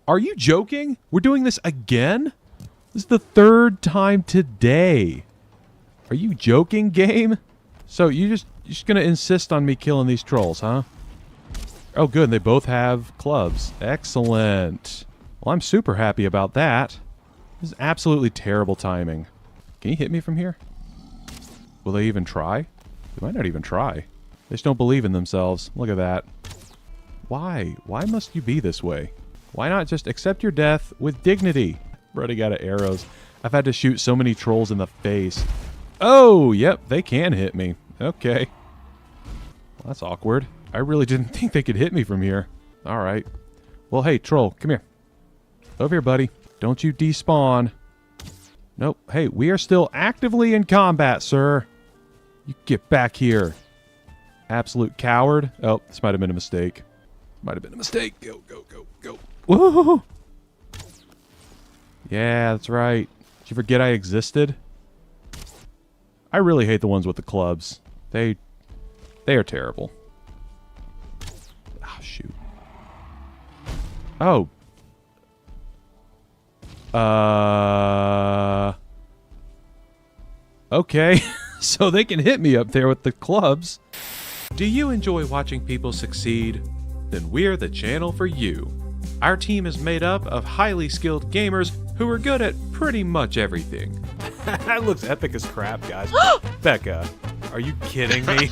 Are you joking? We're doing this again? This is the third time today. Are you joking, game? So you're just gonna insist on me killing these trolls, huh? Oh, good. They both have clubs. Excellent. Well, I'm super happy about that. This is absolutely terrible timing. Can you hit me from here? Will they even try? They might not even try. They just don't believe in themselves. Look at that. Why? Why must you be this way? Why not just accept your death with dignity? Running out of arrows. I've had to shoot so many trolls in the face. Oh, yep, they can hit me. Okay. Well, that's awkward. I really didn't think they could hit me from here. All right. Well, hey, troll, come here. Over here, buddy. Don't you despawn. Nope. Hey, we are still actively in combat, sir. You get back here. Absolute coward. Oh, this might have been a mistake. Might have been a mistake. Go, go, go, go. Whoa! Yeah, that's right. Did you forget I existed? I really hate the ones with the clubs. They are terrible. Ah, shoot. Oh. Okay. So they can hit me up there with the clubs. Do you enjoy watching people succeed? Then we're the channel for you. Our team is made up of highly skilled gamers who are good at pretty much everything. That looks epic as crap, guys. Becca, are you kidding me?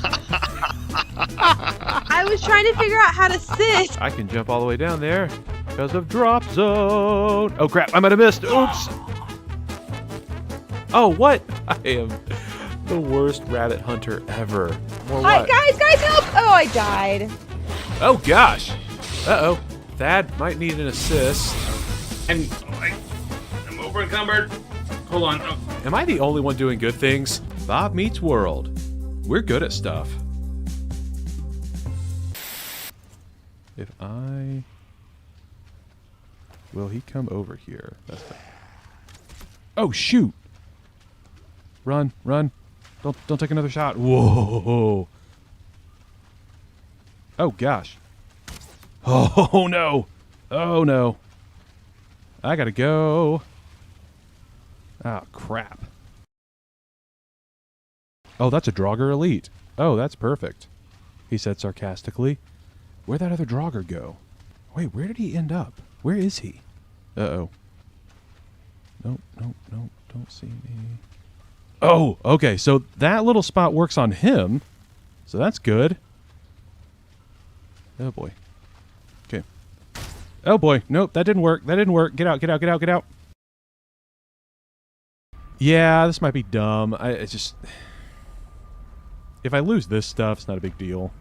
I was trying to figure out how to sit. I can jump all the way down there because of drop zone. Oh crap, I might have missed. Oops. Oh, what? I am the worst rabbit hunter ever. More Hi, what? guys, help! Oh, I died. Oh gosh. Uh-oh. Thadd might need an assist. I'm over encumbered. Hold on. Oh. Am I the only one doing good things? Bob meets world. We're good at stuff. If I... Will he come over here? That's the... Oh, shoot! Run, run. Don't take another shot. Whoa! Oh, gosh. Oh, no! Oh, no. I gotta go. Oh, crap. Oh, that's a Draugr Elite. Oh, that's perfect. He said sarcastically. Where'd that other Draugr go? Wait, where did he end up? Where is he? Uh-oh. Nope, nope, nope. Don't see me. Oh, okay. So that little spot works on him. So that's good. Oh, boy. Okay. Oh, boy. Nope, that didn't work. That didn't work. Get out, get out, get out, get out. Yeah, this might be dumb. It's just... If I lose this stuff, it's not a big deal.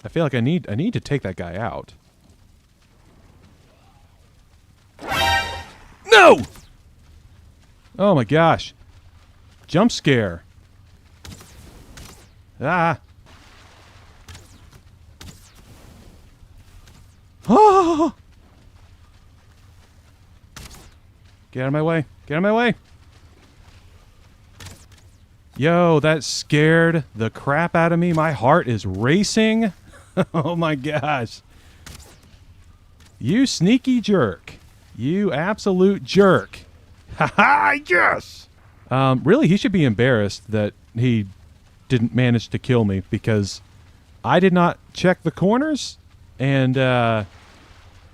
I feel like I need to take that guy out. No! Oh my gosh. Jump scare. Ah. Oh! Get out of my way. Get out of my way. Yo, that scared the crap out of me. My heart is racing. Oh my gosh. You sneaky jerk. You absolute jerk. Ha ha, yes! Really, he should be embarrassed that he didn't manage to kill me because I did not check the corners and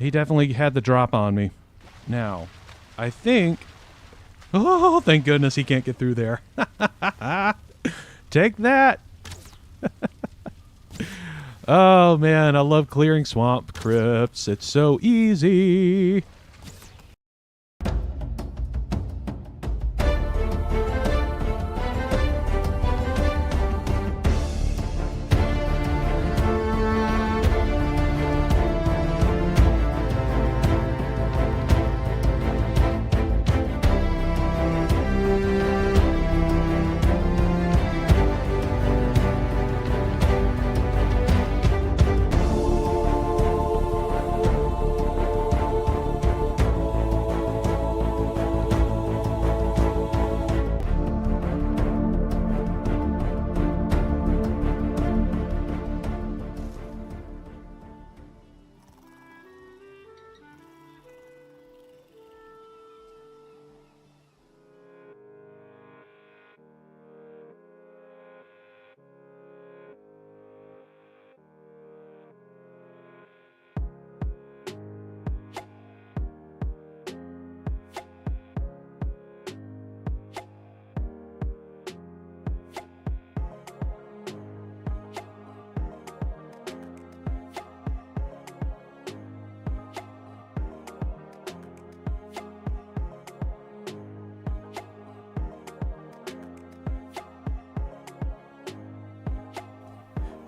he definitely had the drop on me. Now, I think... Oh, thank goodness he can't get through there. Take that. Oh, man, I love clearing swamp crypts. It's so easy.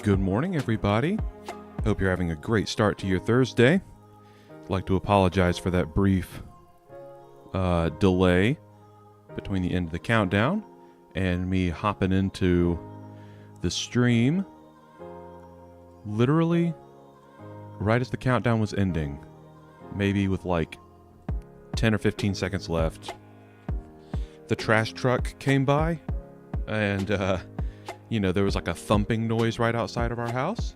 Good morning, everybody. Hope you're having a great start to your Thursday. I'd like to apologize for that brief delay between the end of the countdown and me hopping into the stream literally right as the countdown was ending. Maybe with like 10 or 15 seconds left. The trash truck came by and, there was like a thumping noise right outside of our house.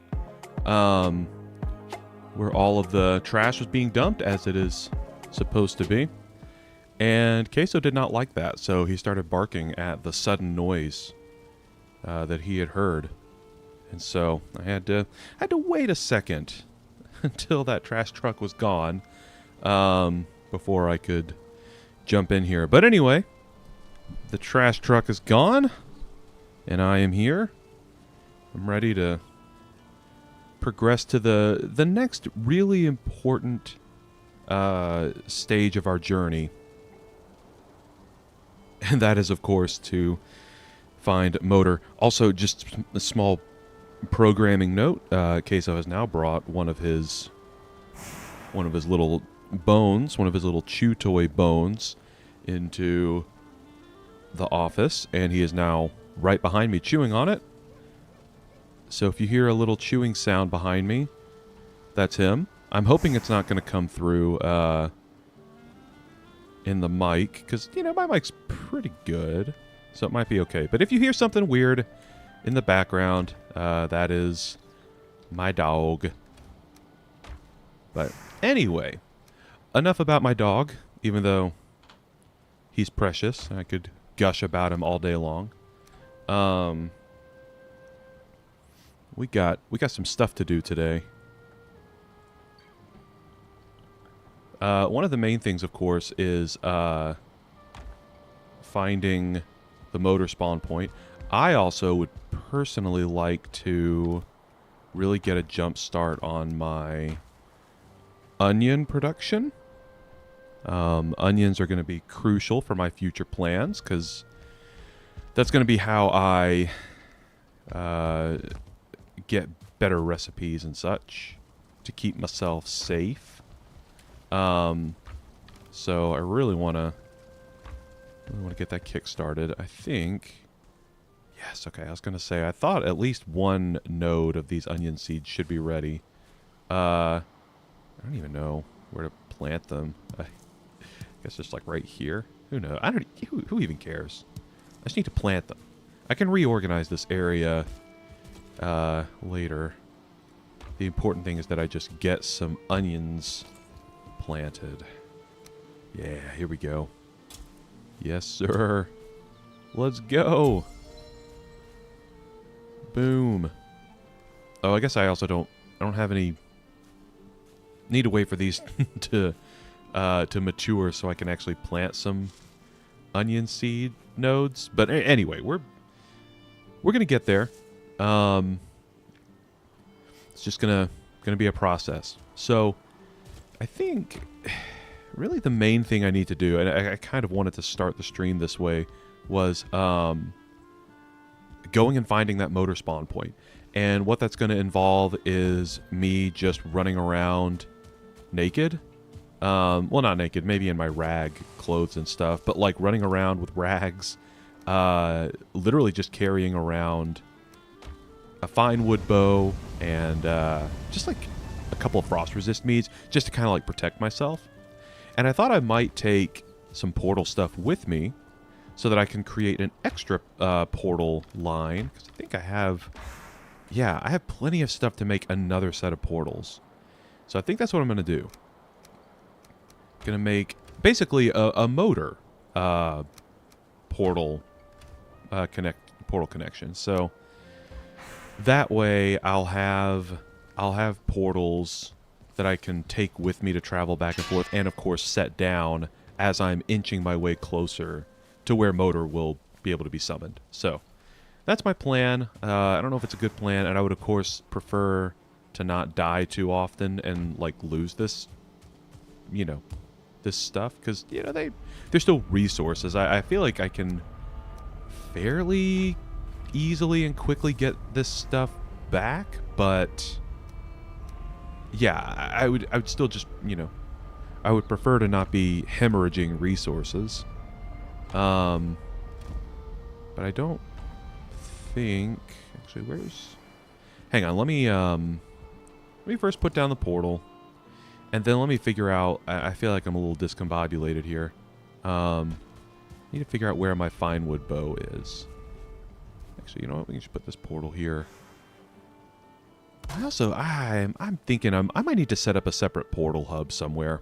Where all of the trash was being dumped as it is supposed to be. And Queso did not like that, so he started barking at the sudden noise that he had heard. And so I had to wait a second until that trash truck was gone before I could jump in here. But anyway, the trash truck is gone, and I am here. I'm ready to progress to the next really important stage of our journey. And that is, of course, to find motor. Also, just a small programming note. Queso has now brought one of his little bones, one of his little chew toy bones, into the office, and he is now right behind me chewing on it. So if you hear a little chewing sound behind me, that's him. I'm hoping it's not going to come through in the mic, because, my mic's pretty good, so it might be okay. But if you hear something weird in the background, that is my dog. But anyway, enough about my dog, even though he's precious. I could gush about him all day long. We got some stuff to do today. One of the main things, of course, is finding the motor spawn point. I also would personally like to really get a jump start on my onion production. Onions are going to be crucial for my future plans, because that's going to be how I get better recipes and such to keep myself safe. So I really want to get that kick started. I think, yes, okay, I was going to say, I thought at least one node of these onion seeds should be ready. I don't even know where to plant them. I guess just like right here. Who knows? Who even cares? I just need to plant them. I can reorganize this area later. The important thing is that I just get some onions planted. Yeah, here we go. Yes, sir. Let's go. Boom. Oh, I guess I also don't have any. Need to wait for these to mature so I can actually plant some onion seed nodes. But anyway, we're gonna get there. It's just gonna be a process. So I think really the main thing I need to do, and I kind of wanted to start the stream this way, was going and finding that motor spawn point. And what that's going to involve is me just running around naked. Well, not naked, maybe in my rag clothes and stuff, but like running around with rags, literally just carrying around a fine wood bow and just like a couple of frost resist meads just to kind of like protect myself. And I thought I might take some portal stuff with me so that I can create an extra portal line, because I think I have plenty of stuff to make another set of portals. So I think that's what I'm going to do. Going to make basically a motor portal connection. So that way I'll have portals that I can take with me to travel back and forth, and of course set down as I'm inching my way closer to where motor will be able to be summoned. So that's my plan. I don't know if it's a good plan, and I would of course prefer to not die too often and like lose this, this stuff, because they're still resources. I feel like I can fairly easily and quickly get this stuff back, but yeah, I would still just, you know, I would prefer to not be hemorrhaging resources. But I don't think, actually, where's, hang on, let me first put down the portal, and then let me figure out, I feel like I'm a little discombobulated here. Need to figure out where my fine wood bow is. Actually, you know what? We can just put this portal here. I also, I'm thinking I might need to set up a separate portal hub somewhere.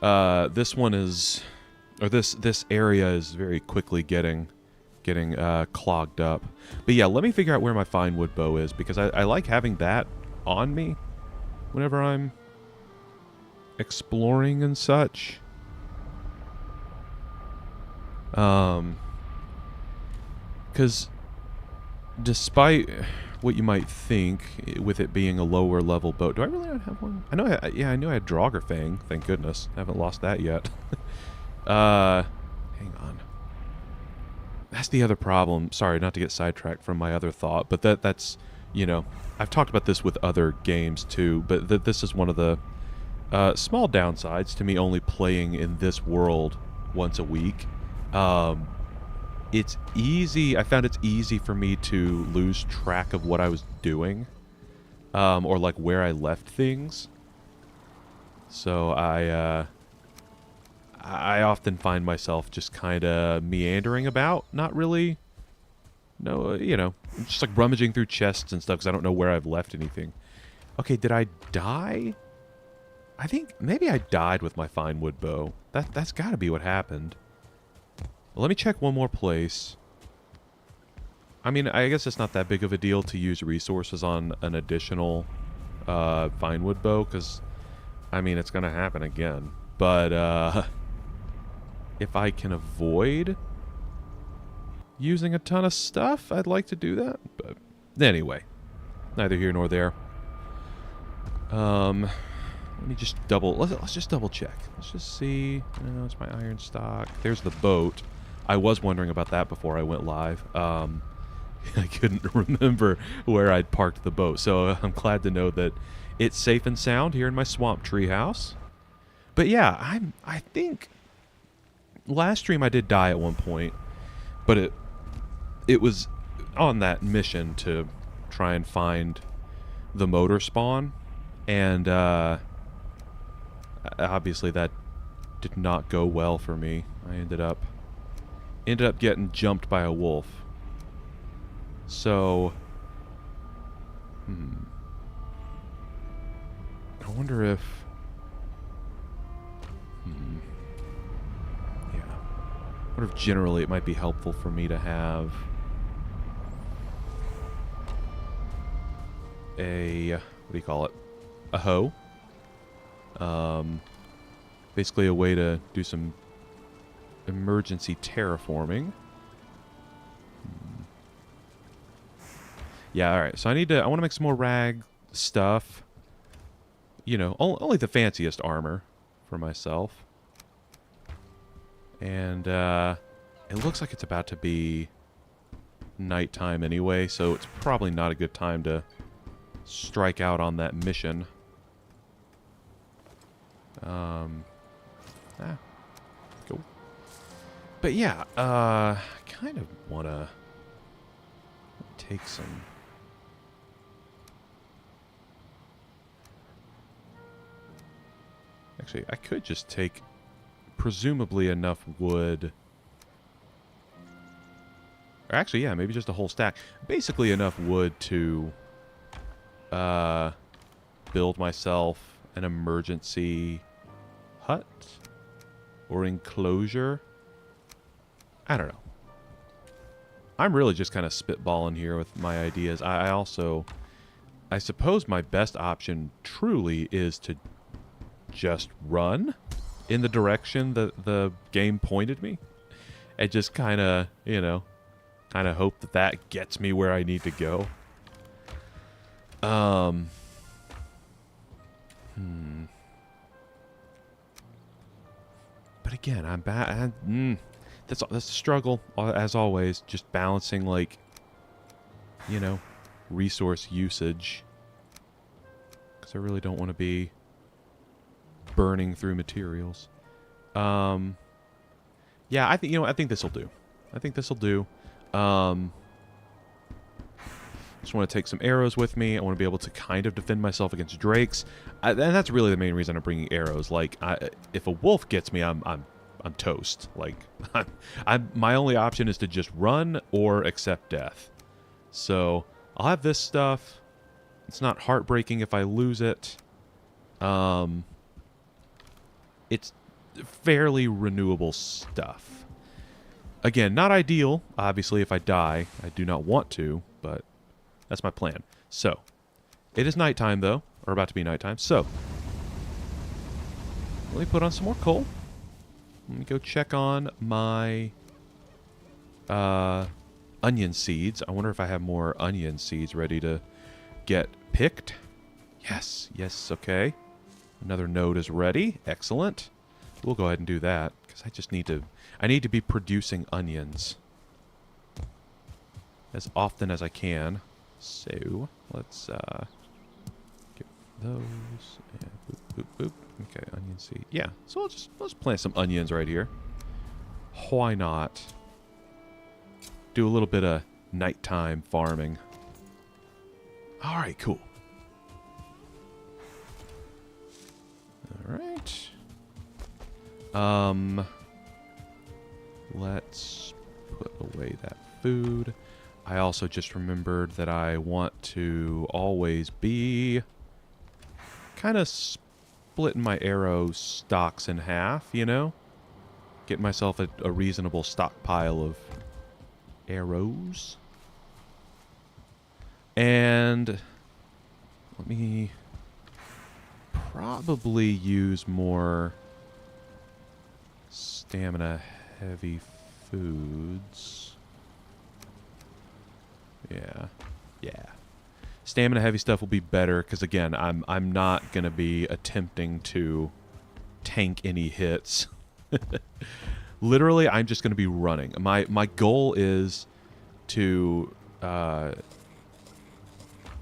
This one is, or this area is very quickly getting clogged up. But yeah, let me figure out where my fine wood bow is, because I like having that on me whenever I'm exploring and such. Because despite what you might think, with it being a lower level boat, do I really not have one? I know, I knew I had Draugr, thank goodness. I haven't lost that yet. Hang on. That's the other problem. Sorry, not to get sidetracked from my other thought, but that's, you know, I've talked about this with other games too, but this is one of the small downsides to me only playing in this world once a week. It's easy. I found it's easy for me to lose track of what I was doing, or like where I left things. So I often find myself just kind of meandering about, not really. No, you know, just like rummaging through chests and stuff because I don't know where I've left anything. Okay, did I die? I think maybe I died with my fine wood bow. That's got to be what happened. Well, let me check one more place. I mean, I guess it's not that big of a deal to use resources on an additional fine wood bow, because, I mean, it's going to happen again. But if I can avoid using a ton of stuff, I'd like to do that. But anyway, neither here nor there. Let me just let's just double check. Let's just see. No, it's my iron stock. There's the boat. I was wondering about that before I went live. I couldn't remember where I'd parked the boat, so I'm glad to know that it's safe and sound here in my swamp tree house. But yeah, I think last stream I did die at one point, but it was on that mission to try and find the motor spawn, and obviously that did not go well for me. I ended up getting jumped by a wolf. So, I wonder if, yeah, I wonder if generally it might be helpful for me to have a, what do you call it, a hoe. Basically a way to do some emergency terraforming. Yeah, alright, so I want to make some more rag stuff. You know, only the fanciest armor for myself. And, it looks like it's about to be nighttime anyway, so it's probably not a good time to strike out on that mission. Go. But yeah, I kind of want to take some... Actually, I could just take presumably enough wood. Or actually, yeah, maybe just a whole stack. Basically enough wood to build myself an emergency hut or enclosure. I don't know. I'm really just kind of spitballing here with my ideas. I suppose my best option truly is to just run in the direction that the game pointed me, and just kind of, you know, kind of hope that gets me where I need to go. But again, I'm bad. That's the struggle, as always. Just balancing, like, you know, resource usage. Because I really don't want to be burning through materials. Yeah, I think I think this will do. I think this will do. Just want to take some arrows with me. I want to be able to kind of defend myself against drakes, and that's really the main reason I'm bringing arrows. Like, if a wolf gets me, I'm toast. Like, my only option is to just run or accept death. So I'll have this stuff. It's not heartbreaking if I lose it. It's fairly renewable stuff. Again, not ideal, obviously, if I die. I do not want to, but that's my plan. So, it is nighttime, though, or about to be nighttime. So, let me put on some more coal. Let me go check on my onion seeds. I wonder if I have more onion seeds ready to get picked. Yes, yes, okay. Another node is ready. Excellent. We'll go ahead and do that, because I just need to... I need to be producing onions as often as I can. So, let's get those. And boop, boop, boop. Okay, onion seed. Yeah, so let's plant some onions right here. Why not? Do a little bit of nighttime farming. All right, cool. All right. Let's put away that food. I also just remembered that I want to always be kind of splitting my arrow stocks in half, you know? Get myself a reasonable stockpile of arrows. And let me probably use more stamina heavy foods. Yeah. Stamina heavy stuff will be better because again, I'm not going to be attempting to tank any hits. Literally, I'm just going to be running. My goal is to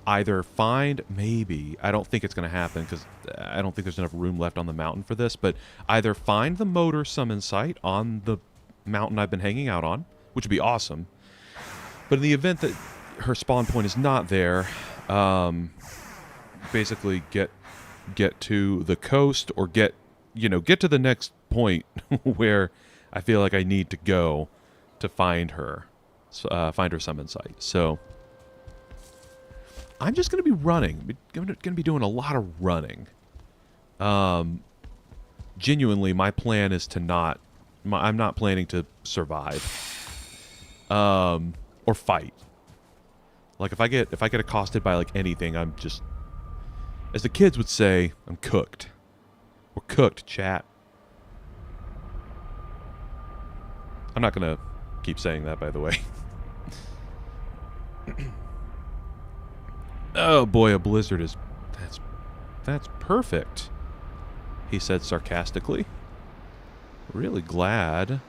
either find, maybe, I don't think it's going to happen because I don't think there's enough room left on the mountain for this, but either find the motor summon site on the mountain I've been hanging out on, which would be awesome. But in the event that her spawn point is not there, basically get to the coast or get to the next point where I feel like I need to go to find her summon site. So I'm just going to be running. I'm going to be doing a lot of running. Genuinely, my plan is to not... I'm not planning to survive. Or fight. Like, if I get accosted by, like, anything, I'm just... As the kids would say, I'm cooked. We're cooked, chat. I'm not going to keep saying that, by the way. Oh boy, a blizzard is... That's perfect, he said sarcastically. Really glad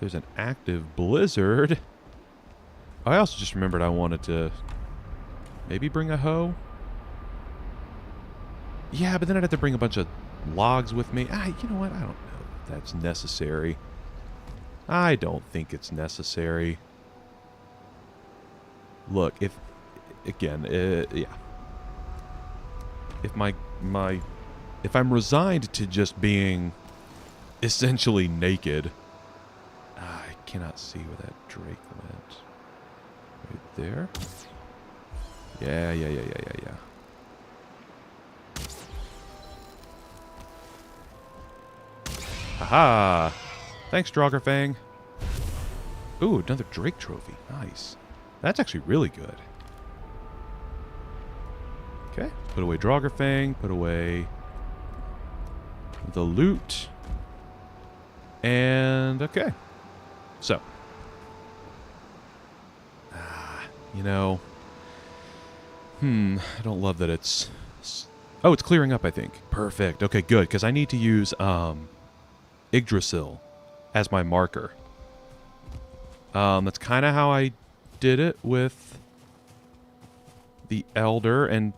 there's an active blizzard. I also just remembered I wanted to maybe bring a hoe. Yeah, but then I'd have to bring a bunch of logs with me. You know what? I don't know if that's necessary. I don't think it's necessary. Look, if... Again, yeah. If if I'm resigned to just being essentially naked... I cannot see where that drake went. Right there? Yeah. Haha! Thanks, Draugr. Ooh, another drake trophy. Nice. That's actually really good. Okay, put away Draugr, put away the loot. And, okay. So. You know. I don't love that it's... Oh, it's clearing up, I think. Perfect. Okay, good, because I need to use Yggdrasil as my marker. That's kind of how I did it with the Elder, and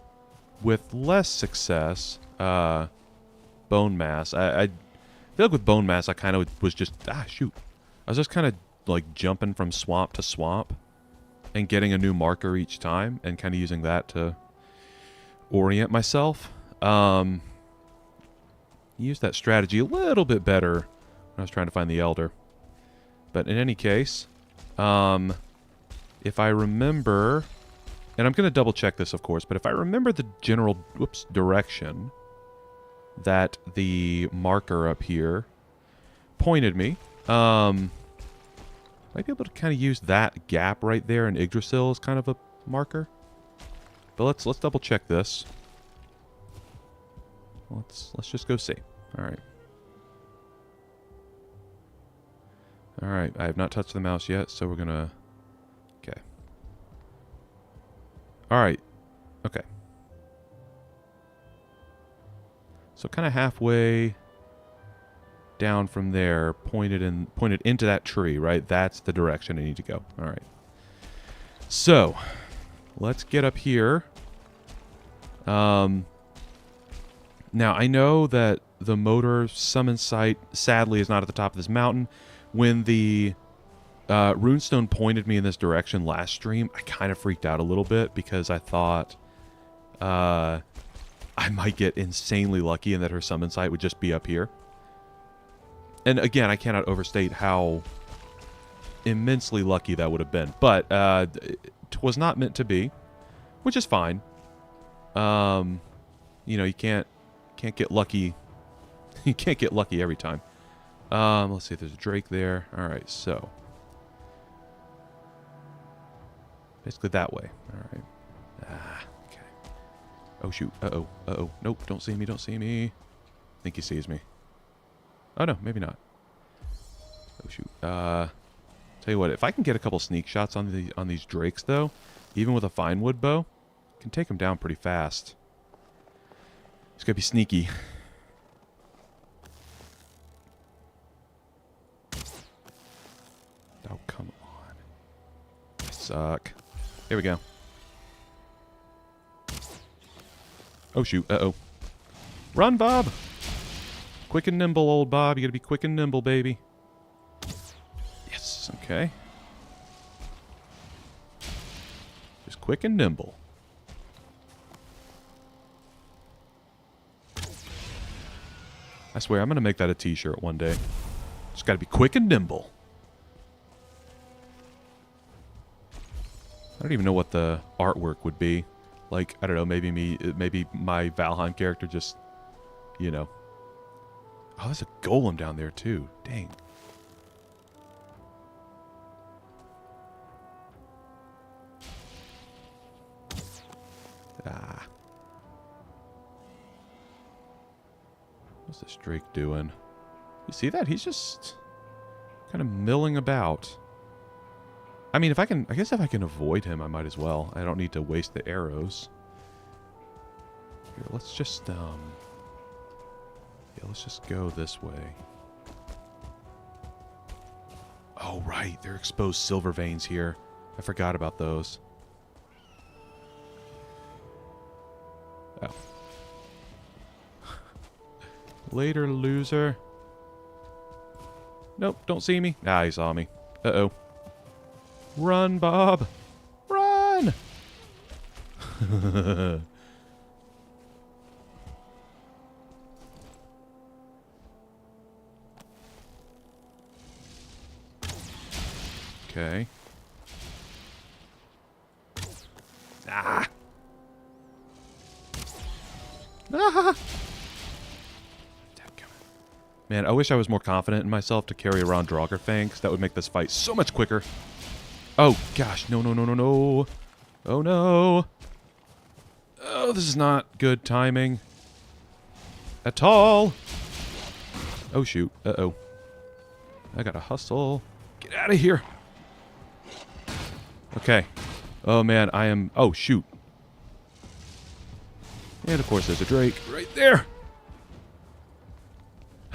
with less success, Bonemass. I feel like with Bonemass, I kind of was just... I was just kind of, like, jumping from swamp to swamp and getting a new marker each time and kind of using that to orient myself. Used that strategy a little bit better when I was trying to find the Elder. But in any case, if I remember... And I'm going to double check this, of course, but if I remember the general direction that the marker up here pointed me, might be able to kind of use that gap right there in Yggdrasil as kind of a marker. But let's double check this. Let's just go see. All right. All right. I have not touched the mouse yet, so we're gonna. Okay. All right. Okay. So kind of halfway down from there, pointed into that tree, right? That's the direction I need to go. All right. So, let's get up here. Now, I know that the motor summon site, sadly, is not at the top of this mountain. When the runestone pointed me in this direction last stream, I kind of freaked out a little bit because I thought I might get insanely lucky and that her summon site would just be up here. And again, I cannot overstate how immensely lucky that would have been. But it was not meant to be, which is fine. You know, you can't get lucky. You can't get lucky every time. Let's see if there's a Drake there. All right, so basically that way. All right. Okay. Oh shoot. Uh-oh. Uh-oh. Nope. Don't see me. Don't see me. I think he sees me. Oh no, maybe not. Oh shoot. Tell you what, if I can get a couple sneak shots on these Drakes though, even with a fine wood bow, I can take them down pretty fast. It's gotta be sneaky. Oh, come on. I suck. Here we go. Oh, shoot. Uh-oh. Run, Bob! Quick and nimble, old Bob. You gotta be quick and nimble, baby. Yes. Okay. Just quick and nimble. I swear, I'm going to make that a t-shirt one day. Just got to be quick and nimble. I don't even know what the artwork would be. Like, I don't know, maybe my Valheim character just, you know. Oh, there's a golem down there too. Dang. Ah. What's this Drake doing? You see that? He's just kind of milling about. I mean, I guess if I can avoid him, I might as well. I don't need to waste the arrows. Here, let's just go this way. Oh, right. There are exposed silver veins here. I forgot about those. Oh. Later, loser. Nope, don't see me. Ah, he saw me. Uh-oh. Run, Bob. Run! Okay. Ah! Ah! Man, I wish I was more confident in myself to carry around Draugr Fangs. That would make this fight so much quicker. Oh, gosh. No, no, no, no, no. Oh, no. Oh, this is not good timing. At all. Oh, shoot. Uh-oh. I gotta hustle. Get out of here. Okay. Oh, man, I am... Oh, shoot. And, of course, there's a Drake right there.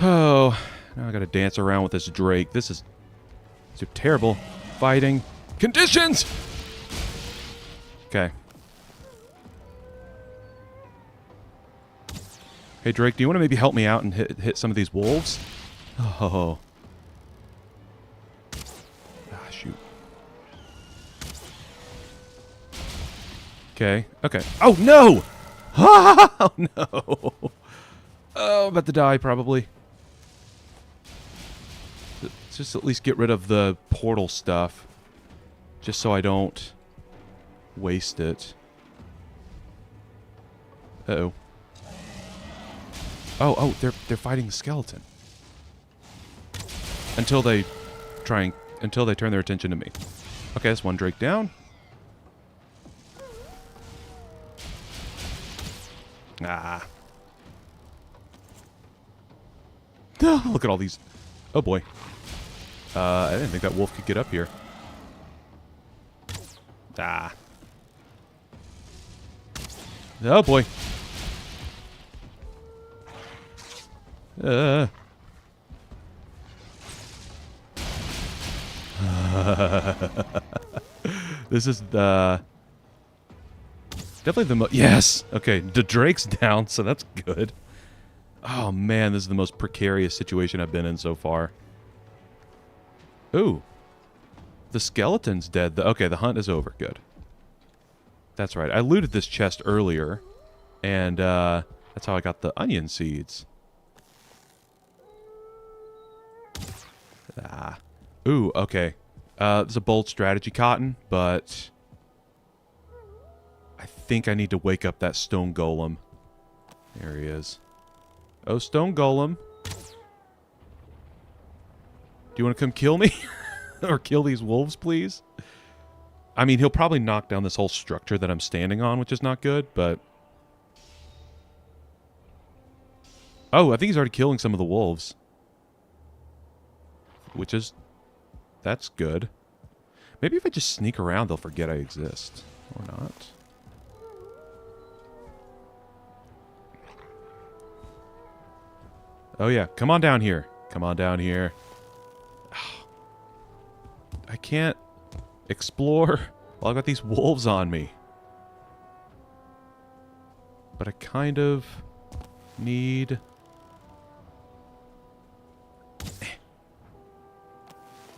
Oh, now I gotta dance around with this Drake. These are terrible fighting conditions! Okay. Hey, Drake, do you want to maybe help me out and hit some of these wolves? Oh. Ah, shoot. Okay, okay. Oh, no! Oh, no! Oh, I'm about to die, probably. Let's just at least get rid of the portal stuff. Just so I don't waste it. Uh-oh. Oh, they're fighting the skeleton. Until they turn their attention to me. Okay, that's one Drake down. Ah. Look at all these. Oh boy. I didn't think that wolf could get up here. Ah. Oh boy. This is the definitely the most. Yes. Okay, the Drake's down, so that's good. Oh man, this is the most precarious situation I've been in so far. Ooh, the skeleton's dead. Okay, the hunt is over. Good. That's right. I looted this chest earlier, and that's how I got the onion seeds. Ah. Ooh, okay. This is a bold strategy, Cotton, but I think I need to wake up that stone golem. There he is. Oh, stone golem. Do you want to come kill me? Or kill these wolves, please? I mean, he'll probably knock down this whole structure that I'm standing on, which is not good, but... Oh, I think he's already killing some of the wolves. Which is... That's good. Maybe if I just sneak around, they'll forget I exist. Or not. Oh yeah, come on down here. Come on down here. I can't explore while I've got these wolves on me. But I kind of need...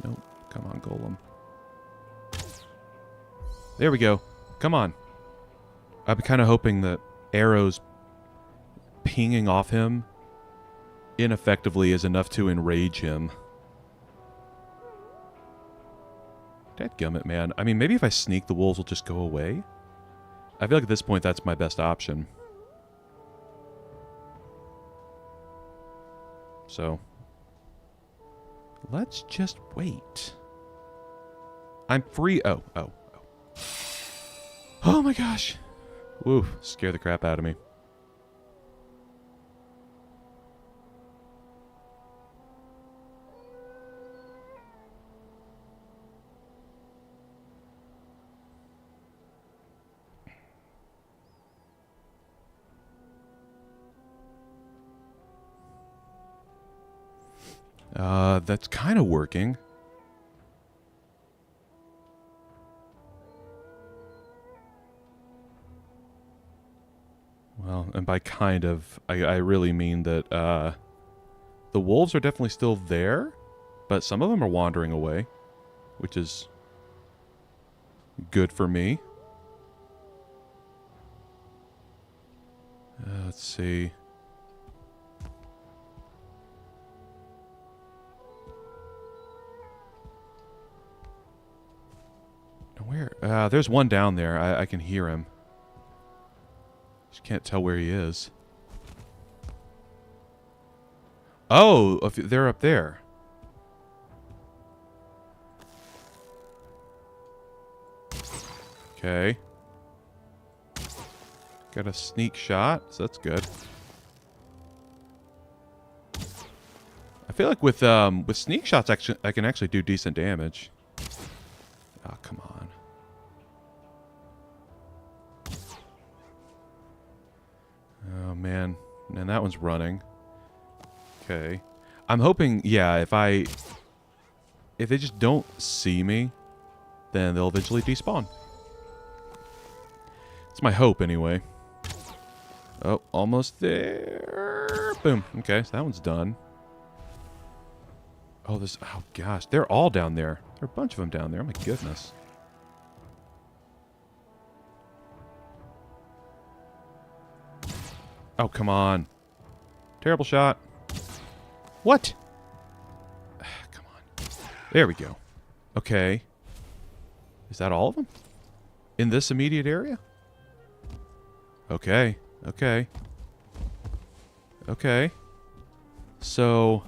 Nope. Come on, golem. There we go. Come on. I'm kind of hoping that arrows pinging off him ineffectively is enough to enrage him. Dadgummit, man. I mean, maybe if I sneak, the wolves will just go away. I feel like at this point, that's my best option. So, let's just wait. I'm free. Oh. Oh my gosh. Woo, scare the crap out of me. That's kind of working. Well, and by kind of, I really mean that the wolves are definitely still there, but some of them are wandering away, which is good for me. Let's see. Where? There's one down there. I can hear him. Just can't tell where he is. Oh, they're up there. Okay. Got a sneak shot, so that's good. I feel like with sneak shots, actually, I can actually do decent damage. Oh, come on. Oh, man. And that one's running. Okay. I'm hoping, yeah, if they just don't see me, then they'll eventually despawn. It's my hope, anyway. Oh, almost there. Boom. Okay, so that one's done. Oh, this. Oh, gosh. They're all down there. There are a bunch of them down there. Oh, my goodness. Oh, come on. Terrible shot. What? Come on. There we go. Okay. Is that all of them? In this immediate area? Okay. Okay. Okay. So,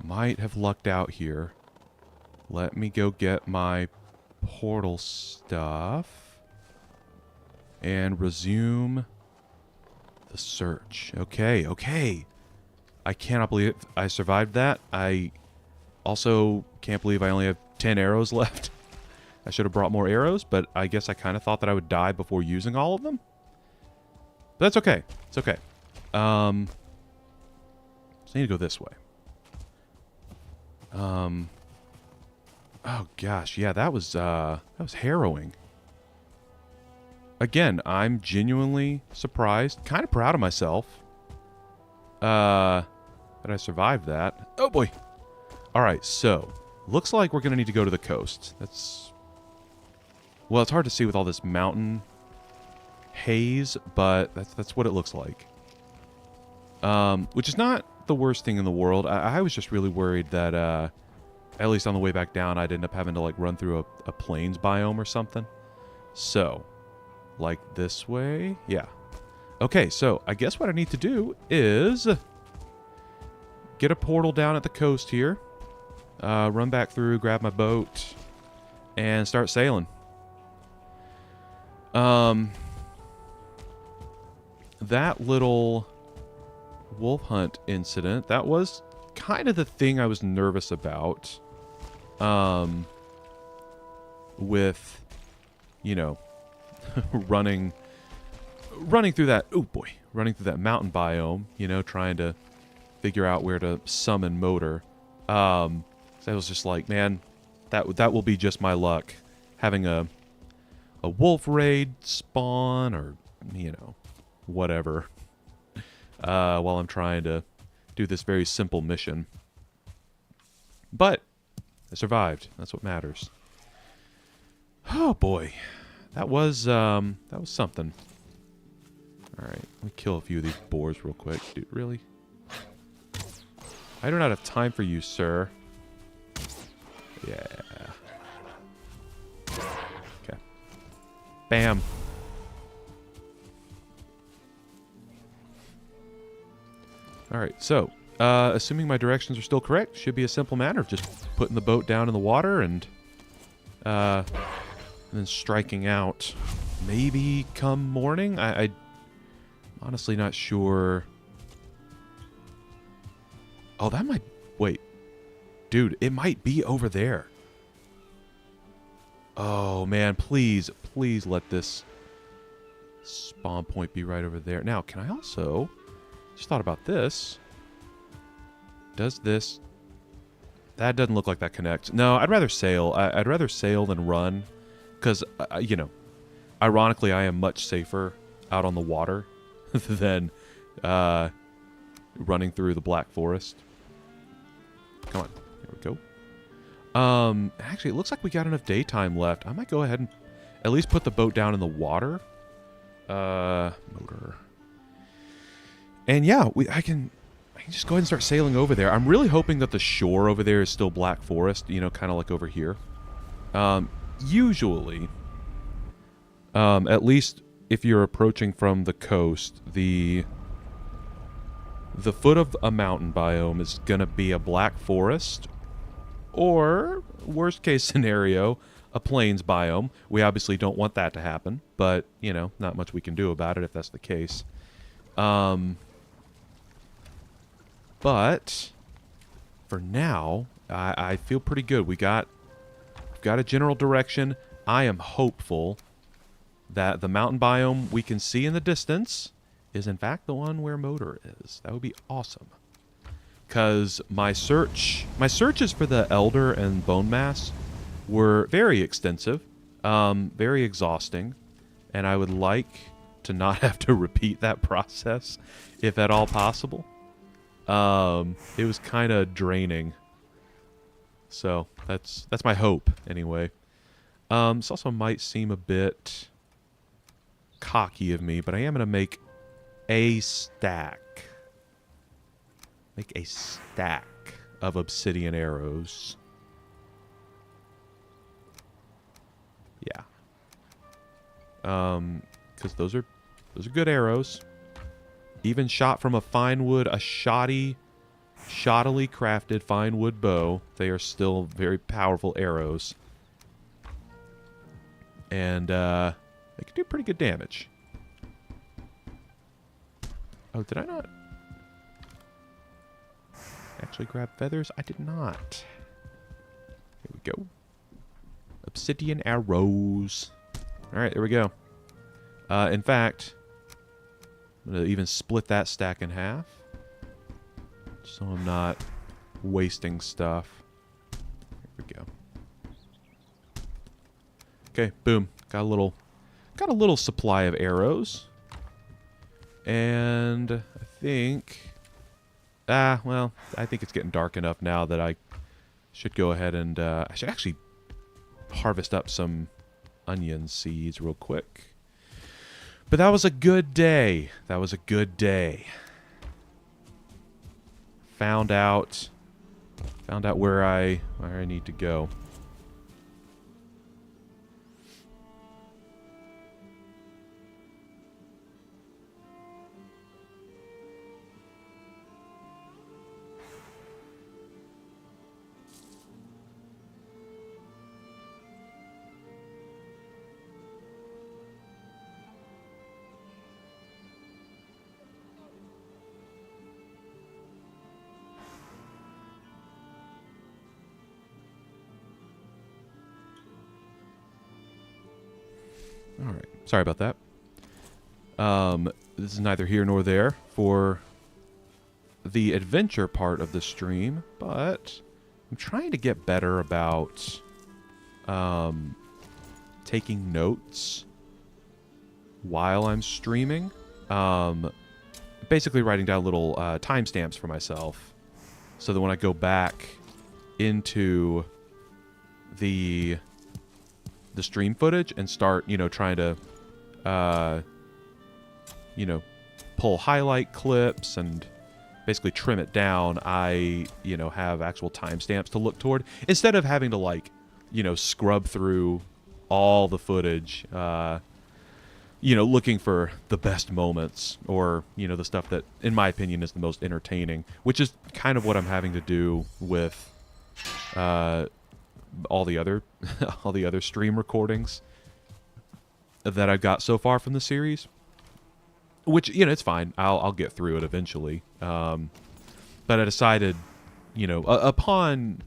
might have lucked out here. Let me go get my portal stuff and resume the search. Okay, okay. I cannot believe I survived that. I also can't believe I only have 10 arrows left. I should have brought more arrows, but I guess I kind of thought that I would die before using all of them. But that's okay. It's okay. So I need to go this way. Oh gosh, yeah, that was harrowing. Again, I'm genuinely surprised, kind of proud of myself. That I survived that. Oh boy. All right, so looks like we're gonna need to go to the coast. That's, well, it's hard to see with all this mountain haze, but that's what it looks like. Which is not the worst thing in the world. I was just really worried that, at least on the way back down, I'd end up having to like run through a plains biome or something. So, like this way, yeah. Okay, so I guess what I need to do is get a portal down at the coast here, run back through, grab my boat, and start sailing. That little wolf hunt incident, that was kind of the thing I was nervous about. With, you know, running through that, oh boy, running through that mountain biome, you know, trying to figure out where to summon Motor. So I was just like, man, that will be just my luck, having a wolf raid spawn or, you know, whatever, while I'm trying to do this very simple mission. But I survived. That's what matters. Oh boy, that was something. All right, let me kill a few of these boars real quick, dude. Really? I do not have time for you, sir. Yeah. Okay. Bam. All right, so assuming my directions are still correct, should be a simple matter of just putting the boat down in the water and then striking out. Maybe come morning? I'm honestly not sure. Oh, that might... Wait. Dude, it might be over there. Oh, man, please, please let this spawn point be right over there. Now, can I also... Just thought about this. Does this... That doesn't look like that connects. No, I'd rather sail. I'd rather sail than run. Because, you know, ironically, I am much safer out on the water than running through the Black Forest. Come on. There we go. Actually, it looks like we got enough daytime left. I might go ahead and at least put the boat down in the water. Motor. And yeah, I can just go ahead and start sailing over there. I'm really hoping that the shore over there is still Black Forest, you know, kind of like over here. Usually, at least if you're approaching from the coast, the foot of a mountain biome is going to be a Black Forest, or, worst case scenario, a plains biome. We obviously don't want that to happen, but, you know, not much we can do about it if that's the case. But for now, I feel pretty good. We've got a general direction. I am hopeful that the mountain biome we can see in the distance is in fact the one where Motor is. That would be awesome. Because my searches for the Elder and Bonemass were very extensive, very exhausting, and I would like to not have to repeat that process, if at all possible. It was kind of draining. So that's my hope anyway. This also might seem a bit cocky of me, but I am going to make a stack. Make a stack of obsidian arrows. Yeah. Because those are good arrows. Even shot from a fine wood, a shoddily crafted fine wood bow, they are still very powerful arrows. And they can do pretty good damage. Oh, did I not actually grab feathers? I did not. Here we go. Obsidian arrows. Alright, there we go. In fact, I'm going to even split that stack in half. So I'm not wasting stuff. Here we go. Okay, boom. Got a little supply of arrows. And I think... well, I think it's getting dark enough now that I should go ahead and... I should actually harvest up some onion seeds real quick. But that was a good day. That was a good day. Found out where I need to go. Alright, sorry about that. This is neither here nor there for the adventure part of the stream, but I'm trying to get better about taking notes while I'm streaming. Basically writing down little timestamps for myself so that when I go back into the stream footage and start, trying to, pull highlight clips and basically trim it down, I, have actual timestamps to look toward instead of having to, scrub through all the footage, looking for the best moments or, the stuff that, in my opinion, is the most entertaining, which is kind of what I'm having to do with, all the other stream recordings that I've got so far from the series, which it's fine. I'll get through it eventually. But I decided, upon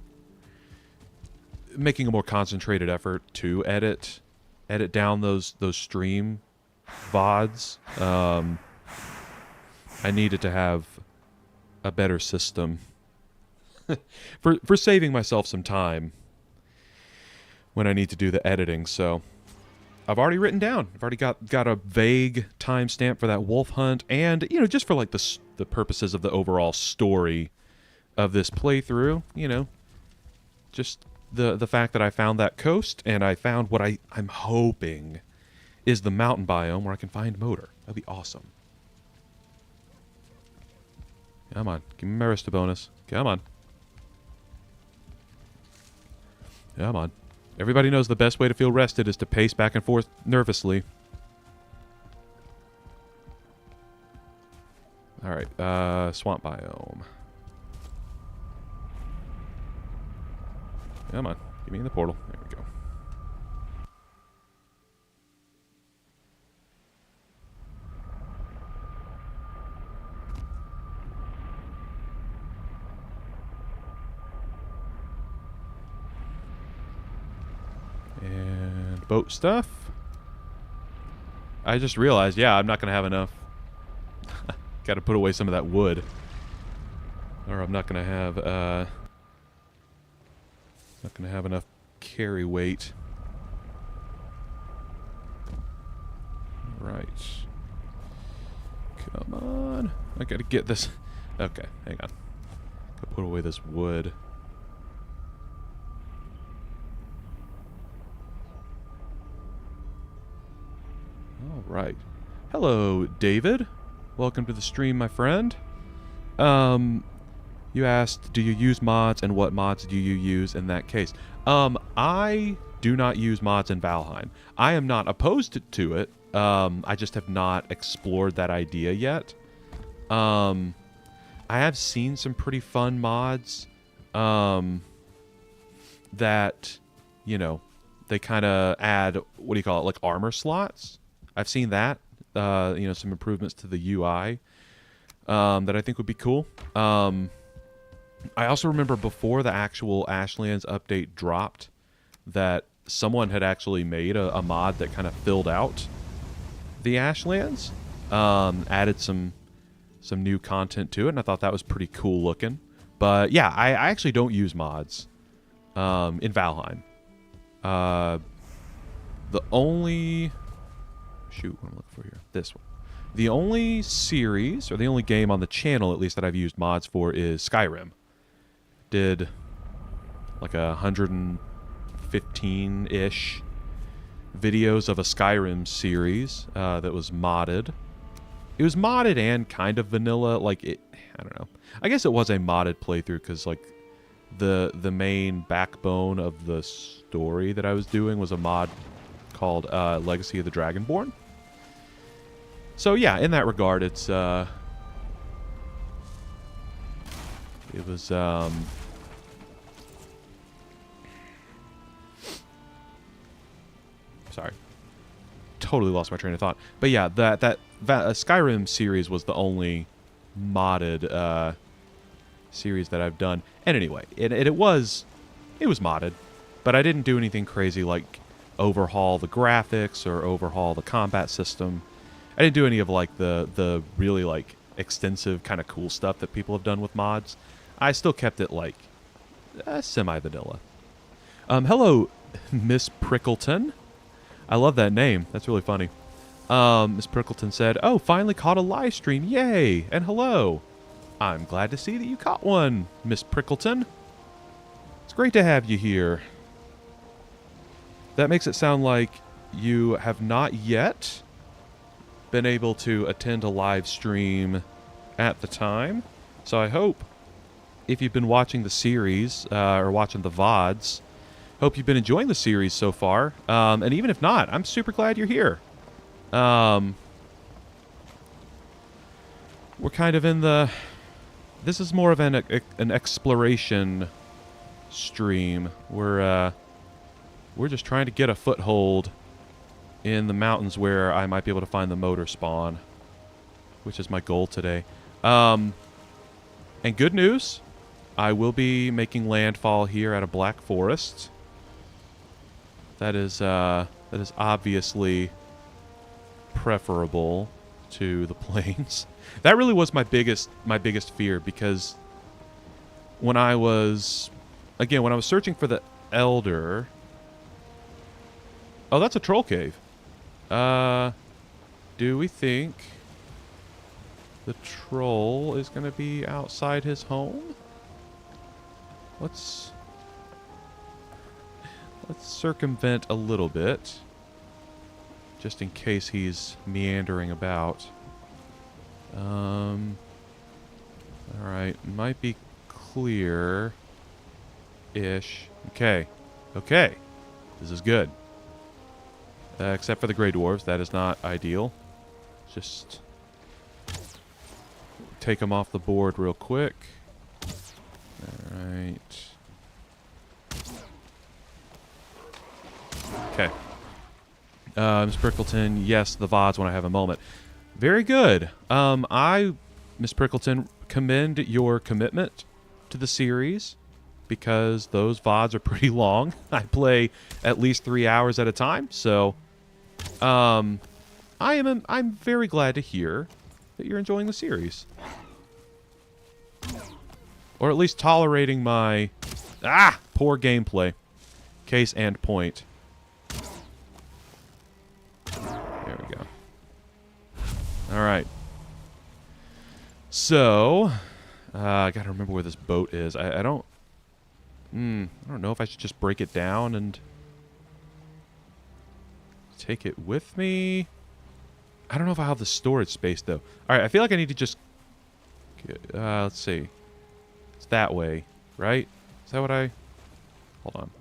making a more concentrated effort to edit down those stream VODs, I needed to have a better system for saving myself some time when I need to do the editing. So I've already written down. I've already got a vague timestamp for that wolf hunt, and just for the purposes of the overall story of this playthrough, just the fact that I found that coast and I found what I'm hoping is the mountain biome where I can find Motor. That'd be awesome. Come on, give me my rest bonus. Come on. Come on. Everybody knows the best way to feel rested is to pace back and forth nervously. Alright, swamp biome. Come on, get me in the portal. There we go. And boat stuff. I just realized, yeah, I'm not going to have enough. Got to put away some of that wood. Or I'm not going to have, enough carry weight. Right. Come on. I gotta get this. Okay, hang on. Gotta put away this wood. All right. Hello, David. Welcome to the stream, my friend. You asked, do you use mods, and what mods do you use in that case? I do not use mods in Valheim. I am not opposed to it. I just have not explored that idea yet. I have seen some pretty fun mods that, you know, they kind of add, what do you call it, like armor slots. I've seen that, you know, some improvements to the UI that I think would be cool. I also remember before the actual Ashlands update dropped that someone had actually made a mod that kind of filled out the Ashlands, added some new content to it, and I thought that was pretty cool looking. But yeah, I actually don't use mods in Valheim. The only... Shoot, what am I looking for here? This one. The only series, or the only game on the channel, at least, that I've used mods for is Skyrim. Did like 115-ish videos of a Skyrim series that was modded. It was modded and kind of vanilla. Like, it, I don't know. I guess it was a modded playthrough because, like, the main backbone of the story that I was doing was a mod called Legacy of the Dragonborn. So yeah, in that regard, it's it was sorry, totally lost my train of thought. But yeah, that Skyrim series was the only modded series that I've done. And anyway, it was modded, but I didn't do anything crazy like overhaul the graphics or overhaul the combat system. I didn't do any of like the really like extensive kind of cool stuff that people have done with mods. I still kept it like semi-vanilla. Hello, Miss Prickleton. I love that name. That's really funny. Miss Prickleton said, "Oh, finally caught a live stream. Yay! And hello. I'm glad to see that you caught one, Miss Prickleton. It's great to have you here." That makes it sound like you have not yet been able to attend a live stream at the time. So I hope if you've been watching the series or watching the VODs, hope you've been enjoying the series so far. And even if not, I'm super glad you're here. We're kind of in the... This is more of an exploration stream. We're just trying to get a foothold in the mountains where I might be able to find the motor spawn, which is my goal today. And good news, I will be making landfall here at a black forest. That is obviously preferable to the plains. That really was my biggest fear, because when I was searching for the Elder... Oh, that's a troll cave. Do we think the troll is going to be outside his home? Let's circumvent a little bit, just in case he's meandering about. All right, might be clear-ish. Okay, this is good. Except for the Grey Dwarves, that is not ideal. Just take them off the board real quick. Alright. Okay. Ms. Prickleton, yes, the VODs when I have a moment. Very good. Ms. Prickleton, commend your commitment to the series, because those VODs are pretty long. I play at least 3 hours at a time, so I'm very glad to hear that you're enjoying the series. Or at least tolerating my poor gameplay. Case and point. There we go. Alright. So, I gotta remember where this boat is. I don't know if I should just break it down and take it with me. I don't know if I have the storage space, though. All right, I feel like I need to just... let's see. It's that way, right? Is that what I... Hold on.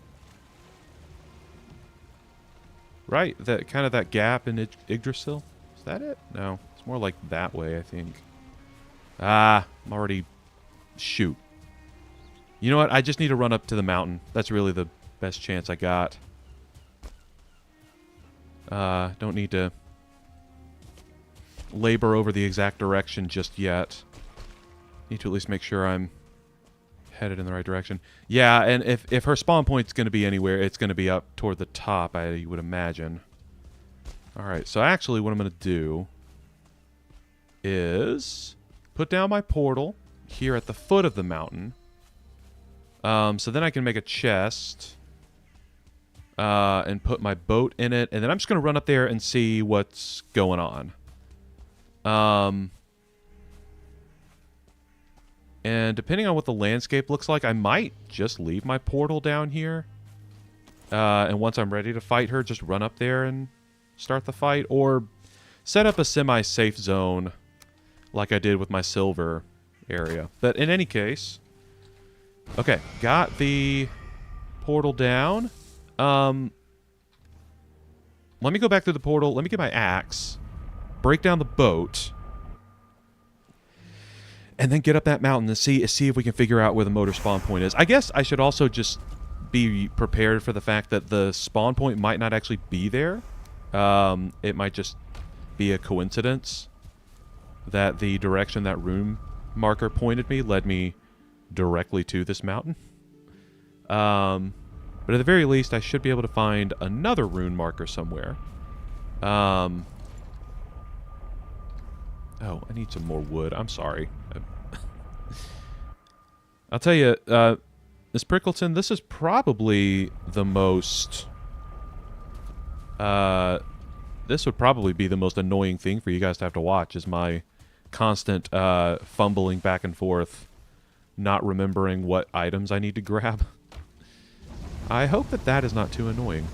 Right, that kind of that gap in Yggdrasil. Is that it? No, it's more like that way, I think. I'm already... Shoot. You know what? I just need to run up to the mountain. That's really the best chance I got. Don't need to labor over the exact direction just yet. Need to at least make sure I'm headed in the right direction. Yeah, and if her spawn point's going to be anywhere, it's going to be up toward the top, I would imagine. Alright, so actually what I'm going to do is put down my portal here at the foot of the mountain. So then I can make a chest and put my boat in it, and then I'm just going to run up there and see what's going on. And depending on what the landscape looks like, I might just leave my portal down here. And once I'm ready to fight her, just run up there and start the fight. Or set up a semi-safe zone like I did with my silver area. But in any case... Okay, got the portal down. Let me go back through the portal. Let me get my axe. Break down the boat. And then get up that mountain and see if we can figure out where the motor spawn point is. I guess I should also just be prepared for the fact that the spawn point might not actually be there. It might just be a coincidence that the direction that rune marker pointed me led me directly to this mountain. But at the very least, I should be able to find another rune marker somewhere. Oh, I need some more wood. I'm sorry. I'll tell you, Miss Prickleton, this is probably the most... this would probably be the most annoying thing for you guys to have to watch, is my constant fumbling back and forth, not remembering what items I need to grab. I hope that that is not too annoying.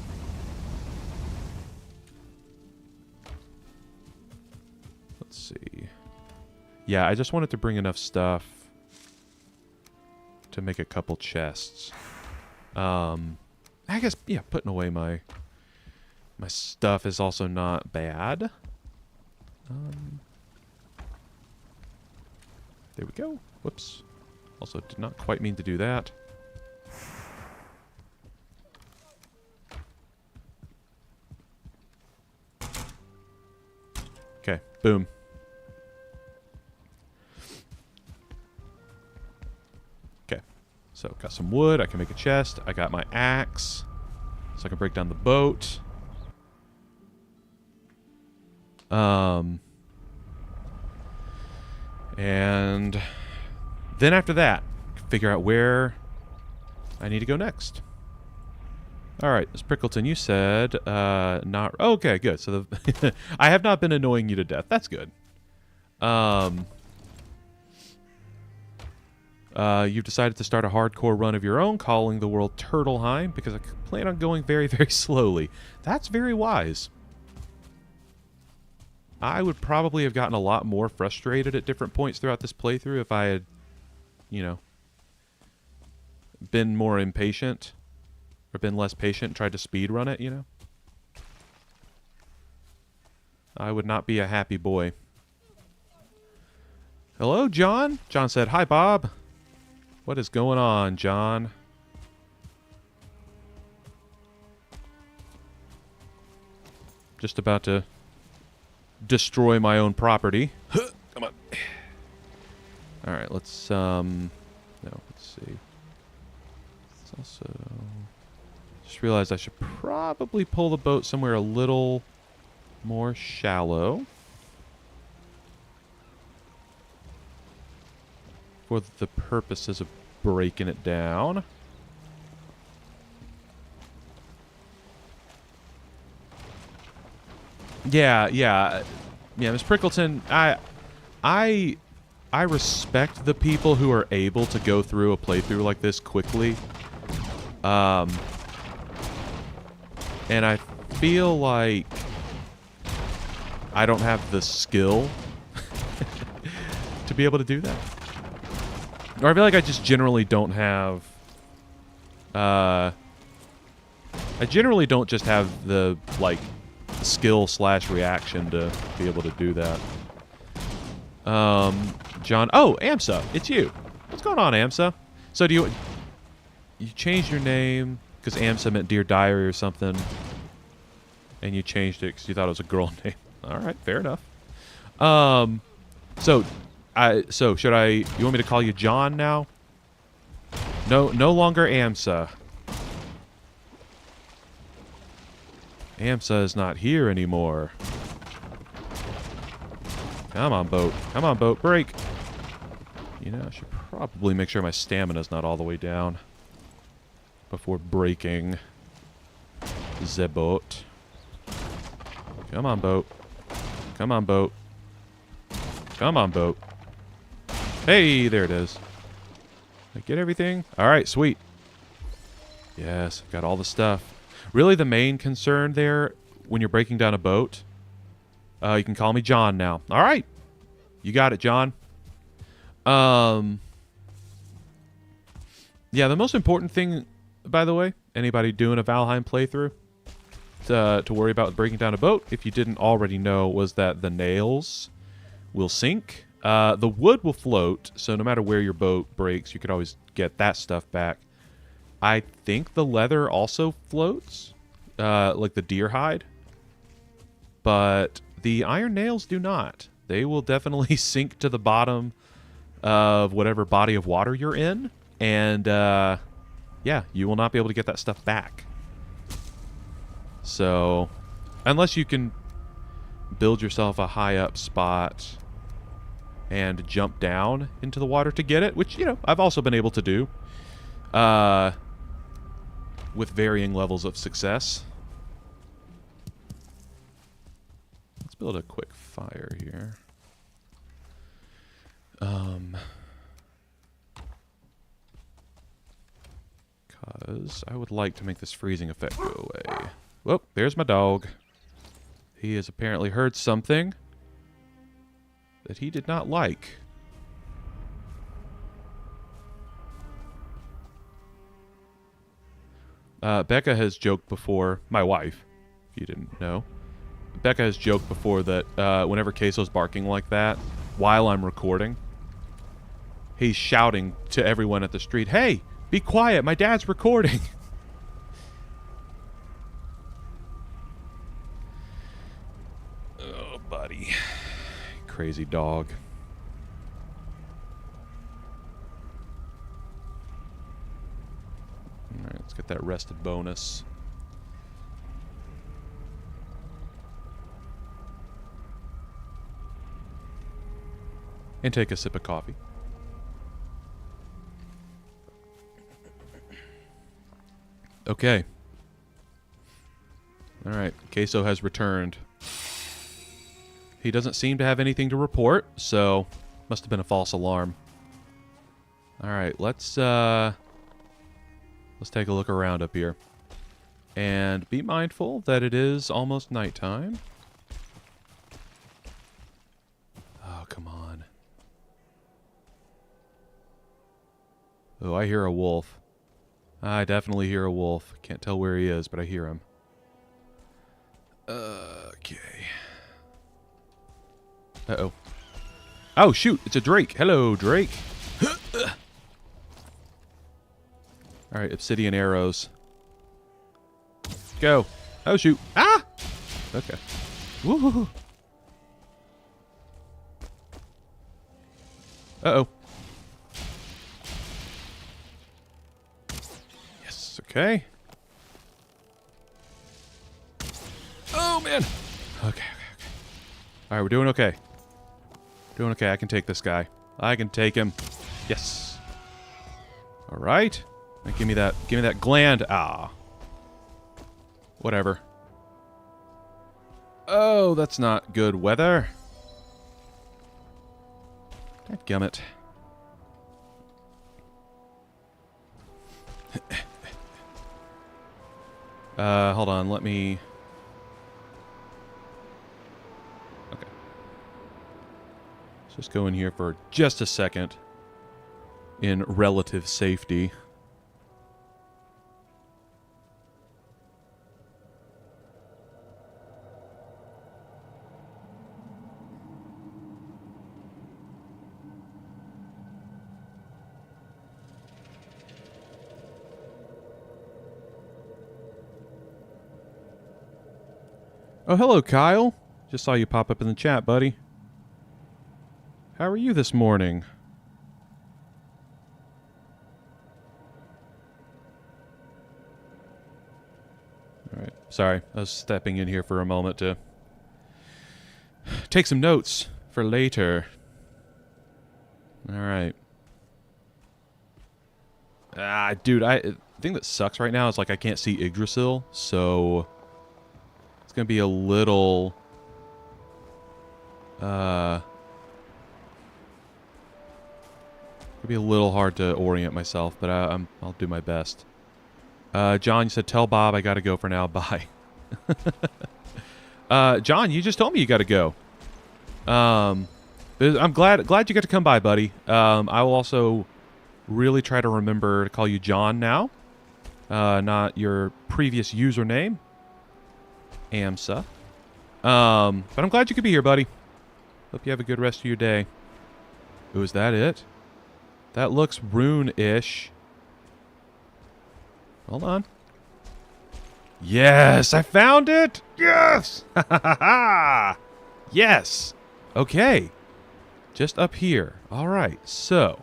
Let's see. Yeah, I just wanted to bring enough stuff to make a couple chests. I guess, yeah, putting away my stuff is also not bad. There we go. Whoops. Also did not quite mean to do that. Okay, boom. Okay, so got some wood. I can make a chest. I got my axe, so I can break down the boat. And then after that, figure out where I need to go next. All right, Ms. Prickleton, you said not... Okay, good. So the I have not been annoying you to death. That's good. You've decided to start a hardcore run of your own, calling the world Turtleheim, because I plan on going very, very slowly. That's very wise. I would probably have gotten a lot more frustrated at different points throughout this playthrough if I had, you know, been more impatient. Or been less patient and tried to speedrun it, you know? I would not be a happy boy. Hello, John? John said, "Hi, Bob." What is going on, John? Just about to destroy my own property. Come on. Alright, let's, no, let's see. Let's also... Just realized I should probably pull the boat somewhere a little more shallow for the purposes of breaking it down. Yeah, Miss Prickleton, I I respect the people who are able to go through a playthrough like this quickly. And I feel like I don't have the skill to be able to do that. Or I feel like I just generally don't have... I generally don't just have the, like, skill/reaction to be able to do that. John... Oh, Amsa! It's you! What's going on, Amsa? So do you... You changed your name because Amsa meant Dear Diary or something. And you changed it because you thought it was a girl name. Alright, fair enough. So should I... You want me to call you John now? No longer Amsa. Amsa is not here anymore. Come on, boat. Come on, boat. Break. You know, I should probably make sure my stamina's not all the way down before breaking the boat. Come on, boat. Come on, boat. Come on, boat. Hey, there it is. Did I get everything? All right, sweet. Yes, got all the stuff. Really, the main concern there when you're breaking down a boat, you can call me John now. All right. You got it, John. Yeah, the most important thing, by the way, anybody doing a Valheim playthrough to worry about breaking down a boat, if you didn't already know, was that the nails will sink. The wood will float, so no matter where your boat breaks, you could always get that stuff back. I think the leather also floats, like the deer hide, but the iron nails do not. They will definitely sink to the bottom of whatever body of water you're in, and yeah, you will not be able to get that stuff back. So, unless you can build yourself a high up spot and jump down into the water to get it, which, you know, I've also been able to do. With varying levels of success. Let's build a quick fire here. Because I would like to make this freezing effect go away. Whoop, there's my dog. He has apparently heard something that he did not like. Becca has joked before, my wife, if you didn't know. Becca has joked before that whenever Queso's barking like that, while I'm recording, he's shouting to everyone at the street, "Hey, be quiet, my dad's recording." Oh, buddy. Crazy dog. Alright, let's get that rested bonus. And take a sip of coffee. Okay. Alright, Queso has returned. He doesn't seem to have anything to report, so must have been a false alarm. Alright, let's take a look around up here. And be mindful that it is almost nighttime. Oh, come on. Oh, I hear a wolf. I definitely hear a wolf. Can't tell where he is, but I hear him. Okay. Uh-oh. Oh, shoot! It's a drake! Hello, drake! Alright, obsidian arrows. Go! Oh, shoot! Ah! Okay. Woohoo! Uh-oh. Yes, okay. Oh, man! Okay. Alright, we're doing okay. Doing okay. I can take this guy. I can take him. Yes. Alright. Give me that gland. Ah. Whatever. Oh, that's not good weather. Dadgummit. Hold on, let me... Okay. Let's just go in here for just a second in relative safety. Oh, hello, Kyle. Just saw you pop up in the chat, buddy. How are you this morning? All right. Sorry, I was stepping in here for a moment to take some notes for later. All right. Dude, the thing that sucks right now is, like, I can't see Yggdrasil, so... It's going to be a little... It'll be a little hard to orient myself, but I'll do my best. John, you said, tell Bob I gotta go for now. Bye. John, you just told me you gotta go. I'm glad you got to come by, buddy. I will also really try to remember to call you John now. Not your previous username. AMSA. But I'm glad you could be here, buddy. Hope you have a good rest of your day. Ooh, is that it? That looks rune-ish. Hold on. Yes, I found it! Yes! Ha ha ha ha! Yes! Okay. Just up here. Alright, so.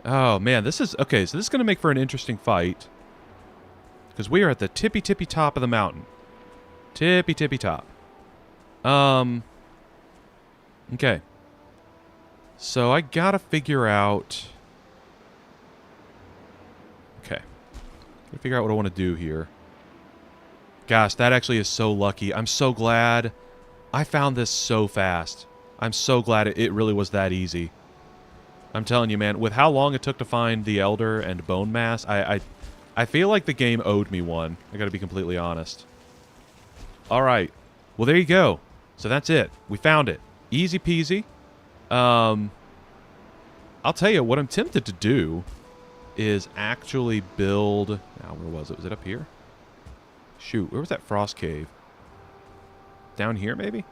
Oh, man, this is... Okay, so this is going to make for an interesting fight. Because we are at the tippy-tippy top of the mountain. Tippy-tippy top. Okay. So I gotta figure out... Okay. Gotta figure out what I want to do here. Gosh, that actually is so lucky. I'm so glad I found this so fast. I'm so glad it really was that easy. I'm telling you, man, with how long it took to find the Elder and Bonemass, I feel like the game owed me one. I gotta be completely honest. Alright. Well, there you go. So that's it. We found it. Easy peasy. I'll tell you, what I'm tempted to do is actually build... Now, where was it? Was it up here? Shoot, where was that frost cave? Down here, maybe?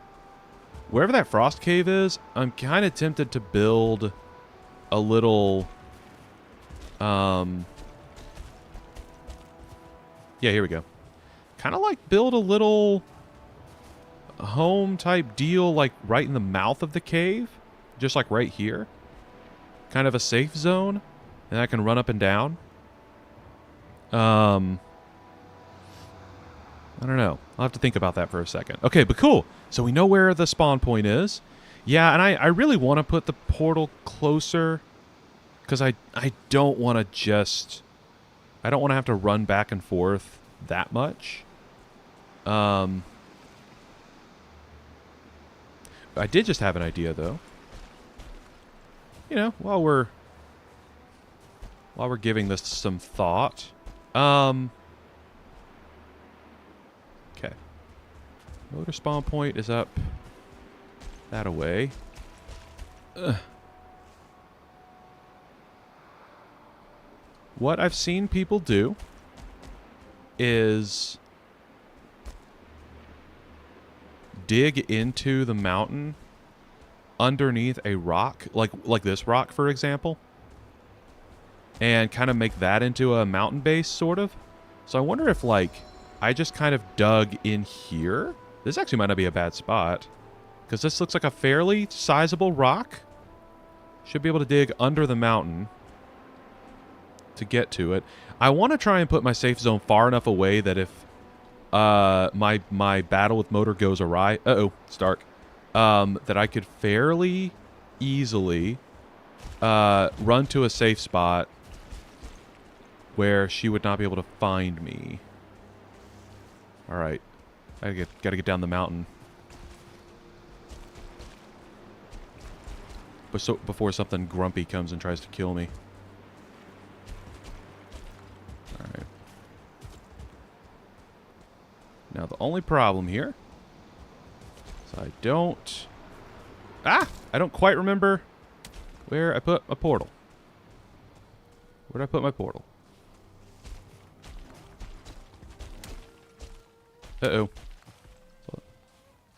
Wherever that frost cave is, I'm kind of tempted to build a little... Yeah, here we go. Kind of like build a little home type deal, like right in the mouth of the cave. Just like right here. Kind of a safe zone. And I can run up and down. I don't know. I'll have to think about that for a second. Okay, but cool. So we know where the spawn point is. Yeah, and I really want to put the portal closer. Because I don't want to just... I don't want to have to run back and forth that much. I did just have an idea, though. You know, while we're giving this some thought. Okay. Motor spawn point is up that away. Ugh. What I've seen people do is dig into the mountain underneath a rock, like this rock, for example, and kind of make that into a mountain base, sort of. So I wonder if, like, I just kind of dug in here. This actually might not be a bad spot, because this looks like a fairly sizable rock. Should be able to dig under the mountain to get to it. I want to try and put my safe zone far enough away that if my battle with motor goes awry, it's dark, that I could fairly easily run to a safe spot where she would not be able to find me. All right, gotta get down the mountain. before something grumpy comes and tries to kill me. Alright. Now, the only problem here is I don't quite remember where I put a portal. Where did I put my portal? Uh-oh.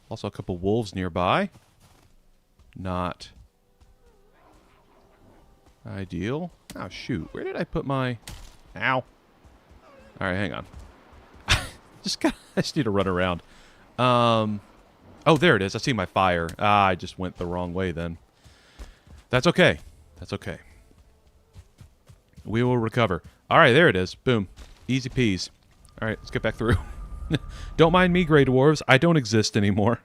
Also a couple wolves nearby. Not ideal. Oh, shoot. Where did I put my... Ow. Alright, hang on. I just need to run around. Oh, there it is. I see my fire. Ah, I just went the wrong way then. That's okay. That's okay. We will recover. Alright, there it is. Boom. Easy peas. Alright, let's get back through. Don't mind me, Grey Dwarves. I don't exist anymore.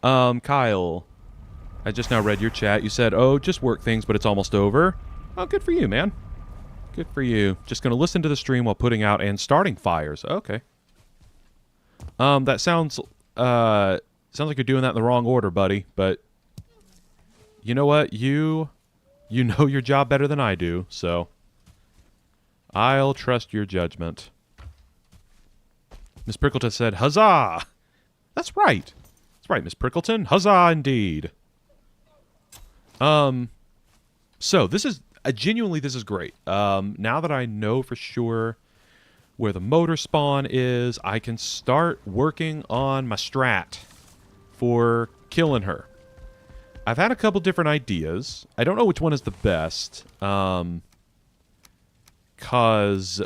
Kyle. I just now read your chat. You said, oh, just work things, but it's almost over. Oh, good for you, man. Good for you. Just going to listen to the stream while putting out and starting fires. Okay. That sounds like you're doing that in the wrong order, buddy. But you know what? You know your job better than I do, so I'll trust your judgment. Miss Prickleton said, huzzah! That's right. That's right, Miss Prickleton. Huzzah indeed. So this is genuinely, this is great. Now that I know for sure where the motor spawn is, I can start working on my strat for killing her. I've had a couple different ideas. I don't know which one is the best. Cause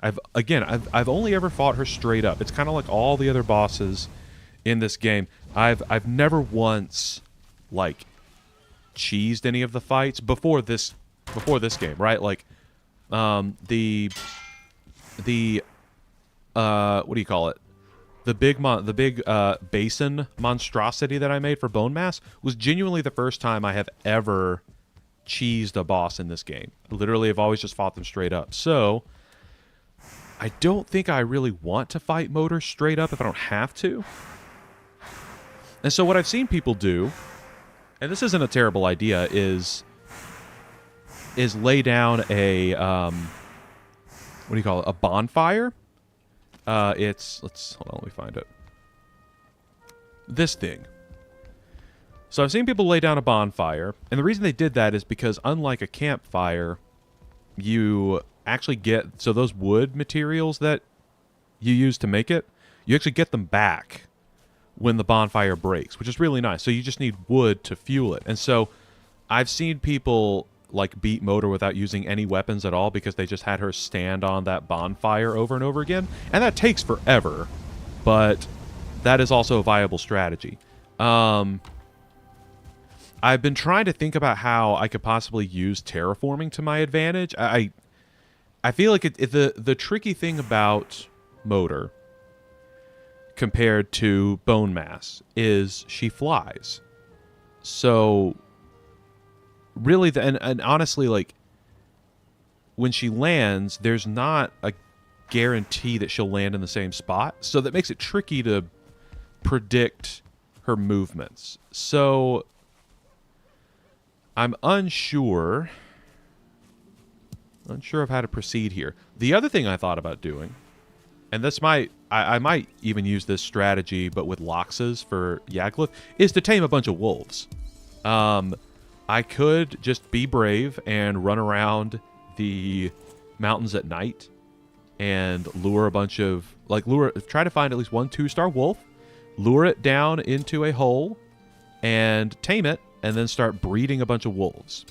I've only ever fought her straight up. It's kind of like all the other bosses in this game. I've never once like cheesed any of the fights before this game, right? Like what do you call it? The big basin monstrosity that I made for Bonemass was genuinely the first time I have ever cheesed a boss in this game. Literally, I've always just fought them straight up. So I don't think I really want to fight Motor straight up if I don't have to. And so what I've seen people do, and this isn't a terrible idea, is lay down a what do you call it? A bonfire. Hold on, let me find it. This thing. So I've seen people lay down a bonfire, and the reason they did that is because unlike a campfire, you actually get, so those wood materials that you use to make it, you actually get them back when the bonfire breaks, which is really nice. So you just need wood to fuel it. And so I've seen people like beat Motor without using any weapons at all because they just had her stand on that bonfire over and over again. And that takes forever, but that is also a viable strategy. I've been trying to think about how I could possibly use terraforming to my advantage. I feel like the tricky thing about Motor compared to Bonemass is she flies. So really, and honestly, like, when she lands, there's not a guarantee that she'll land in the same spot. So that makes it tricky to predict her movements. So I'm unsure of how to proceed here. The other thing I thought about doing, and this I might even use this strategy, but with Loxes for Yagluth, is to tame a bunch of wolves. I could just be brave and run around the mountains at night and lure a bunch of, try to find at least one 2-star wolf, lure it down into a hole, and tame it, and then start breeding a bunch of wolves.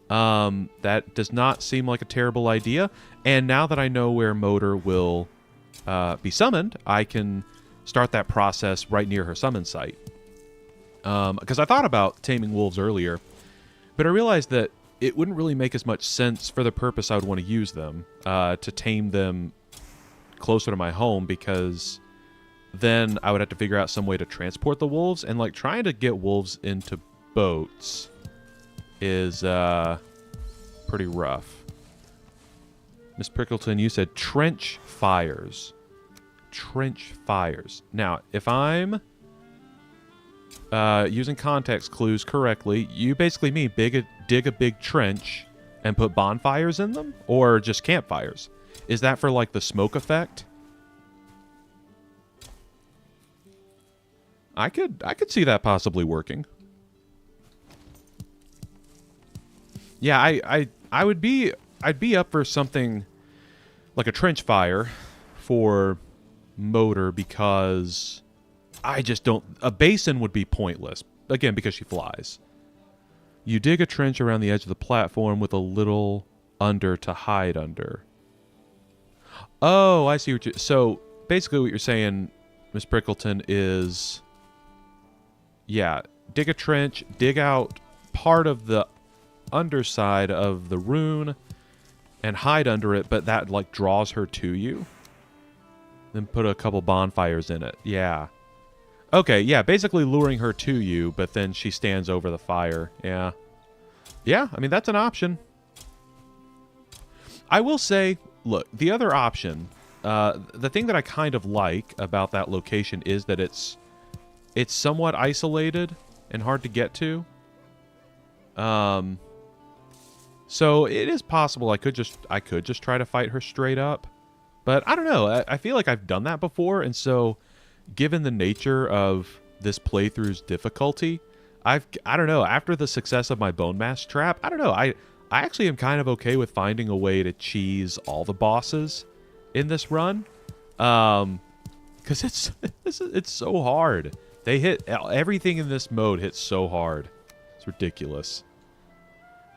That does not seem like a terrible idea, and now that I know where Motor will be summoned, I can start that process right near her summon site. Because I thought about taming wolves earlier, but I realized that it wouldn't really make as much sense for the purpose I would want to use them, to tame them closer to my home, because then I would have to figure out some way to transport the wolves, and like trying to get wolves into boats is pretty rough. Miss Prickleton, you said trench fires. Trench fires. Now, if I'm using context clues correctly, you basically mean dig a big trench and put bonfires in them? Or just campfires? Is that for, like, the smoke effect? I could see that possibly working. Yeah, I'd be up for something like a trench fire for motor, because I just don't... A basin would be pointless. Again, because she flies. You dig a trench around the edge of the platform with a little under to hide under. Oh, I see what you... So, basically what you're saying, Miss Prickleton, is... Yeah, dig a trench, dig out part of the underside of the rune, and hide under it, but that, like, draws her to you. Then put a couple bonfires in it. Yeah. Okay, yeah, basically luring her to you, but then she stands over the fire. Yeah. Yeah, I mean, that's an option. I will say, look, the other option, the thing that I kind of like about that location is that it's somewhat isolated and hard to get to. So it is possible I could just try to fight her straight up. But I don't know. I feel like I've done that before, and so given the nature of this playthrough's difficulty, I don't know, after the success of my Bonemass trap, I don't know, I actually am kind of okay with finding a way to cheese all the bosses in this run. Because it's so hard. They hit everything in this mode hits so hard. It's ridiculous.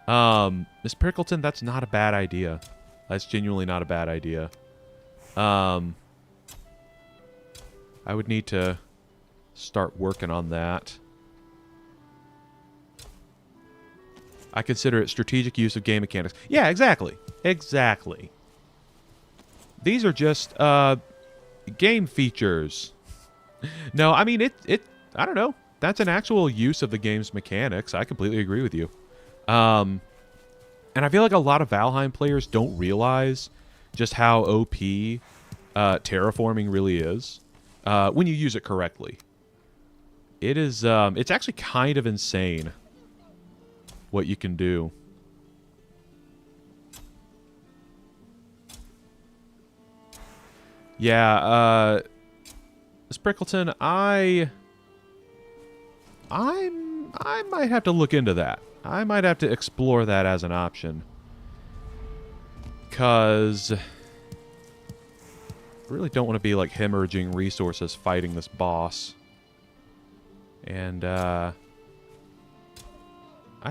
Miss Prickleton, that's not a bad idea. That's genuinely not a bad idea. I would need to start working on that. I consider it strategic use of game mechanics. Yeah, exactly. Exactly. These are just game features. No, I mean, I don't know. That's an actual use of the game's mechanics. I completely agree with you. And I feel like a lot of Valheim players don't realize just how OP terraforming really is when you use it correctly. It is, it's actually kind of insane what you can do. Yeah, Miss Prickleton, I might have to look into that. I might have to explore that as an option. 'Cause I really don't want to be, like, hemorrhaging resources fighting this boss. And, I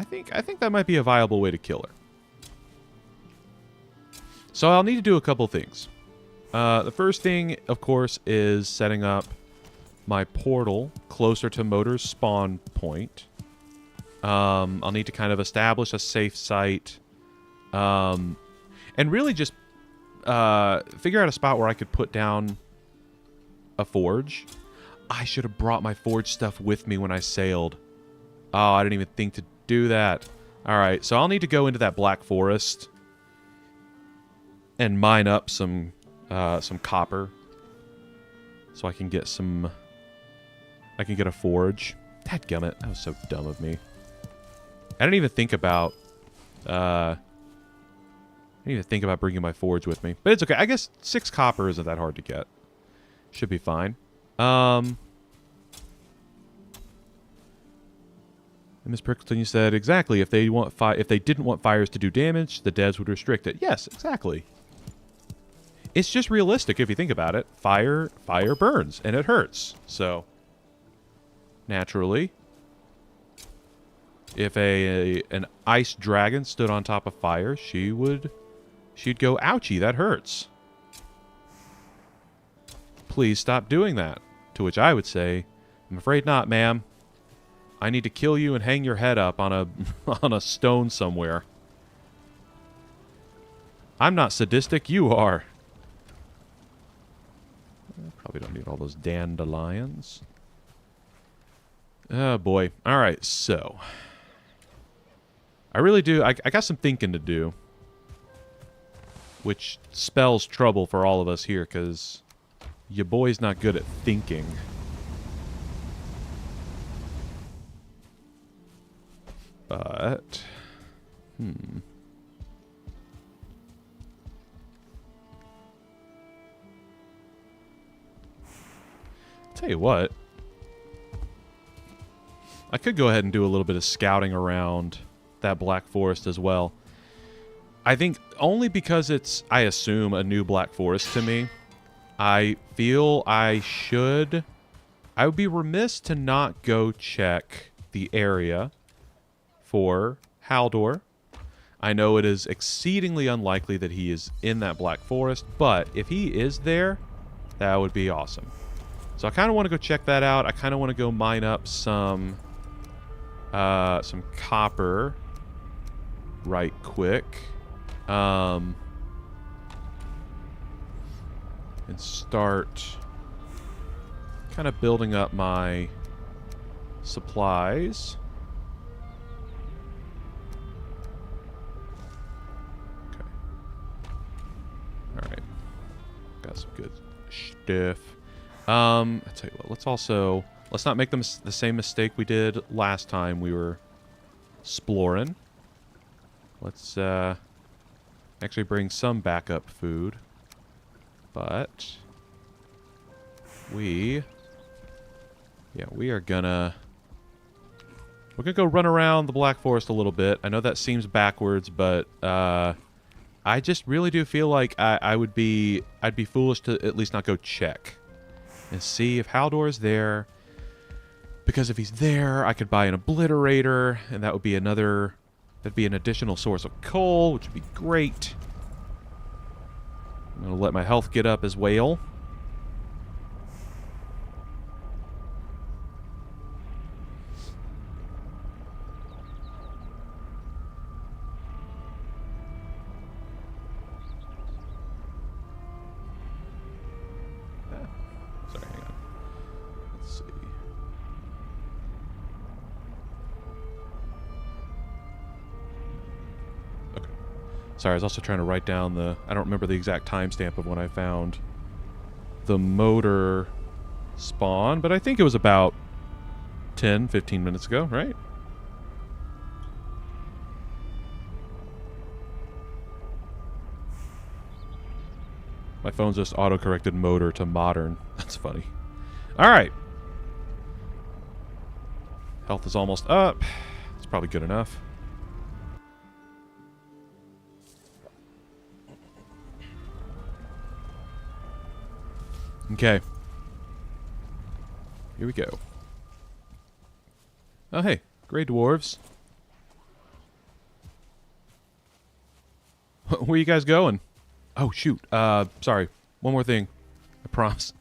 think that might be a viable way to kill her. So I'll need to do a couple things. The first thing, of course, is setting up my portal closer to Motor's spawn point. I'll need to kind of establish a safe site. And really just figure out a spot where I could put down a forge. I should have brought my forge stuff with me when I sailed. Oh, I didn't even think to do that. Alright, so I'll need to go into that black forest and mine up some copper so I can get some... I can get a forge. Dadgummit, that was so dumb of me. I didn't even think about... I didn't even think about bringing my forge with me. But it's okay. I guess 6 copper isn't that hard to get. Should be fine. And Miss Prickleton, you said, exactly, if they didn't want fires to do damage, the devs would restrict it. Yes, exactly. It's just realistic if you think about it. Fire burns, and it hurts. So, naturally, if an ice dragon stood on top of fire, she'd go, ouchie, that hurts. Please stop doing that. To which I would say, I'm afraid not, ma'am. I need to kill you and hang your head up on a on a stone somewhere. I'm not sadistic, you are. Probably don't need all those dandelions. Oh boy. Alright, so. I really do. I got some thinking to do. Which spells trouble for all of us here, because your boy's not good at thinking. But, tell you what. I could go ahead and do a little bit of scouting around that Black Forest as well. I think only because it's, I assume, a new Black Forest to me. I feel I would be remiss to not go check the area for Haldor. I know it is exceedingly unlikely that he is in that Black Forest, but if he is there, that would be awesome. So I kind of want to go check that out. I kind of want to go mine up some copper right quick. And start kind of building up my supplies. Okay. Alright. Got some good stuff. I'll tell you what, let's not make the same mistake we did last time we were exploring. Let's actually bring some backup food. But we're gonna go run around the Black Forest a little bit. I know that seems backwards, but I just really do feel like I'd be foolish to at least not go check and see if Haldor is there. Because if he's there, I could buy an obliterator, and that'd be an additional source of coal, which would be great. I'm gonna let my health get up as well. Sorry, hang on. Let's see. Okay. Sorry, I was also trying to write down I don't remember the exact timestamp of when I found the motor spawn, but I think it was about 10, 15 minutes ago, right? My phone's just auto-corrected motor to modern. That's funny. Alright. Health is almost up. It's probably good enough. Okay. Here we go. Oh, hey. Grey dwarves. Where you guys going? Oh, shoot. Sorry. One more thing. I promise.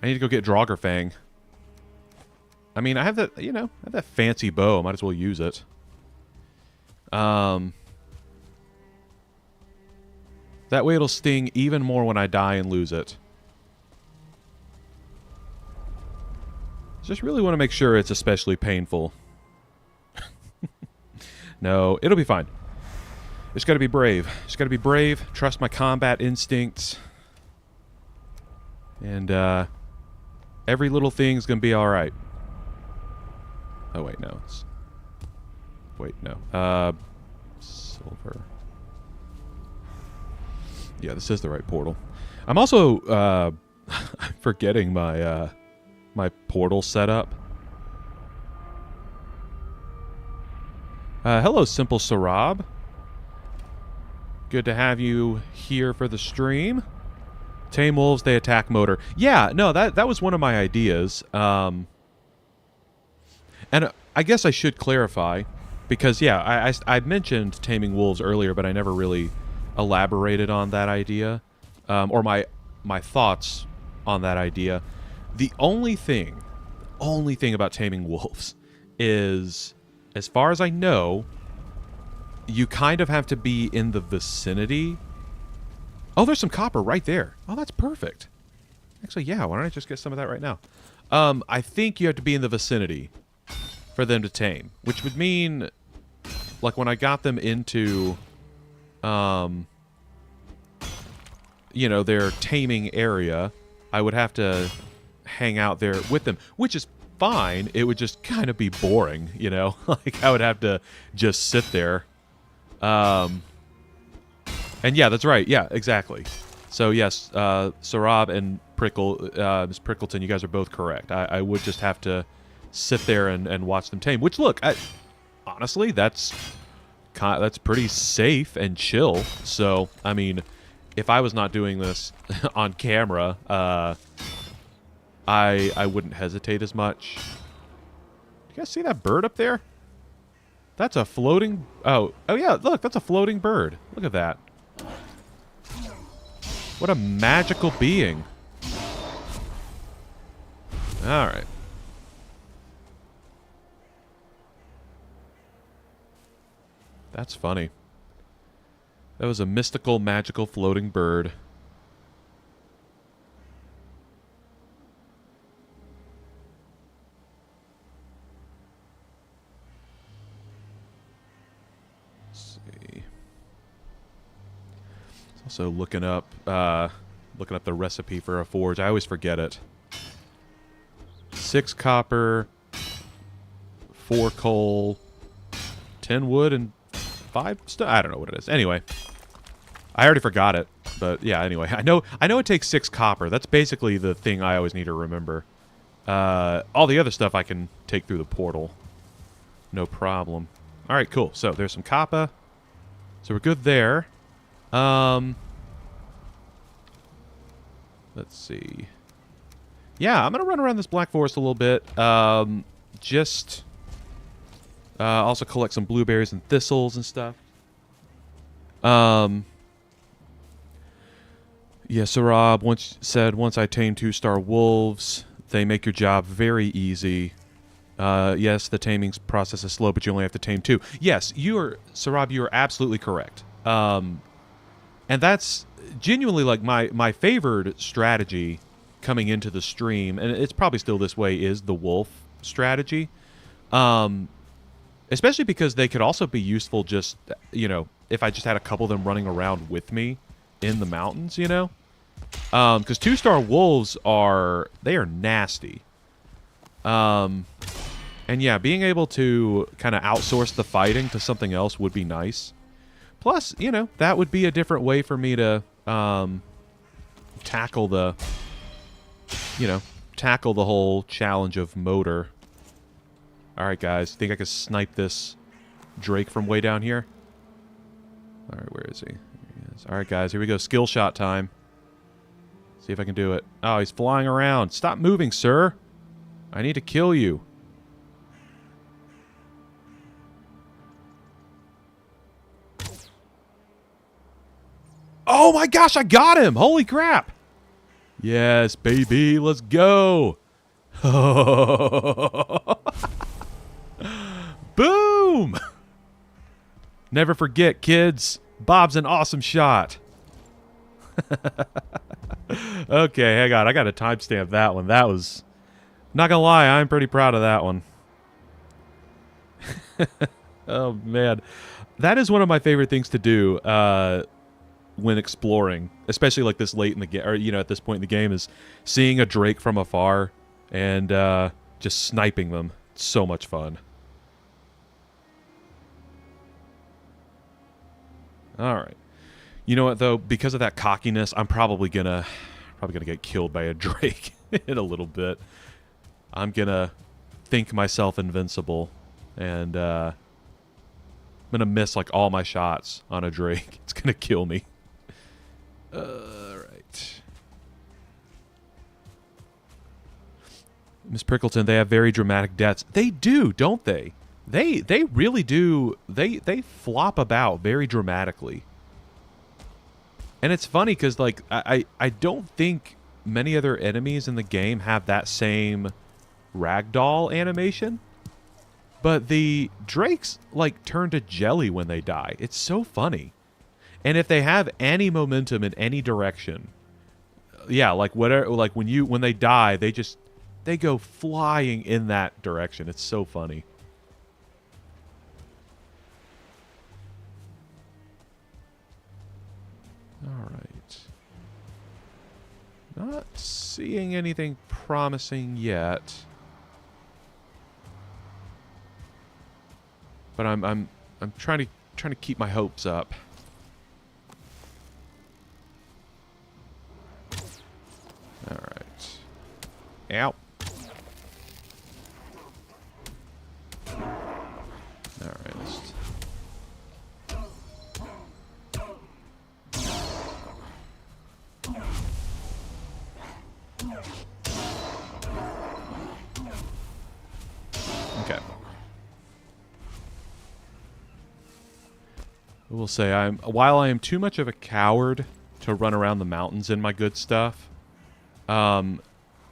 I need to go get Draugr. I mean, I have that, I have that fancy bow. Might as well use it. That way it'll sting even more when I die and lose it. Just really want to make sure it's especially painful. No, it'll be fine. Just gotta be brave. Just gotta be brave. Trust my combat instincts. And, every little thing's gonna be alright. Oh, wait, no. Wait, no. Silver. Yeah, this is the right portal. I'm also, forgetting my, my portal setup. Hello, Simple Sarab. Good to have you here for the stream. Tame wolves, they attack motor. Yeah, no, that was one of my ideas. And I guess I should clarify, because, yeah, I mentioned taming wolves earlier, but I never really elaborated on that idea, or my thoughts on that idea. The only thing about taming wolves is, as far as I know, you kind of have to be in the vicinity. Oh, there's some copper right there. Oh, that's perfect. Actually, yeah, why don't I just get some of that right now? I think you have to be in the vicinity for them to tame, which would mean, like, when I got them into, their taming area, I would have to hang out there with them, which is fine. It would just kind of be boring, you know? Like, I would have to just sit there. And yeah, that's right. Yeah, exactly. So, yes, Sarab and Miss Prickleton, you guys are both correct. I would just have to sit there and watch them tame. Which, look, honestly, that's pretty safe and chill. So, I mean, if I was not doing this on camera, I wouldn't hesitate as much. You guys see that bird up there? That's a floating... Oh, yeah, look, that's a floating bird. Look at that. What a magical being. All right. That's funny. That was a mystical, magical floating bird. Let's see. Also looking up the recipe for a forge. I always forget it. 6 copper, 4 coal, 10 wood, and 5 stone. I don't know what it is. Anyway, I already forgot it. But yeah, anyway, I know it takes 6 copper. That's basically the thing I always need to remember. All the other stuff I can take through the portal. No problem. All right, cool. So there's some copper. So we're good there. Let's see. Yeah, I'm going to run around this Black Forest a little bit. Just also collect some blueberries and thistles and stuff. Yeah, Sarab once I tame 2-star wolves, they make your job very easy. Yes, the taming process is slow, but you only have to tame 2. Yes, Sarab, you are absolutely correct. And that's genuinely like my favored strategy coming into the stream, and it's probably still this way, is the wolf strategy. Especially because they could also be useful just, you know, if I just had a couple of them running around with me in the mountains, you know? Because 2-star wolves are nasty. And yeah, being able to kind of outsource the fighting to something else would be nice. Plus, you know, that would be a different way for me to tackle the whole challenge of motor. Alright, guys. Think I could snipe this Drake from way down here? Alright, where is he? Alright, guys. Here we go. Skill shot time. See if I can do it. Oh, he's flying around. Stop moving, sir. I need to kill you. Oh my gosh, I got him! Holy crap! Yes, baby. Let's go. Boom! Never forget, kids. Bob's an awesome shot. Okay, hang on. I got to timestamp that one. That was... Not gonna lie, I'm pretty proud of that one. Oh, man. That is one of my favorite things to do when exploring. Especially like this late in the game, or, you know, at this point in the game, is seeing a Drake from afar and just sniping them. It's so much fun. Alright. You know what, though? Because of that cockiness, I'm probably gonna get killed by a Drake in a little bit. I'm gonna think myself invincible, and I'm gonna miss, like, all my shots on a Drake. It's gonna kill me. Alright. Miss Prickleton, they have very dramatic deaths. They do, don't they? They really do. They flop about very dramatically. And it's funny because, like, I don't think many other enemies in the game have that same ragdoll animation. But the Drakes, like, turn to jelly when they die. It's so funny. And if they have any momentum in any direction, yeah, like whatever, like when they die, they go flying in that direction. It's so funny. Alright. Not seeing anything promising yet. But I'm trying to keep my hopes up. All right. Ow. All right. Let's... Okay. I will say, while I am too much of a coward to run around the mountains in my good stuff,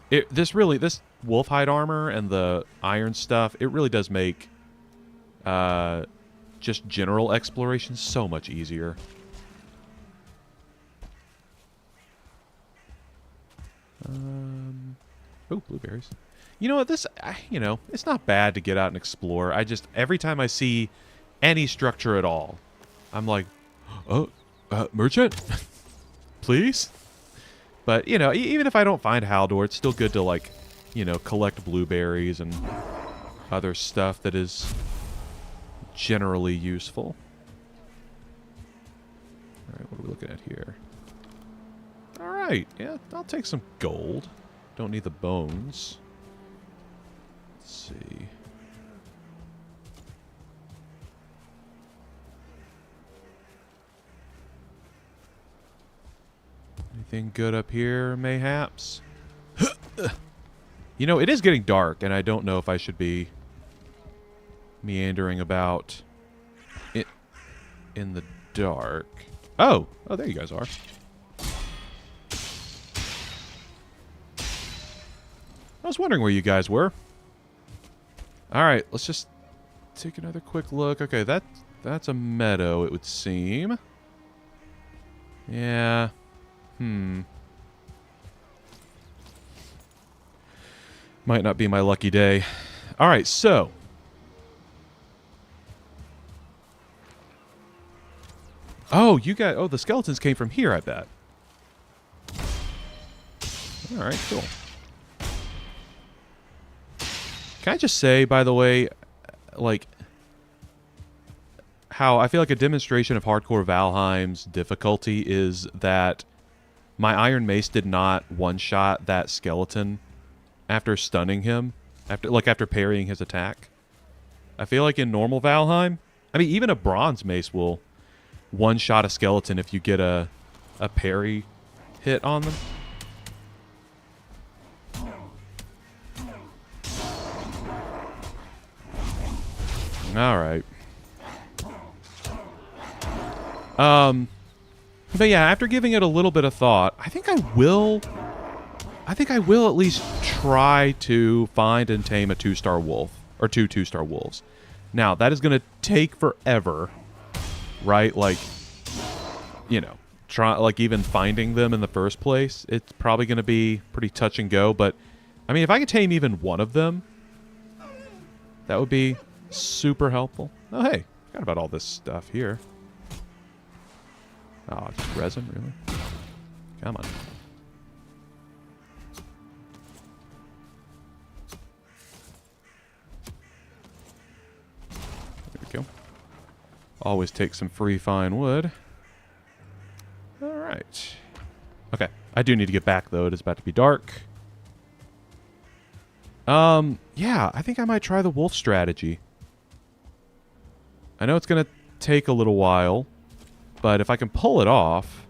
this wolf hide armor and the iron stuff, it really does make just general exploration so much easier. Oh, blueberries. You know what? It's not bad to get out and explore. Every time I see any structure at all, I'm like, oh, merchant, please? But, even if I don't find Haldor, it's still good to, like, collect blueberries and other stuff that is generally useful. All right, what are we looking at here? All right, yeah, I'll take some gold. Don't need the bones. Let's see. Anything good up here, mayhaps? It is getting dark, and I don't know if I should be meandering about in the dark. Oh, there you guys are. I was wondering where you guys were. All right, let's just take another quick look. Okay, that's a meadow, it would seem. Yeah. Might not be my lucky day. All right, so. Oh, the skeletons came from here, I bet. All right, cool. Can I just say, by the way, like, how I feel like a demonstration of hardcore Valheim's difficulty is that my Iron Mace did not one-shot that skeleton after stunning him, after parrying his attack. I feel like in normal Valheim, I mean, even a Bronze Mace will one-shot a skeleton if you get a parry hit on them. All right. But yeah, after giving it a little bit of thought, I think I will at least try to find and tame a 2-star wolf, or 2 2-star wolves. Now, that is going to take forever, right? Like, even finding them in the first place, it's probably going to be pretty touch and go, but I mean, if I could tame even one of them, that would be super helpful. Oh, hey, forgot about all this stuff here. Oh, just resin, really? Come on. There we go. Always take some free fine wood. All right. Okay, I do need to get back, though. It is about to be dark. Yeah, I think I might try the wolf strategy. I know it's going to take a little while, but if I can pull it off,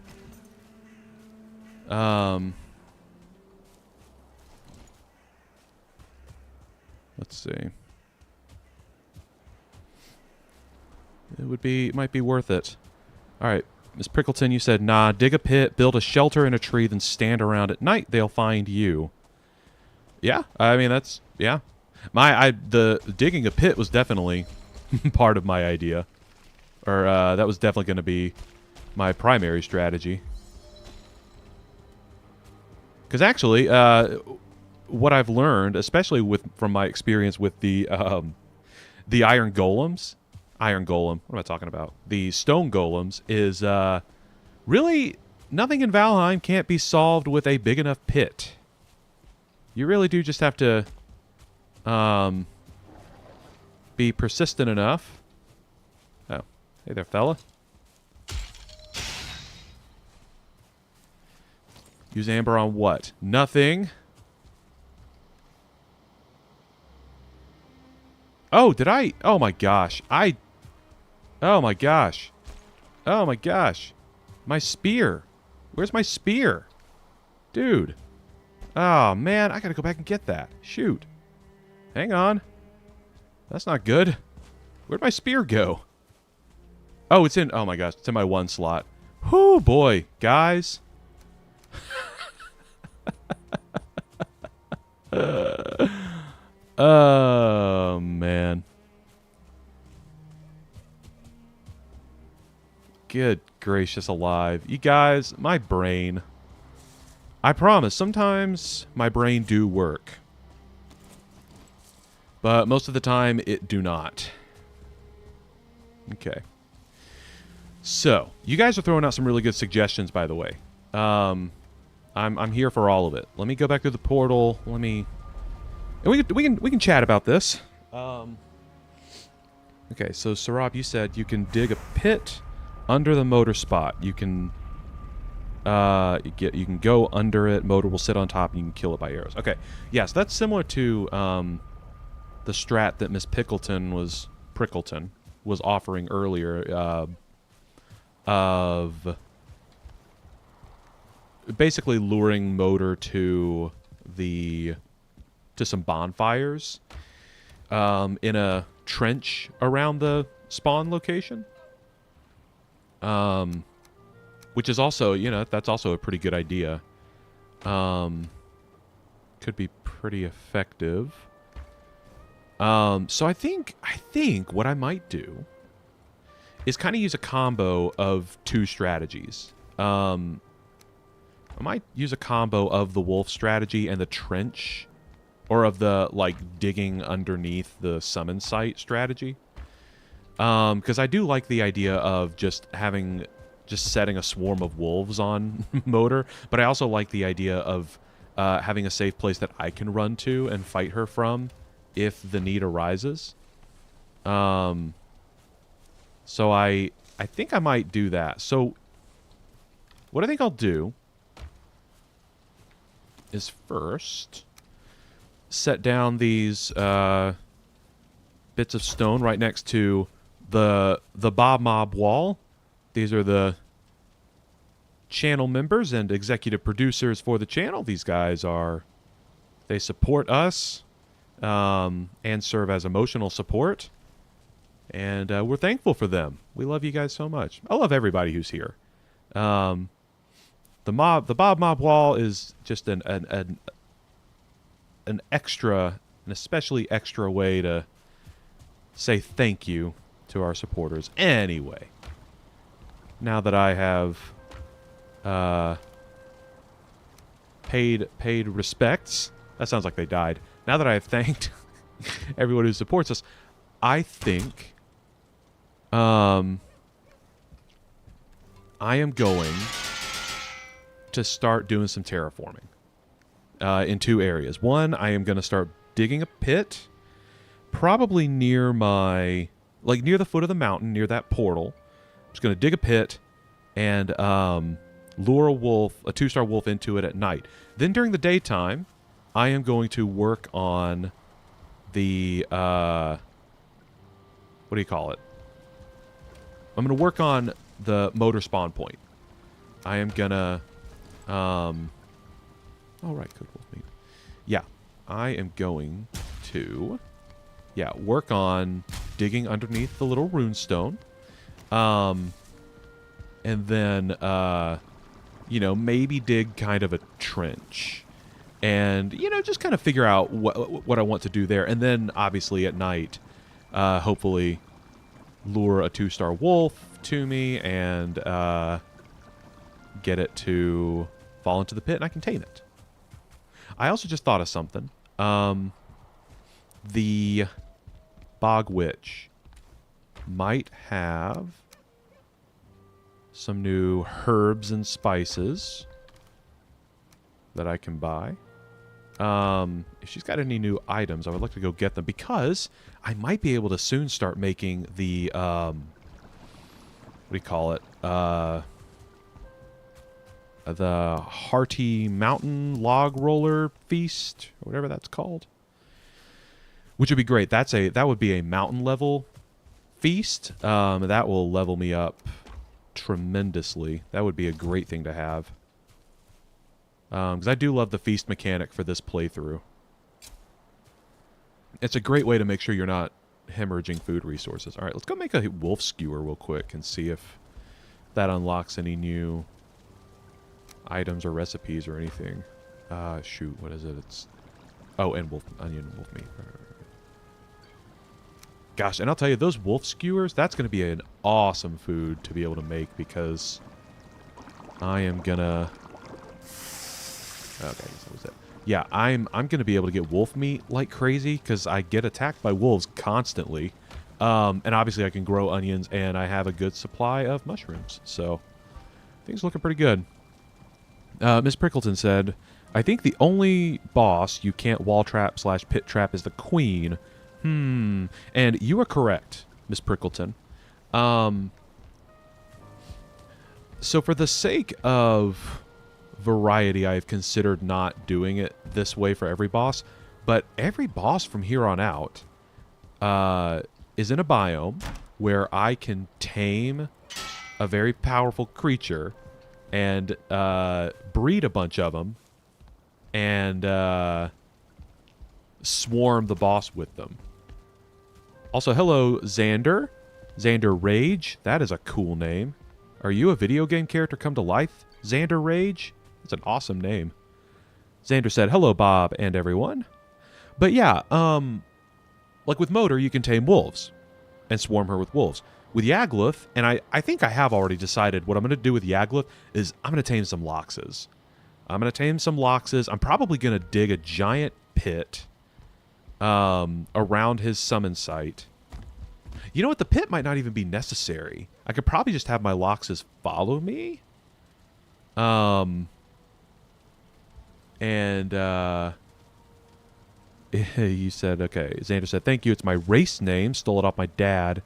let's see. It might be worth it. All right, Miss Prickleton, you said, nah, dig a pit, build a shelter in a tree, then stand around at night. They'll find you. Yeah, I mean, yeah. The digging a pit was definitely part of my idea. Or, that was definitely going to be my primary strategy. Because actually, what I've learned, especially from my experience with the iron golems, what am I talking about? The stone golems is, really, nothing in Valheim can't be solved with a big enough pit. You really do just have to, be persistent enough Hey there, fella. Use amber on what? Nothing. Oh, did I? Oh my gosh. Oh my gosh. Oh my gosh. My spear. Where's my spear? Dude. Oh man, I gotta go back and get that. Shoot. Hang on. That's not good. Where'd my spear go? Oh, it's in... Oh my gosh, it's in my one slot. Whoo, boy. Guys. Oh, man. Good gracious alive. You guys, my brain. I promise, sometimes my brain do work. But most of the time, it do not. Okay. So, you guys are throwing out some really good suggestions, by the way. I'm here for all of it. Let me go back to the portal. Let me... And we can chat about this. Okay, so Sarab, you said you can dig a pit under the motor spot. You can you can go under it. Motor will sit on top, and you can kill it by arrows. Okay, yes, that's similar to the strat that Miss Prickleton was offering earlier. Of basically luring Motor to some bonfires in a trench around the spawn location. Which is also, you know, that's also a pretty good idea. Could be pretty effective. So I think what I might do is kind of use a combo of two strategies. I might use a combo of the wolf strategy and the trench, or of the, like, digging underneath the summon site strategy. Because I do like the idea of just setting a swarm of wolves on Motor, but I also like the idea of having a safe place that I can run to and fight her from if the need arises. So I think I might do that. So what I think I'll do is first set down these bits of stone right next to the Bob Mob wall. These are the channel members and executive producers for the channel. These guys they support us and serve as emotional support. And we're thankful for them. We love you guys so much. I love everybody who's here. The Bob Mob wall is just an extra, an especially extra way to say thank you to our supporters. Anyway, now that I have paid respects, that sounds like they died. Now that I have thanked everyone who supports us, I think I am going to start doing some terraforming in two areas. One, I am going to start digging a pit, probably near near the foot of the mountain, near that portal. I'm just going to dig a pit and lure a 2-star wolf into it at night. Then during the daytime, I am going to work on the what do you call it? I'm going to work on the Motor spawn point. I am going to all right, cook wolf meat. Yeah, I am going to work on digging underneath the little runestone. And then maybe dig kind of a trench. And, just kind of figure out what I want to do there. And then, obviously, at night, hopefully lure a 2-star wolf to me and get it to fall into the pit, and I can tame it. I also just thought of something. The Bog Witch might have some new herbs and spices that I can buy. If she's got any new items, I would like to go get them, because I might be able to soon start making the what do you call it? The Hearty Mountain Log Roller Feast, or whatever that's called. Which would be great. That would be a mountain level feast. That will level me up tremendously. That would be a great thing to have. Because I do love the feast mechanic for this playthrough. It's a great way to make sure you're not hemorrhaging food resources. All right, let's go make a wolf skewer real quick and see if that unlocks any new items or recipes or anything. Shoot, what is it? It's and onion wolf meat. Gosh, and I'll tell you, those wolf skewers, that's going to be an awesome food to be able to make because I am gonna. Okay, that was it. Yeah, I'm gonna be able to get wolf meat like crazy because I get attacked by wolves constantly, and obviously I can grow onions and I have a good supply of mushrooms, so things looking pretty good. Miss Prickleton said, "I think the only boss you can't wall trap / pit trap is the queen." And you are correct, Miss Prickleton. So for the sake of variety, I've considered not doing it this way for every boss, but every boss from here on out is in a biome where I can tame a very powerful creature and breed a bunch of them and swarm the boss with them. Also, hello, Xander. Xander Rage. That is a cool name. Are you a video game character come to life? Xander Rage? That's an awesome name. Xander said, hello, Bob and everyone. But yeah, like with Motor, you can tame wolves and swarm her with wolves. With Yagluth, and I think I have already decided what I'm going to do with Yagluth is I'm going to tame some Loxes. I'm probably going to dig a giant pit around his summon site. You know what? The pit might not even be necessary. I could probably just have my Loxes follow me. You said, okay. Xander said, thank you. It's my race name. Stole it off my dad,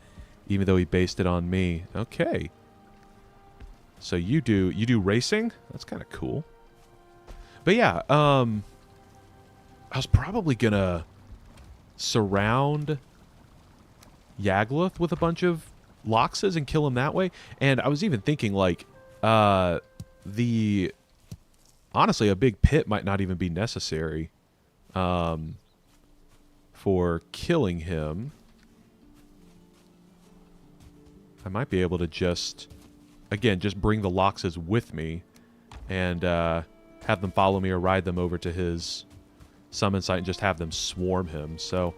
even though he based it on me. Okay. So you do racing? That's kind of cool. But yeah, I was probably gonna surround Yagluth with a bunch of Loxes and kill him that way. And I was even thinking, like, honestly, a big pit might not even be necessary for killing him. I might be able to just bring the Loxes with me and have them follow me or ride them over to his summon site and just have them swarm him. So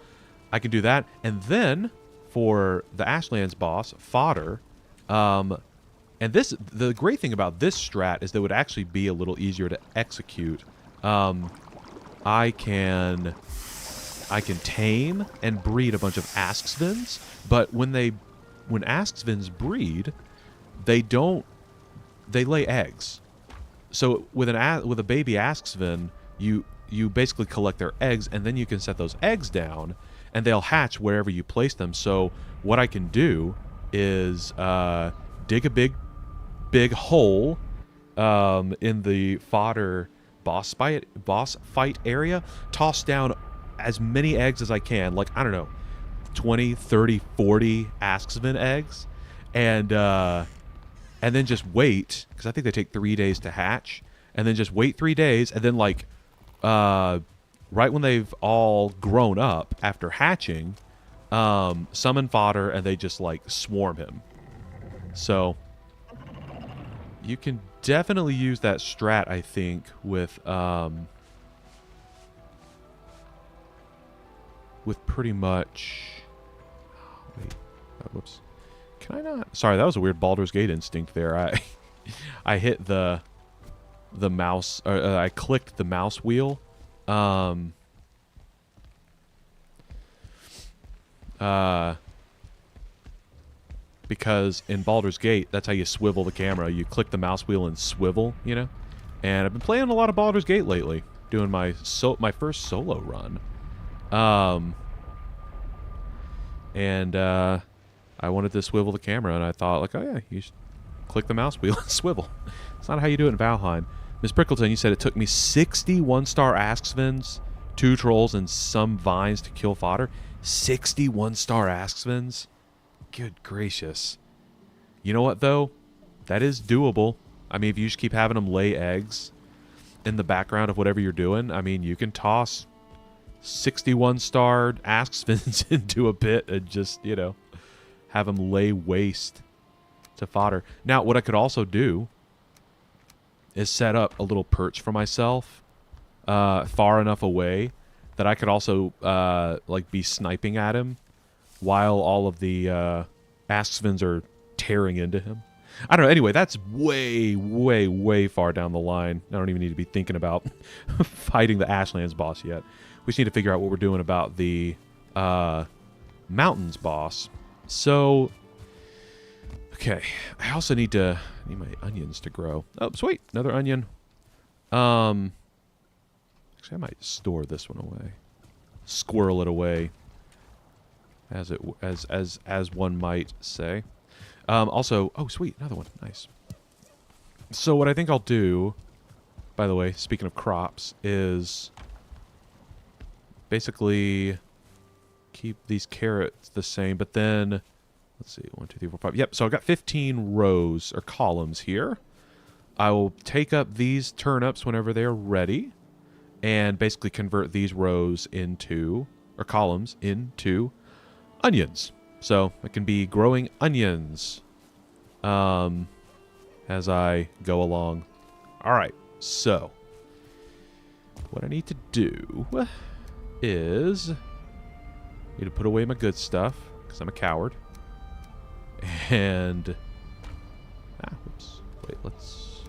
I can do that. And then for the Ashlands boss, Fodder, and the great thing about this strat is that it would actually be a little easier to execute. I can tame and breed a bunch of Asksvins, but when Asksvins breed, they lay eggs. So with a baby Asksvin, you basically collect their eggs, and then you can set those eggs down, and they'll hatch wherever you place them. So what I can do is dig a big hole in the fodder boss fight area, toss down as many eggs as I can, like, I don't know, 20, 30, 40 Asksvin eggs, and then just wait, because I think they take 3 days to hatch, and then just wait 3 days, and then, like, right when they've all grown up after hatching, summon Fodder, and they just, like, swarm him. So you can definitely use that strat, I think, with pretty much... Wait. Whoops. Can I not? Sorry, that was a weird Baldur's Gate instinct there. I hit the mouse, or I clicked the mouse wheel. Because in Baldur's Gate, that's how you swivel the camera. You click the mouse wheel and swivel, you know? And I've been playing a lot of Baldur's Gate lately, doing my first solo run. I wanted to swivel the camera, and I thought, like, oh, yeah, you should click the mouse wheel and swivel. It's not how you do it in Valheim. Miss Prickleton, you said it took me 60 one-star Asksvins, 2 trolls, and some vines to kill fodder. 60 one-star Asksvins? Good gracious. You know what, though? That is doable. I mean, if you just keep having them lay eggs in the background of whatever you're doing, I mean, you can toss 61-star Asksvins into a pit and just, you know, have them lay waste to fodder. Now, what I could also do is set up a little perch for myself far enough away that I could also like be sniping at him while all of the Asksvins are tearing into him. I don't know. Anyway, that's way, way, way far down the line. I don't even need to be thinking about fighting the Ashlands boss yet. We just need to figure out what we're doing about the mountains boss. So, okay. I also need my onions to grow. Oh, sweet. Another onion. Actually, I might store this one away. Squirrel it away. As one might say. Also, oh, sweet. Another one. Nice. So what I think I'll do, by the way, speaking of crops, is basically keep these carrots the same, but then, let's see, 1, 2, 3, 4, 5. Yep, so I've got 15 rows or columns here. I will take up these turnips whenever they're ready and basically convert these rows into, or columns into, onions. So I can be growing onions as I go along. All right, so what I need to do is need to put away my good stuff because I'm a coward. And oops, wait, let's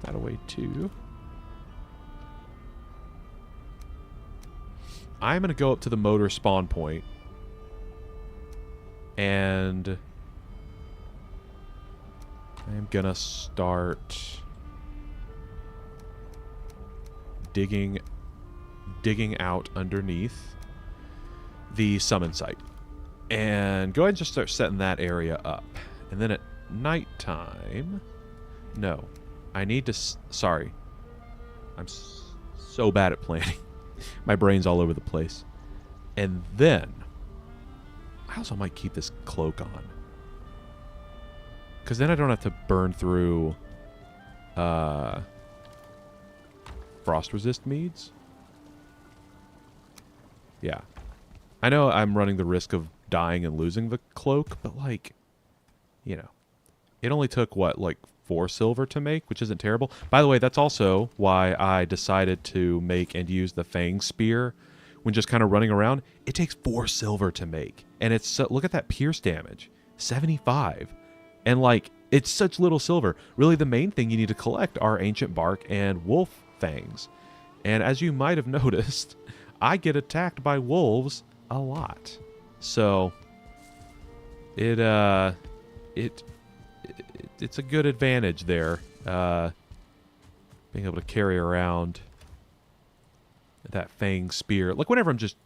put that away too. I'm gonna go up to the motor spawn point. And I'm gonna start digging out underneath the summon site. And go ahead and just start setting that area up. And then at nighttime... No. I need to... Sorry. I'm so bad at planning. My brain's all over the place. And then... I also might keep this cloak on. Because then I don't have to burn through frost resist meads. Yeah. I know I'm running the risk of dying and losing the cloak, but like, you know, it only took what, like 4 silver to make, which isn't terrible. By the way, that's also why I decided to make and use the Fang Spear when just kind of running around. It takes 4 silver to make. And it's, look at that pierce damage, 75. And like, it's such little silver. Really, the main thing you need to collect are ancient bark and wolf fangs. And as you might have noticed, I get attacked by wolves a lot. So it's a good advantage there, being able to carry around that Fang Spear. Like whenever I'm just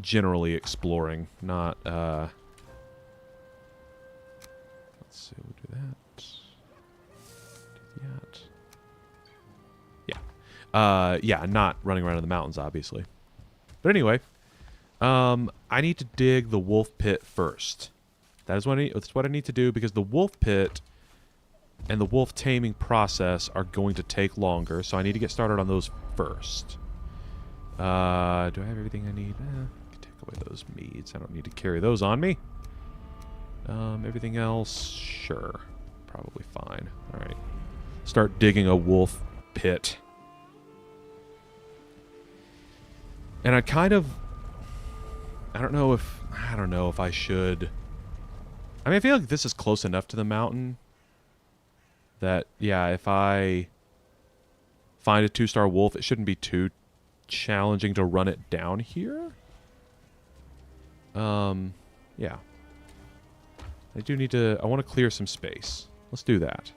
generally exploring, not let's see, we'll do that. Do that. Yeah, not running around in the mountains, obviously. But anyway, I need to dig the wolf pit first. That's what I need to do, because the wolf pit and the wolf taming process are going to take longer, so I need to get started on those first. Do I have everything I need? I can take away those meads. I don't need to carry those on me. Everything else, sure. Probably fine. Alright. Start digging a wolf pit. And I kind of... I don't know if I should... I mean, I feel like this is close enough to the mountain that, yeah, if I find a 2-star wolf, it shouldn't be too challenging to run it down here. Yeah. I do need to... I want to clear some space. Let's do that.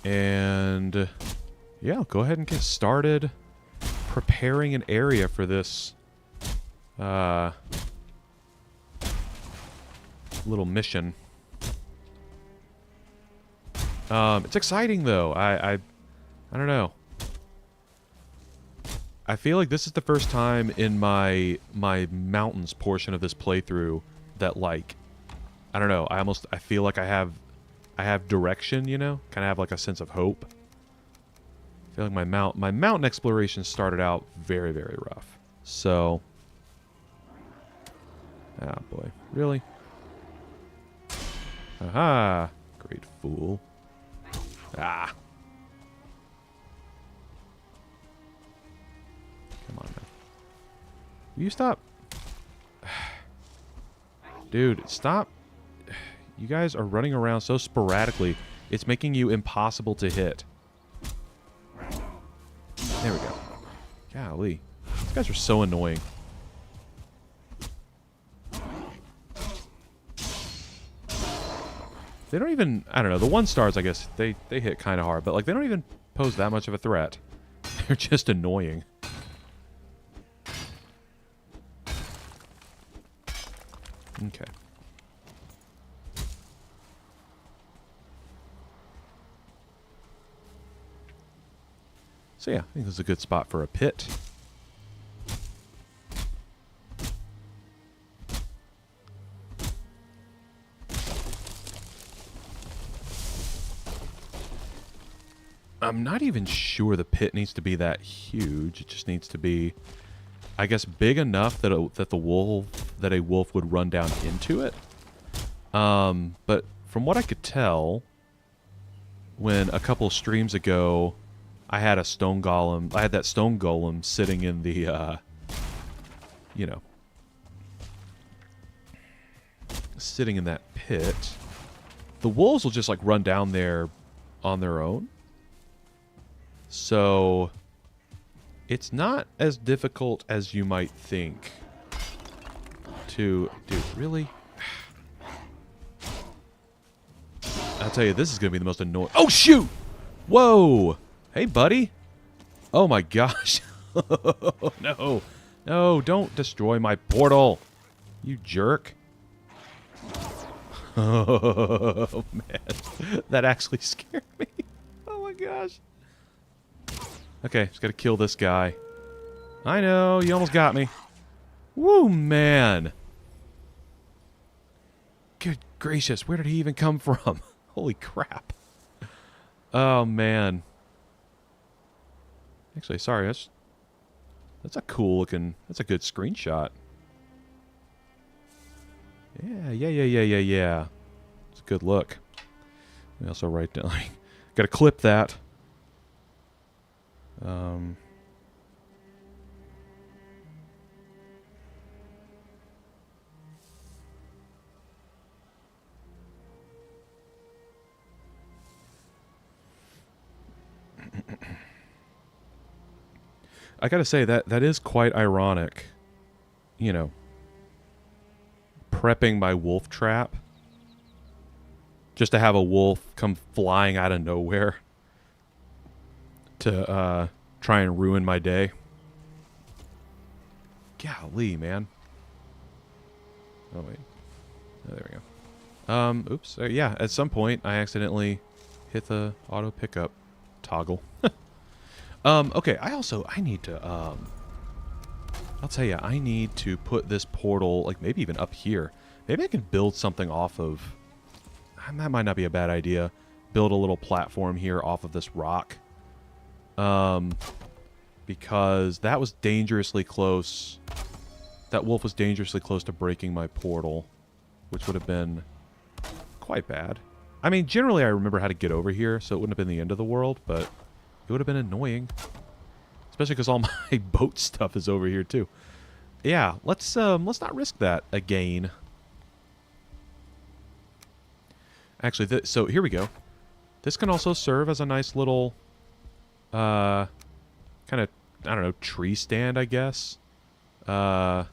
And yeah, I'll go ahead and get started preparing an area for this little mission. It's exciting though. I don't know. I feel like this is the first time in my mountains portion of this playthrough that, like, I don't know, I feel like I have direction, you know? Kind of have like a sense of hope. I feel like my mountain exploration started out very, very rough. So, ah boy, really? Aha! Great fool. Ah. Come on, man. Will you stop? Dude, stop. You guys are running around so sporadically. It's making you impossible to hit. There we go. Golly. These guys are so annoying. They don't even... I don't know. The 1-stars, I guess, they hit kind of hard. But, like, they don't even pose that much of a threat. They're just annoying. Okay. So yeah, I think this is a good spot for a pit. I'm not even sure the pit needs to be that huge. It just needs to be, I guess, big enough that a wolf would run down into it. But from what I could tell, when a couple streams ago, I had a stone golem. I had that stone golem sitting in the, you know, sitting in that pit. The wolves will just like run down there on their own. So it's not as difficult as you might think to... Dude, really? I'll tell you, this is going to be the most annoying... Oh, shoot! Whoa! Hey, buddy. Oh, my gosh. No. No, don't destroy my portal. You jerk. Oh, man. That actually scared me. Oh, my gosh. Okay, just gotta kill this guy. I know, you almost got me. Woo, man. Good gracious, where did he even come from? Holy crap. Oh, man. Actually, sorry, that's a cool looking, that's a good screenshot. Yeah. It's a good look. We also write down, gotta clip that. I gotta say, that is quite ironic. You know, prepping my wolf trap just to have a wolf come flying out of nowhere to try and ruin my day. Golly, man. Oh, wait. Oh, there we go. Oops. Yeah, at some point, I accidentally hit the auto pickup toggle. Okay, I need to, I'll tell you, I need to put this portal, like, maybe even up here. Maybe I can build something off of, that might not be a bad idea. Build a little platform here off of this rock. Because that was dangerously close. That wolf was dangerously close to breaking my portal, which would have been quite bad. I mean, generally I remember how to get over here, so it wouldn't have been the end of the world, but it would have been annoying. Especially because all my boat stuff is over here too. Yeah, let's not risk that again. Actually, so here we go. This can also serve as a nice little, kind of, I don't know, tree stand, I guess. From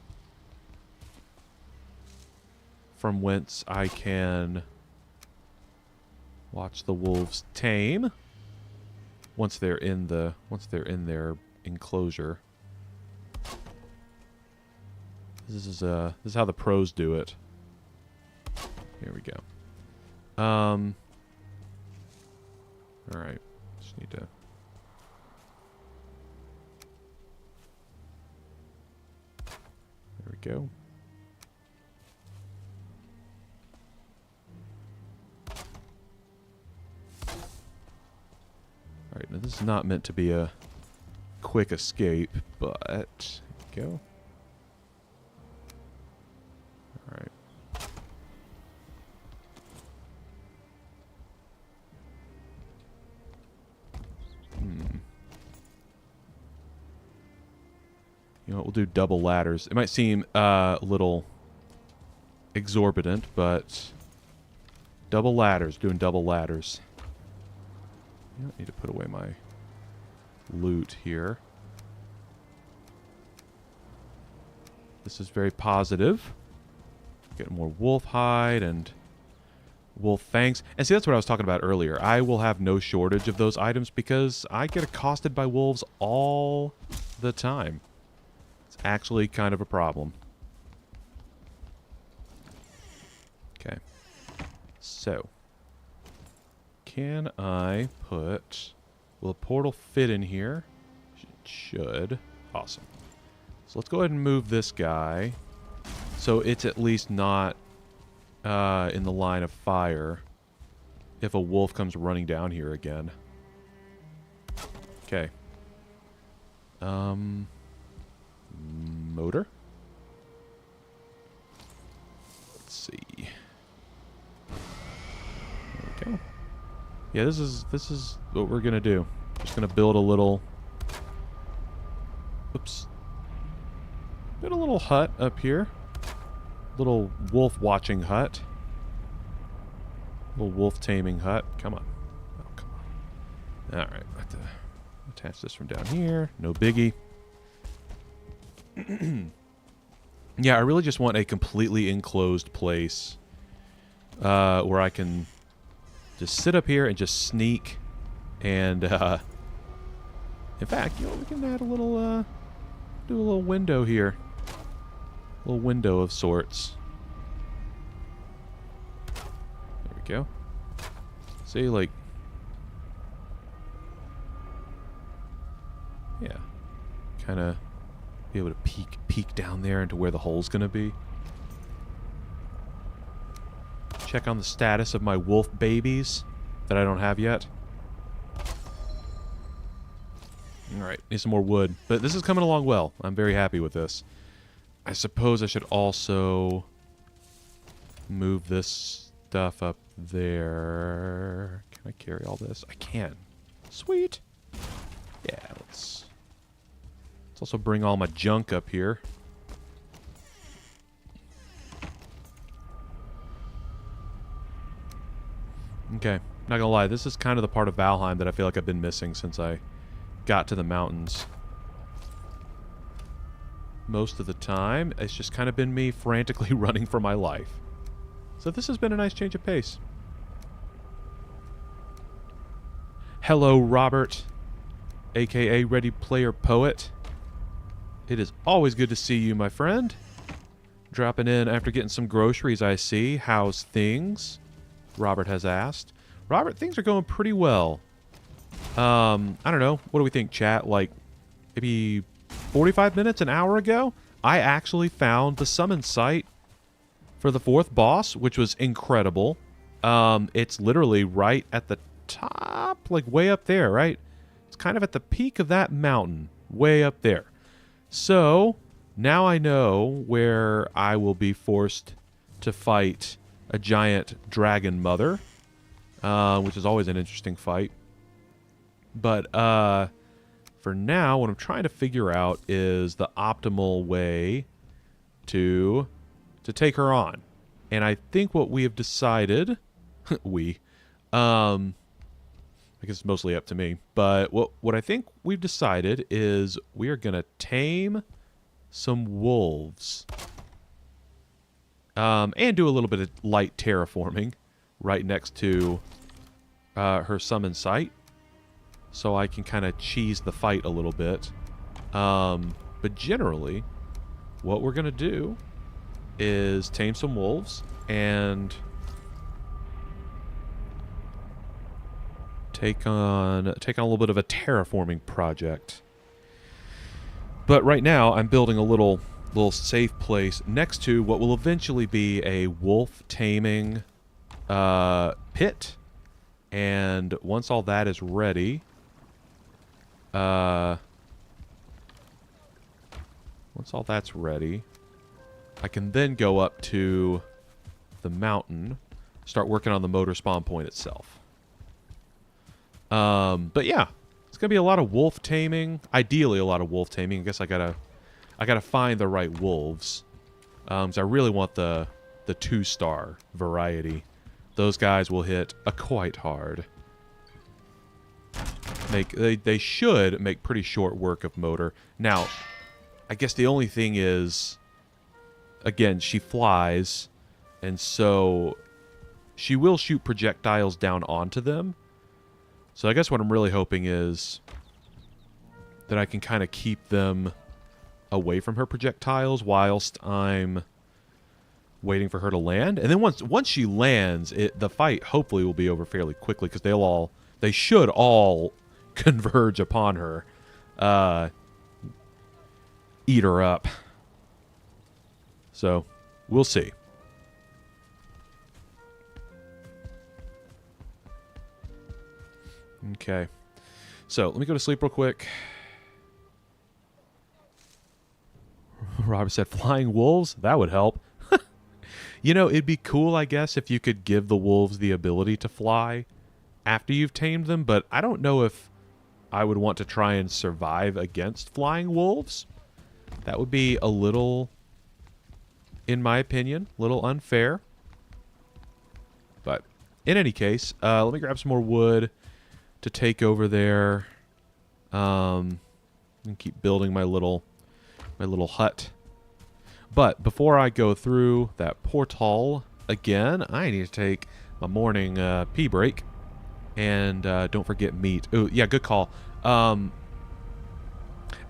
whence I can watch the wolves tame. once they're in their enclosure. This is how the pros do it. Here we go. All right. Just need to. There we go. All right. Now this is not meant to be a quick escape, but here we go. All right. You know what, we'll do double ladders. It might seem a little exorbitant, but double ladders, doing double ladders. I don't need to put away my loot here. This is very positive. Getting more wolf hide and wolf fangs. And see, that's what I was talking about earlier. I will have no shortage of those items because I get accosted by wolves all the time. It's actually kind of a problem. Okay. So. Can I put... Will a portal fit in here? It should. Awesome. So let's go ahead and move this guy. So it's at least not in the line of fire if a wolf comes running down here again. Okay. Motor? Let's see. There we go. Yeah, this is what we're gonna do. Just gonna build a little... Oops. Build a little hut up here. Little wolf watching hut. Little wolf taming hut. Come on. Oh, come on. Alright, I have to attach this from down here. No biggie. Yeah, I really just want a completely enclosed place where I can just sit up here and just sneak and in fact, you know, we can add a little do a little window here. A little window of sorts. There we go. See, like, yeah, kind of be able to peek down there into where the hole's gonna be. Check on the status of my wolf babies that I don't have yet. Alright, need some more wood. But this is coming along well. I'm very happy with this. I suppose I should also move this stuff up there. Can I carry all this? I can. Sweet. Yeah, let's also bring all my junk up here. Okay, not gonna lie, this is kind of the part of Valheim that I feel like I've been missing since I got to the mountains. Most of the time, it's just kind of been me frantically running for my life. So this has been a nice change of pace. Hello, Robert, aka Ready Player Poet. It is always good to see you, my friend. Dropping in after getting some groceries, I see. How's things? Robert has asked. Robert, things are going pretty well. I don't know. What do we think, chat? Like, maybe 45 minutes, an hour ago, I actually found the summon site for the 4th boss, which was incredible. It's literally right at the top, like way up there, right? It's kind of at the peak of that mountain, way up there. So, now I know where I will be forced to fight a giant dragon mother, which is always an interesting fight. But for now, what I'm trying to figure out is the optimal way to take her on. And I think what we have decided, I guess it's mostly up to me, but what I think we've decided is we are going to tame some wolves. And do a little bit of light terraforming right next to her summon site. so I can kind of cheese the fight a little bit. But generally, what we're going to do is tame some wolves and take on a little bit of a terraforming project. But right now, I'm building a little safe place next to what will eventually be a wolf taming pit. And once all that is ready, once all that's ready, I can then go up to the mountain, start working on the motor spawn point itself. But yeah, it's gonna be a lot of wolf taming. Ideally, a lot of wolf taming. I guess I gotta find the right wolves. So I really want the 2-star variety. Those guys will hit quite hard. They should make pretty short work of motor. Now, I guess the only thing is, again, she flies, and so she will shoot projectiles down onto them. So I guess what I'm really hoping is that I can kind of keep them away from her projectiles whilst I'm waiting for her to land. And then once she lands, the fight hopefully will be over fairly quickly, because they should all converge upon her. Eat her up. So, we'll see. Okay. So, let me go to sleep real quick. Robert said, flying wolves? That would help. You know, it'd be cool, I guess, if you could give the wolves the ability to fly after you've tamed them, but I don't know if I would want to try and survive against flying wolves. That would be a little, in my opinion, a little unfair. But in any case, let me grab some more wood to take over there. And keep building my little hut. But before I go through that portal again, I need to take my morning pee break. And don't forget meat. Oh, yeah, good call.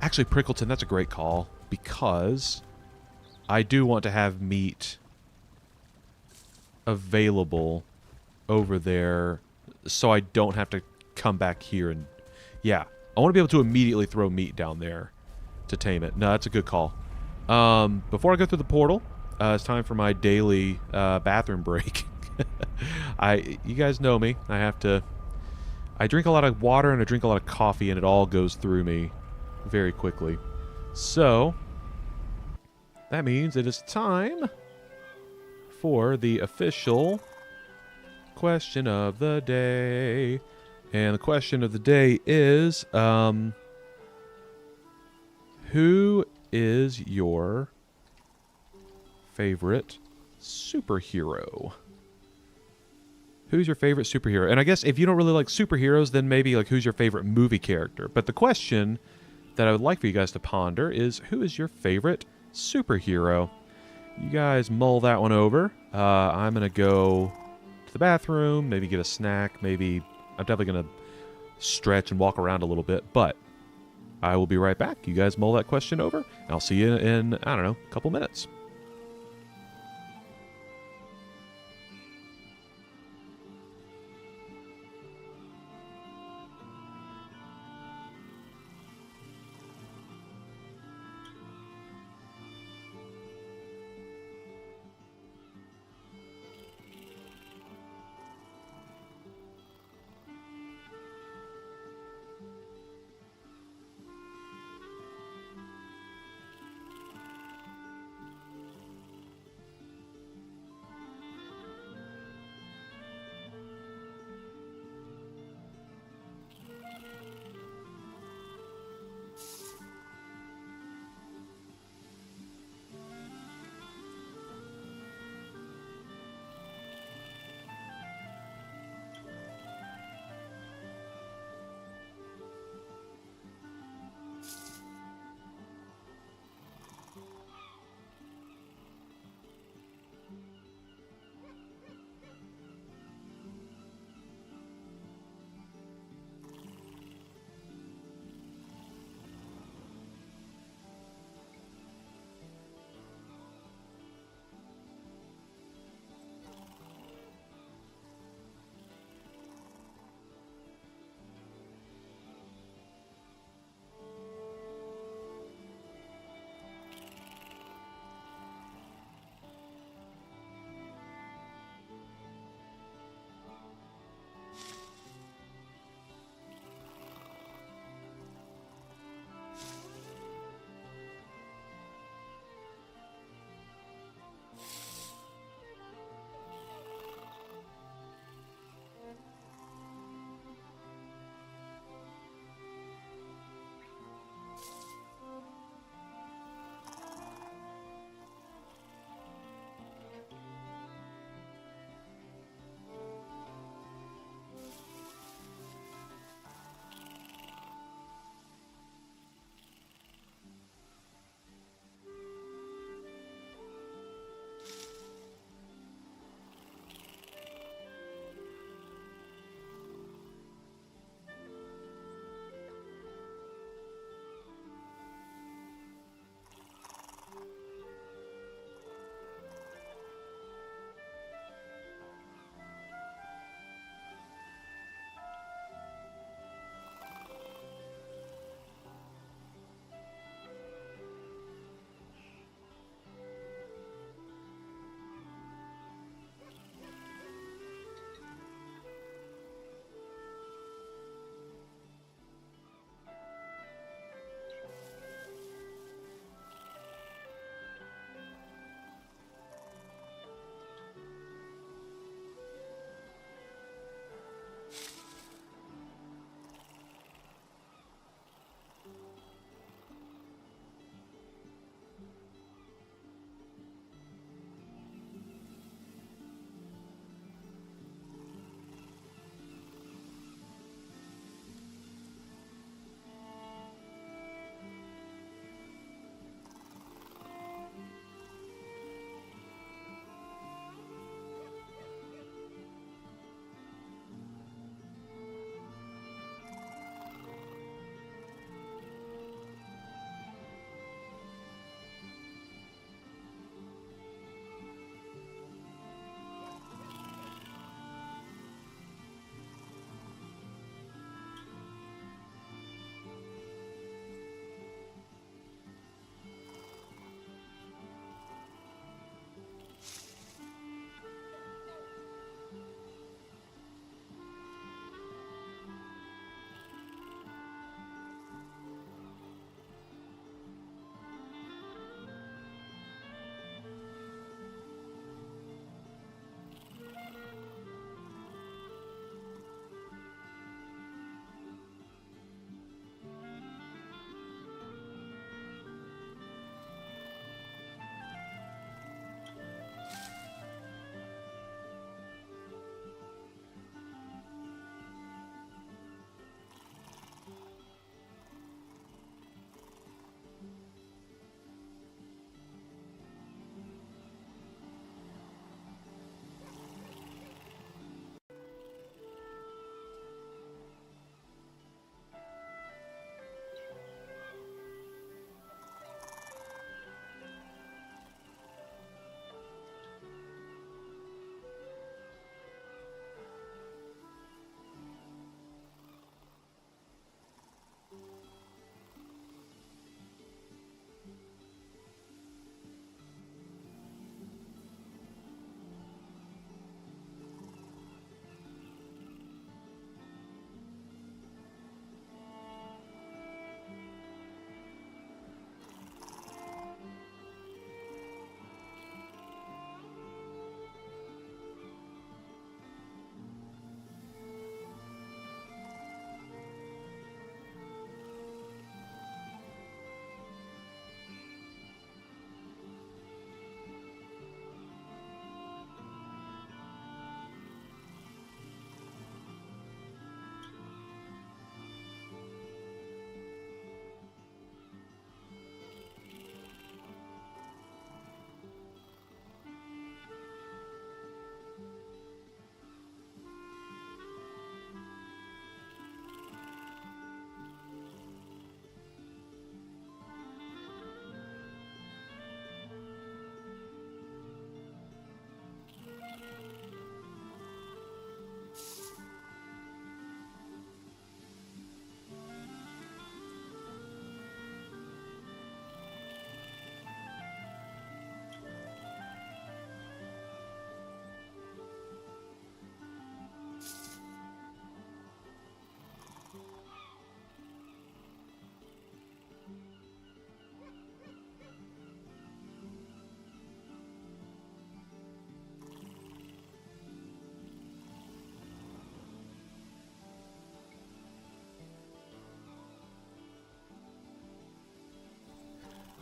Actually, Prickleton, that's a great call, because I do want to have meat available over there so I don't have to come back here and... Yeah, I want to be able to immediately throw meat down there to tame it. No, that's a good call. Before I go through the portal, it's time for my daily bathroom break. You guys know me. I drink a lot of water and I drink a lot of coffee, and it all goes through me very quickly. So, that means it is time for the official question of the day. And the question of the day is, who is your favorite superhero? Who's your favorite superhero? And I guess if you don't really like superheroes, then maybe like who's your favorite movie character? But the question that I would like for you guys to ponder is, who is your favorite superhero? You guys mull that one over. I'm going to go to the bathroom, maybe get a snack, maybe... I'm definitely going to stretch and walk around a little bit, but I will be right back. You guys mull that question over, and I'll see you in, I don't know, a couple minutes.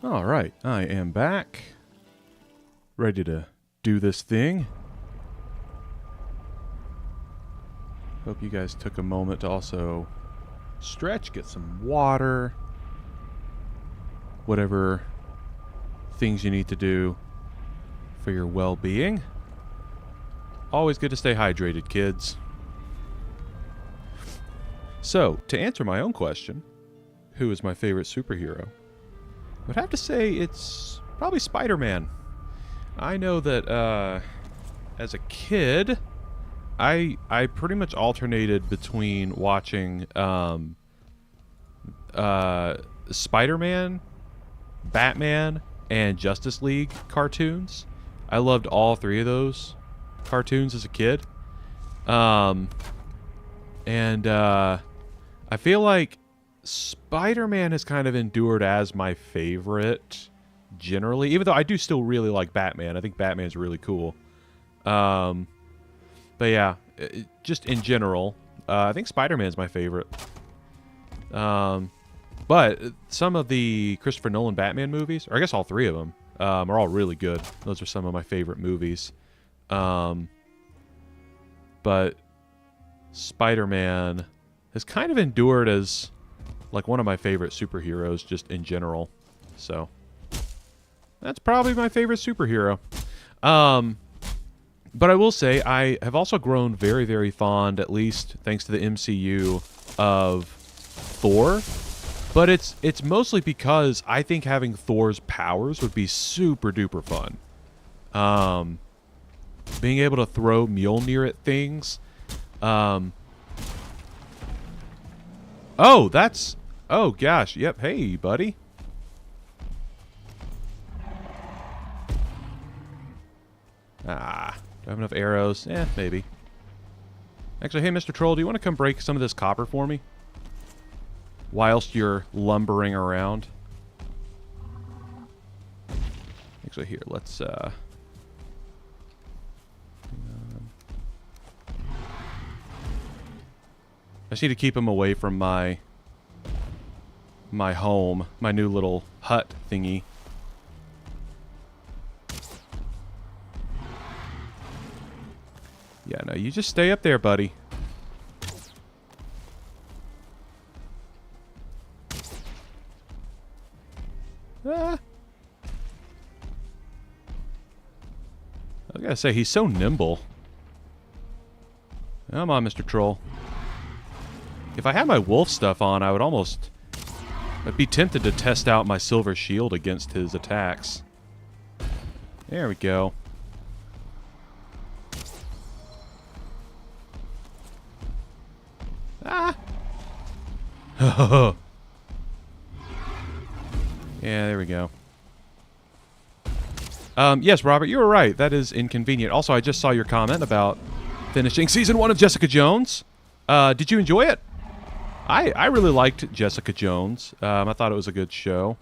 All right, I am back. Ready to do this thing. Hope you guys took a moment to also stretch, get some water, whatever things you need to do for your well-being. Always good to stay hydrated, kids. So, to answer my own question, who is my favorite superhero? I would have to say it's probably Spider-Man. I know that as a kid, I pretty much alternated between watching Spider-Man, Batman, and Justice League cartoons. I loved all three of those cartoons as a kid. I feel like Spider-Man has kind of endured as my favorite generally, even though I do still really like Batman. I think Batman's really cool. But yeah, just in general, I think Spider-Man's my favorite. But some of the Christopher Nolan Batman movies, or I guess all three of them, are all really good. Those are some of my favorite movies. But Spider-Man has kind of endured as like one of my favorite superheroes just in general. So that's probably my favorite superhero. But I will say I have also grown very, very fond, at least thanks to the MCU, of Thor. But it's mostly because I think having Thor's powers would be super duper fun. Being able to throw Mjolnir at things. Oh, that's... Oh, gosh. Yep. Hey, buddy. Ah. Do I have enough arrows? Eh, maybe. Actually, hey, Mr. Troll, do you want to come break some of this copper for me? Whilst you're lumbering around. Actually, here, let's, I just need to keep him away from my home, my new little hut thingy. Yeah, no, you just stay up there, buddy. Ah. I gotta say, he's so nimble. Come on, Mr. Troll. If I had my wolf stuff on, I would almost... I'd be tempted to test out my silver shield against his attacks. There we go. Ah! Yeah, there we go. Yes, Robert, you were right. That is inconvenient. Also, I just saw your comment about finishing Season 1 of Jessica Jones. Did you enjoy it? I really liked Jessica Jones. I thought it was a good show.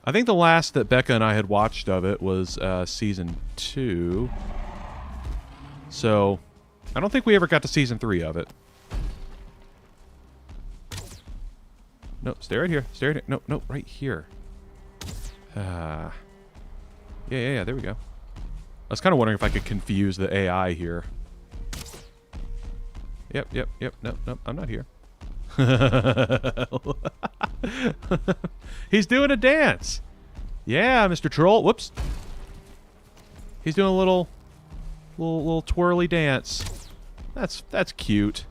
I think the last that Becca and I had watched of it was Season 2. So, I don't think we ever got to Season 3 of it. No, stay right here. Stay right here. No, no, right here. Yeah, there we go. I was kind of wondering if I could confuse the AI here. Yep. Nope, I'm not here. He's doing a dance. Yeah, Mr. Troll. Whoops. He's doing a little twirly dance. That's cute.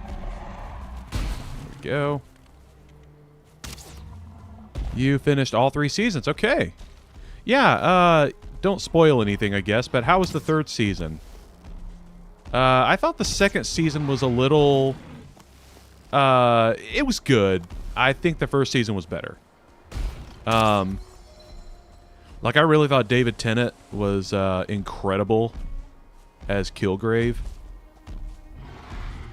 There we go. You finished all 3 seasons. Okay. Yeah, don't spoil anything, I guess, but how was the 3rd season? I thought the 2nd season was a little... it was good. I think the 1st season was better. Like, I really thought David Tennant was incredible as Kilgrave.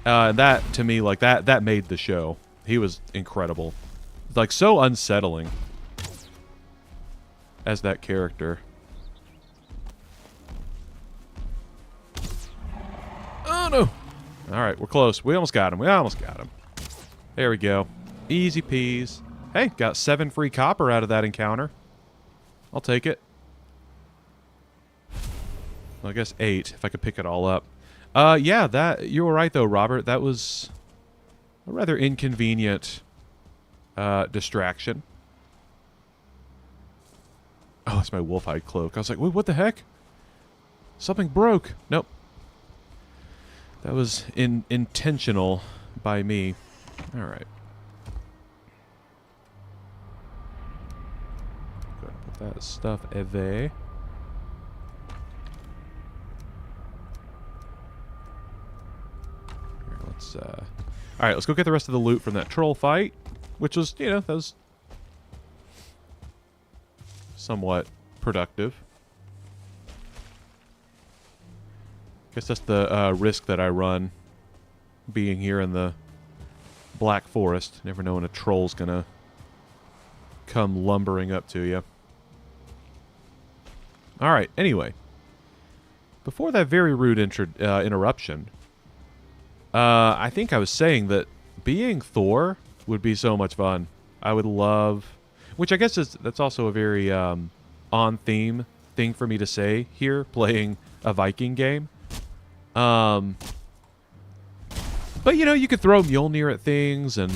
That, to me, like, that made the show. He was incredible. Like, so unsettling as that character. Oh, no. All right, we're close. We almost got him. There we go. Easy peas. Hey, got 7 free copper out of that encounter. I'll take it. Well, I guess 8, if I could pick it all up. Yeah, that you were right, though, Robert. That was a rather inconvenient distraction. Oh, it's my wolfhide cloak. I was like, wait, what the heck? Something broke. Nope. That was intentional by me. All right. Go ahead and put that stuff away. Here, let's all right, let's go get the rest of the loot from that troll fight, which was, you know, that was somewhat productive. Guess that's the risk that I run, being here in the Black Forest. Never know when a troll's gonna come lumbering up to you. Alright, anyway. Before that very rude interruption, I think I was saying that being Thor would be so much fun. I would love... Which I guess that's also a very on-theme thing for me to say here, playing a Viking game. But, you know, you could throw Mjolnir at things and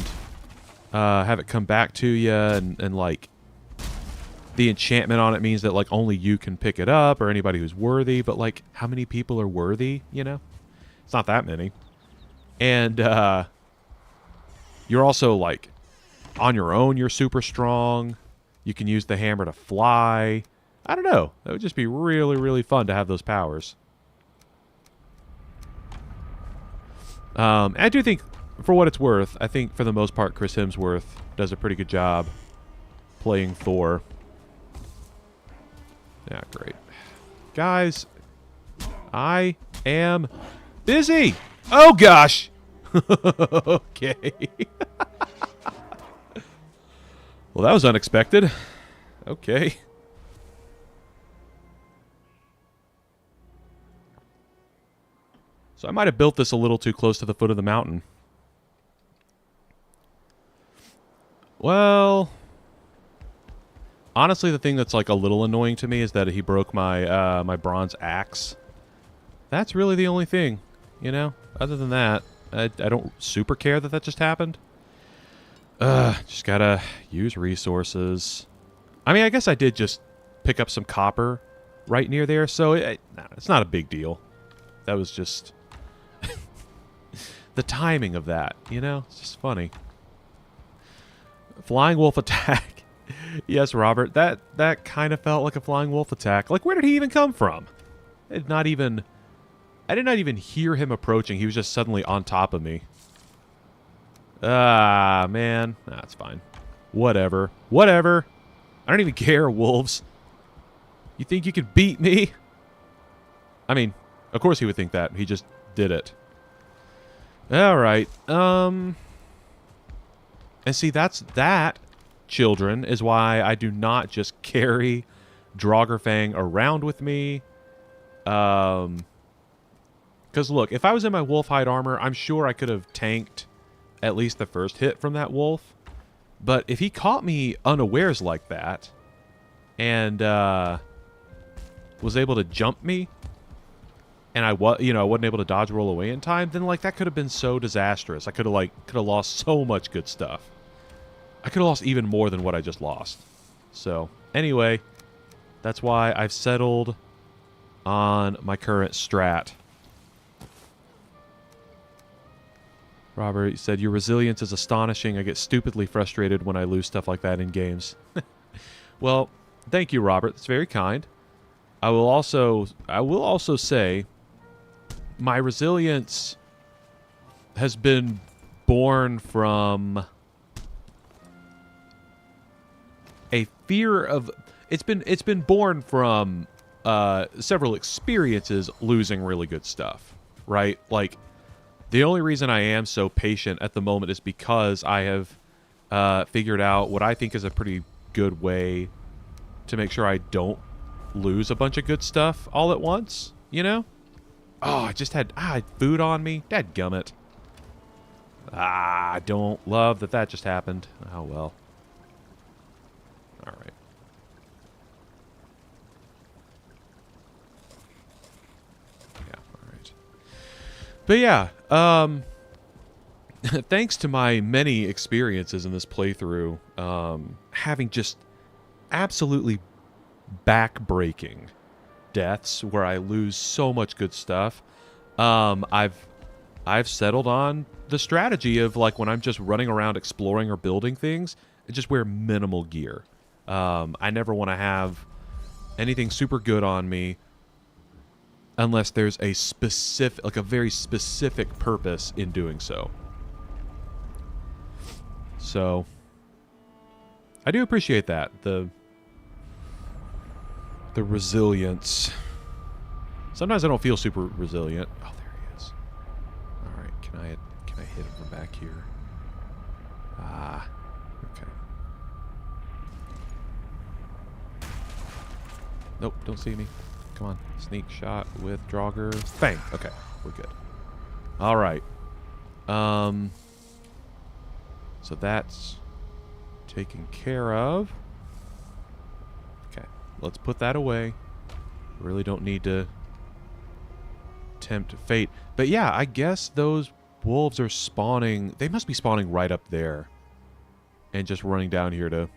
have it come back to you, and, like, the enchantment on it means that, like, only you can pick it up, or anybody who's worthy, but, like, how many people are worthy, you know? It's not that many. And, you're also, like, on your own, you're super strong. You can use the hammer to fly. I don't know. That would just be really, really fun to have those powers. I do think, for what it's worth, I think for the most part Chris Hemsworth does a pretty good job playing Thor. Yeah, great. Guys, I am busy! Oh, gosh! Okay. Well, that was unexpected. Okay. So I might have built this a little too close to the foot of the mountain. Well, honestly, the thing that's like a little annoying to me is that he broke my my bronze axe. That's really the only thing, you know? Other than that, I don't super care that that just happened. Just gotta use resources. I mean, I guess I did just pick up some copper right near there, so it's not a big deal. That was just... the timing of that, you know? It's just funny. Flying wolf attack. Yes, Robert, that kind of felt like a flying wolf attack. Like, where did he even come from? I did not even hear him approaching. He was just suddenly on top of me. Ah, man. That's fine. Whatever. Whatever. I don't even care, wolves. You think you could beat me? I mean, of course he would think that. He just did it. Alright. And see, that, children, is why I do not just carry Draugr around with me. Because, look, if I was in my wolf hide armor, I'm sure I could have tanked at least the first hit from that wolf. But if he caught me unawares like that, and was able to jump me, and I wasn't able to dodge roll away in time, then like that could have been so disastrous. I could have lost so much good stuff. I could have lost even more than what I just lost. So anyway, that's why I've settled on my current strat. Robert said, your resilience is astonishing. I get stupidly frustrated when I lose stuff like that in games. Well, thank you, Robert. That's very kind. I will also say my resilience has been born from a fear of... It's been born from several experiences losing really good stuff, right? Like, the only reason I am so patient at the moment is because I have figured out what I think is a pretty good way to make sure I don't lose a bunch of good stuff all at once, you know? Oh, I had food on me. Dadgummit. I don't love that just happened. Oh, well. All right. Yeah, all right. But yeah, thanks to my many experiences in this playthrough, having just absolutely back-breaking deaths where I lose so much good stuff, I've settled on the strategy of, like, when I'm just running around exploring or building things, I just wear minimal gear. I never want to have anything super good on me unless there's a specific, like a very specific purpose in doing so. So, I do appreciate that. The resilience. Sometimes I don't feel super resilient. Oh, there he is. All right, can I hit him from back here? Ah, okay. Nope, don't see me. Come on, sneak shot with Draugr. Bang. Okay, we're good. All right. So that's taken care of. Okay, let's put that away. Really don't need to tempt fate. But yeah, I guess those wolves are spawning. They must be spawning right up there and just running down here to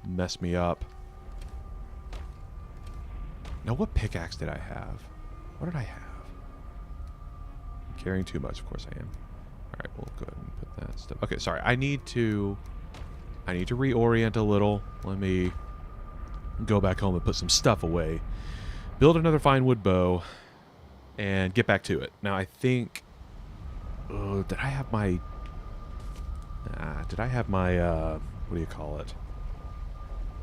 mess me up. Now, what pickaxe did I have? What did I have? I'm carrying too much. Of course I am. All right, we'll go ahead and put that stuff. Okay, sorry. I need to reorient a little. Let me go back home and put some stuff away. Build another fine wood bow and get back to it. Now, I think... did I have my... what do you call it?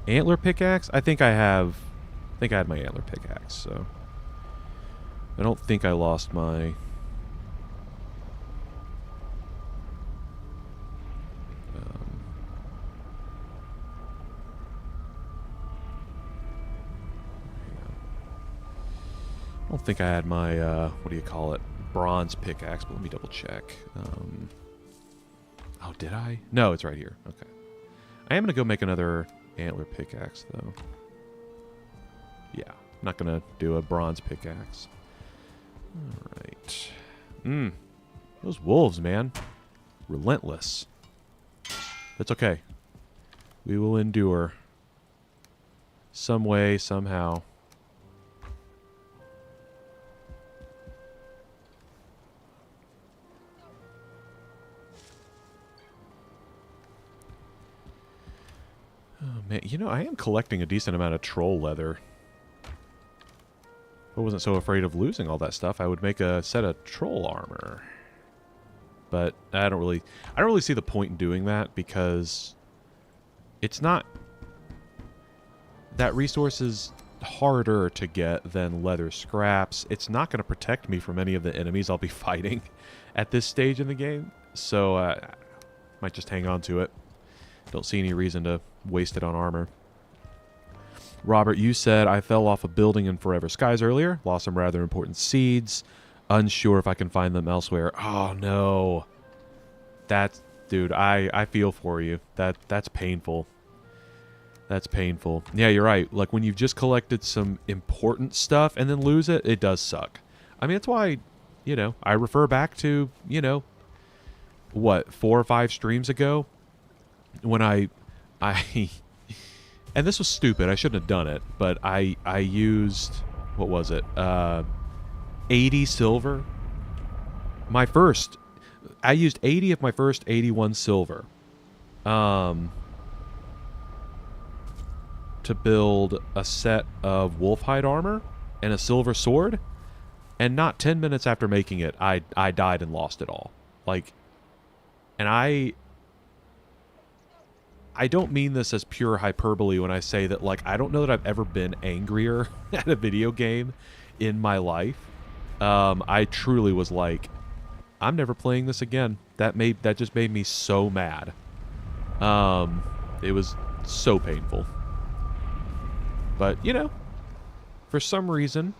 Antler pickaxe? I think I have... I think I had my antler pickaxe, so... I don't think I lost my... I don't think I had my, what do you call it? Bronze pickaxe, but let me double check. Oh, did I? No, it's right here. Okay. I am going to go make another antler pickaxe, though. Yeah, I'm not going to do a bronze pickaxe. All right. Those wolves, man. Relentless. That's okay. We will endure. Some way, somehow. Oh, man. You know, I am collecting a decent amount of troll leather. If I wasn't so afraid of losing all that stuff, I would make a set of troll armor. But I don't really see the point in doing that because it's not... That resource is harder to get than leather scraps. It's not going to protect me from any of the enemies I'll be fighting at this stage in the game. So I might just hang on to it. Don't see any reason to waste it on armor. Robert, you said I fell off a building in Forever Skies earlier. Lost some rather important seeds. Unsure if I can find them elsewhere. Oh, no. That's... Dude, I feel for you. That's painful. That's painful. Yeah, you're right. Like, when you've just collected some important stuff and then lose it, it does suck. I mean, that's why, you know, I refer back to, you know, what, 4 or 5 streams ago? When I and this was stupid. I shouldn't have done it, but I used, what was it? 80 silver. I used 80 of my first 81 silver. To build a set of wolfhide armor and a silver sword, and not 10 minutes after making it, I died and lost it all. Like, and I don't mean this as pure hyperbole when I say that, like, I don't know that I've ever been angrier at a video game in my life. I truly was like, I'm never playing this again. That just made me so mad. It was so painful. But, you know, for some reason,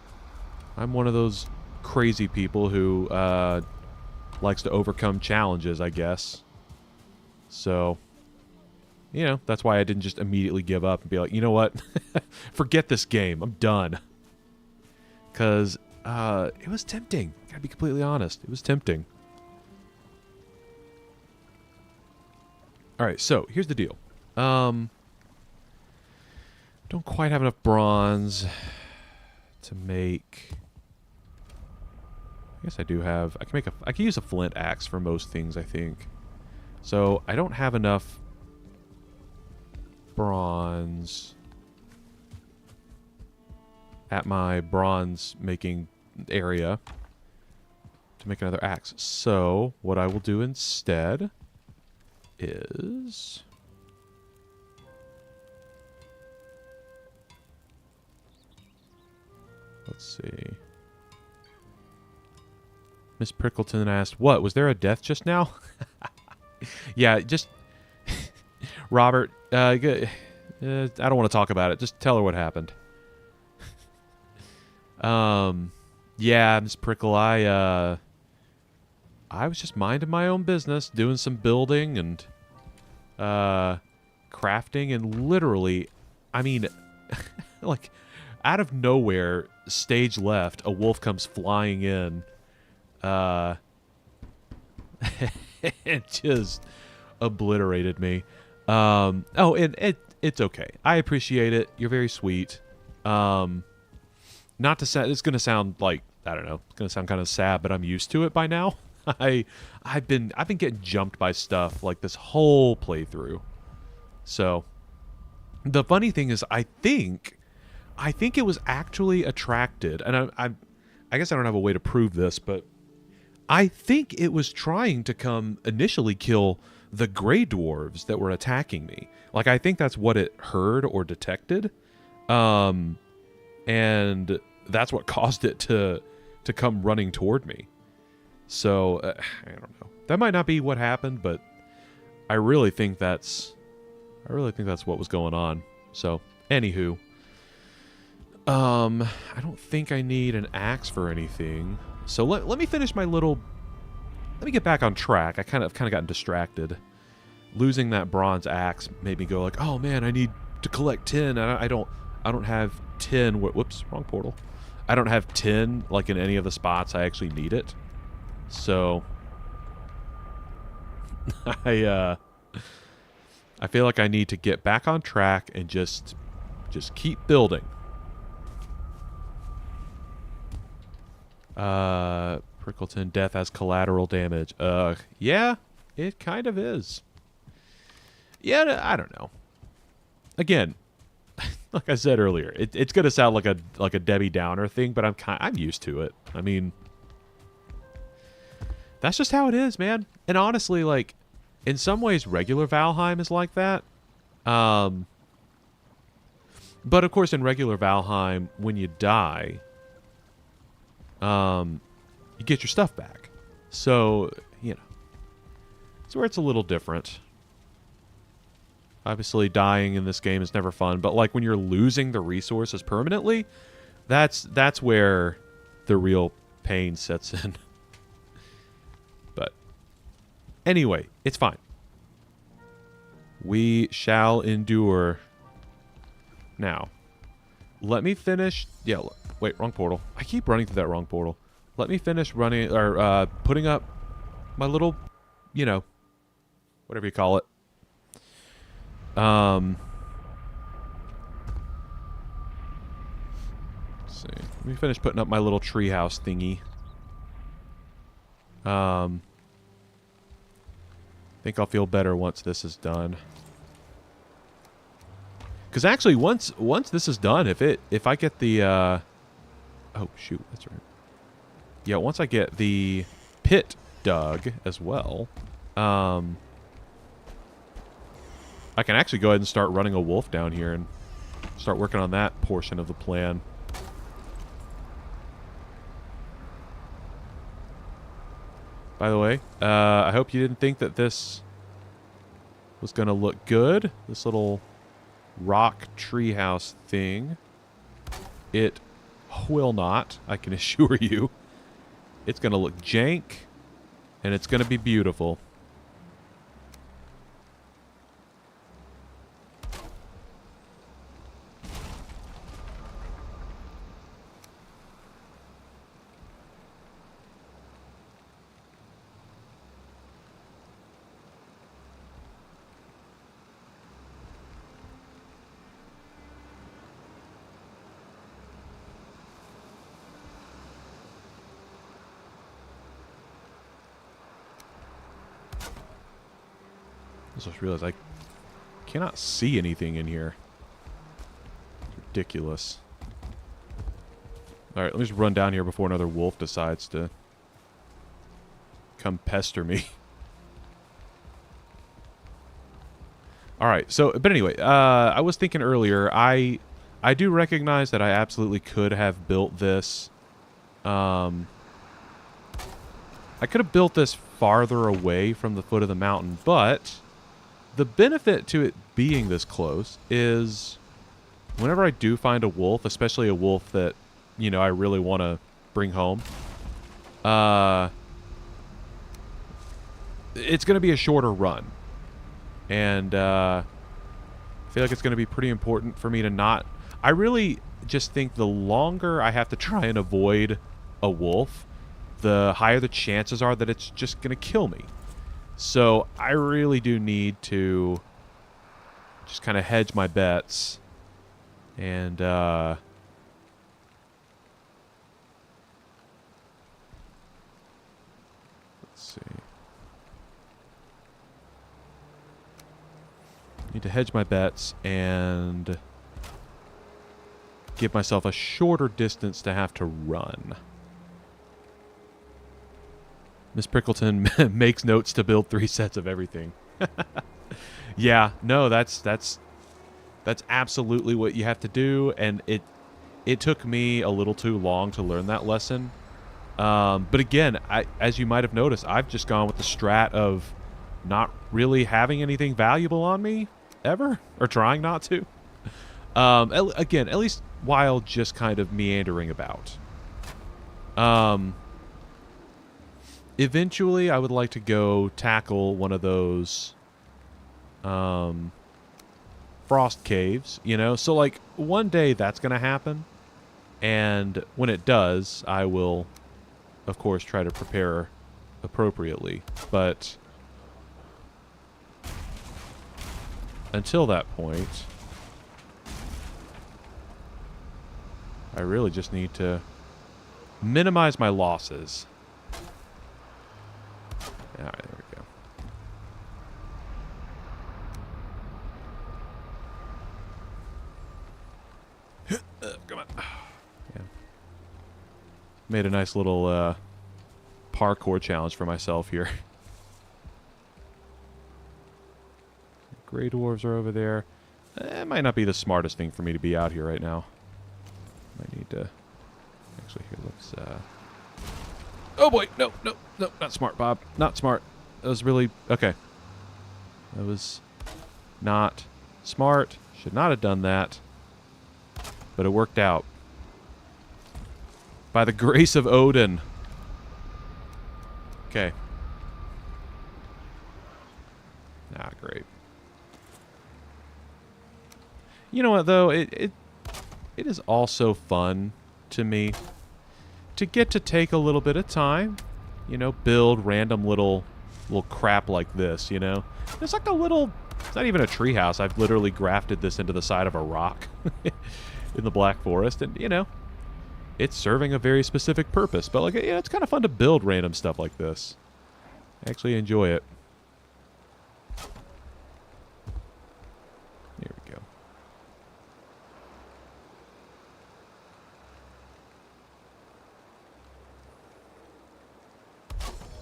I'm one of those crazy people who likes to overcome challenges, I guess. So... you know, that's why I didn't just immediately give up and be like, you know what? Forget this game. I'm done. Because it was tempting. Gotta be completely honest. It was tempting. All right, so here's the deal. Don't quite have enough bronze to make. I guess I do have. I can use a flint axe for most things, I think. So I don't have enough bronze at my bronze making area to make another axe. So what I will do instead is let's see. Miss Prickleton asked, "What, was there a death just now?" Yeah, just Robert, I don't want to talk about it. Just tell her what happened. Yeah, Miss Prickle, I was just minding my own business, doing some building and crafting, and literally, I mean, like, out of nowhere, stage left, a wolf comes flying in. It just obliterated me. Oh, and it's okay. I appreciate it. You're very sweet. Not to say it's gonna sound like, I don't know, it's gonna sound kind of sad, but I'm used to it by now. I've been getting jumped by stuff like this whole playthrough. So the funny thing is, I think it was actually attracted, and I guess I don't have a way to prove this, but I think it was trying to come initially kill the gray dwarves that were attacking me. Like, I think that's what it heard or detected. And that's what caused it to come running toward me. So, I don't know. That might not be what happened, but I really think that's what was going on. So, anywho, I don't think I need an axe for anything. So let me finish my little. Let me get back on track. I kind of gotten distracted. Losing that bronze axe made me go like, oh man, I need to collect 10. I don't have 10. Whoops, wrong portal. I don't have 10 like in any of the spots I actually need it. So I feel like I need to get back on track and just keep building. Prickleton, death as collateral damage. Yeah, it kind of is. Yeah, I don't know. Again, like I said earlier, it's gonna sound like a Debbie Downer thing, but I'm used to it. I mean, that's just how it is, man. And honestly, like, in some ways, regular Valheim is like that. But of course, in regular Valheim, when you die, you get your stuff back. So, you know, it's where it's a little different. Obviously, dying in this game is never fun, but like when you're losing the resources permanently, that's where the real pain sets in. But anyway, it's fine. We shall endure. Now, let me finish. Yeah, wait, wrong portal. I keep running through that wrong portal. Let me finish running, or putting up my little, you know, whatever you call it. Let's see. Let me finish putting up my little treehouse thingy. I think I'll feel better once this is done. Because actually, once this is done, if I get the oh shoot, that's right. Yeah, once I get the pit dug as well, I can actually go ahead and start running a wolf down here and start working on that portion of the plan. By the way, I hope you didn't think that this was going to look good. This little rock treehouse thing. It will not, I can assure you. It's going to look jank, and it's going to be beautiful. just realized I cannot see anything in here. It's ridiculous. Alright, let me just run down here before another wolf decides to come pester me. Alright, so, but anyway, I was thinking earlier, I do recognize that I absolutely could have built this, I could have built this farther away from the foot of the mountain, but the benefit to it being this close is whenever I do find a wolf, especially a wolf that, you know, I really want to bring home, it's going to be a shorter run. And I feel like it's going to be pretty important for me to not... I really just think the longer I have to try and avoid a wolf, the higher the chances are that it's just going to kill me. So I really do need to just kind of hedge my bets. And let's see. Need to hedge my bets and give myself a shorter distance to have to run. Miss Prickleton makes notes to build 3 sets of everything. Yeah, no, that's absolutely what you have to do, and it took me a little too long to learn that lesson. But again, as you might have noticed, I've just gone with the strat of not really having anything valuable on me ever, or trying not to. Again, at least while just kind of meandering about. Eventually, I would like to go tackle one of those frost caves, you know? So, like, one day that's going to happen. And when it does, I will, of course, try to prepare appropriately. But until that point, I really just need to minimize my losses. All right, there we go. Come on. Yeah. Made a nice little parkour challenge for myself here. Grey dwarves are over there. It might not be the smartest thing for me to be out here right now. Might need to... Actually, here, let's... Oh boy, no, not smart, Bob. Not smart. That was really... Okay. That was not smart. Should not have done that. But it worked out. By the grace of Odin. Okay. Ah, great. You know what, though? It is also fun to me to get to take a little bit of time, you know, build random little crap like this, you know? It's like a little... It's not even a treehouse. I've literally grafted this into the side of a rock in the Black Forest, and, you know, it's serving a very specific purpose. But, like, yeah, it's kind of fun to build random stuff like this. I actually enjoy it. Here we go.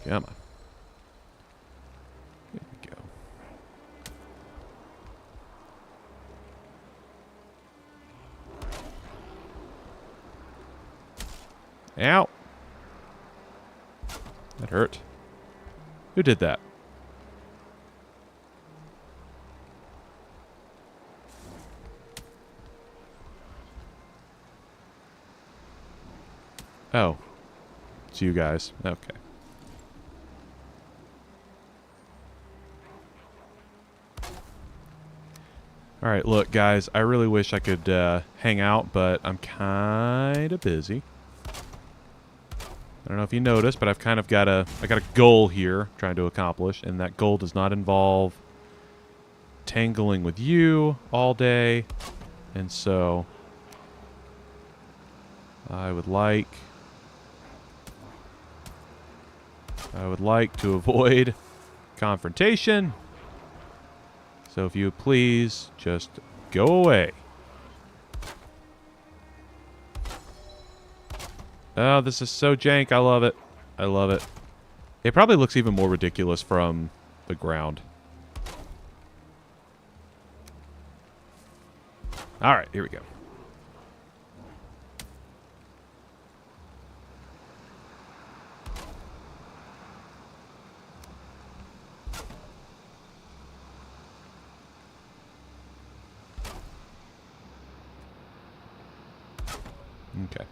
Come on. Here we go. Ow. That hurt. Who did that? Oh. It's you guys. Okay. Alright, look, guys, I really wish I could hang out, but I'm kind of busy. I don't know if you noticed, but I've kind of got a goal here I'm trying to accomplish, and that goal does not involve tangling with you all day, and so I would like to avoid confrontation So if you would please just go away. Oh, this is so jank. I love it. I love it. It probably looks even more ridiculous from the ground. All right, here we go. Okay.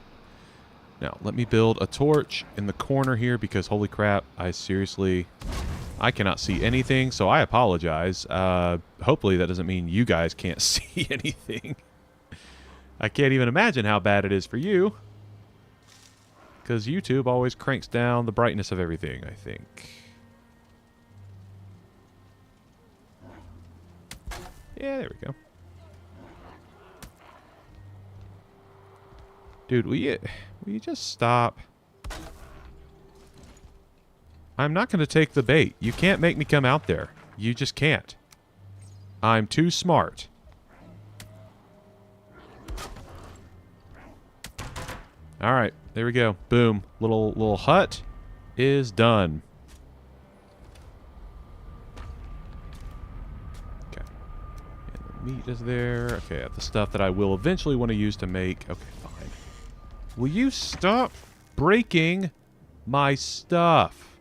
Now, let me build a torch in the corner here because, holy crap, I cannot see anything, so I apologize. Hopefully that doesn't mean you guys can't see anything. I can't even imagine how bad it is for you. Because YouTube always cranks down the brightness of everything, I think. Yeah, there we go. Dude, will you just stop? I'm not going to take the bait. You can't make me come out there. You just can't. I'm too smart. All right, there we go. Boom. Little hut is done. Okay. And the meat is there. Okay, I have the stuff that I will eventually want to use to make. Okay, fine. Will you stop breaking my stuff?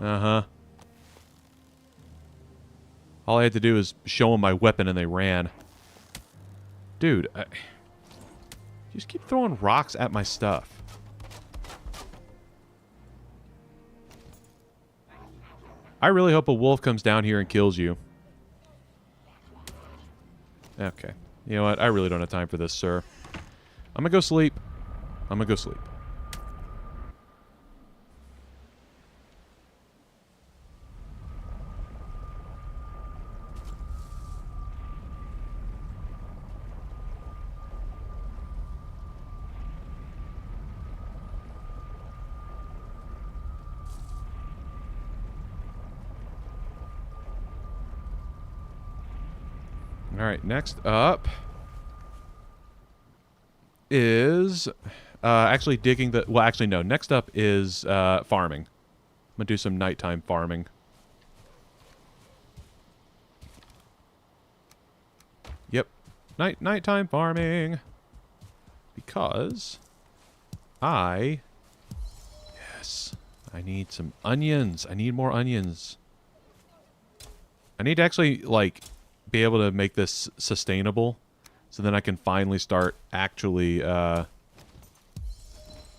Uh-huh. All I had to do is show them my weapon and they ran. Dude, you just keep throwing rocks at my stuff. I really hope a wolf comes down here and kills you. Okay. You know what? I really don't have time for this, sir. I'm gonna go sleep. I'm gonna go sleep. All right, next up is actually digging the... Well, actually, no. Next up is farming. I'm going to do some nighttime farming. Yep. Nighttime farming. Because Yes. I need some onions. I need more onions. I need to actually, like, be able to make this sustainable, so then I can finally start actually,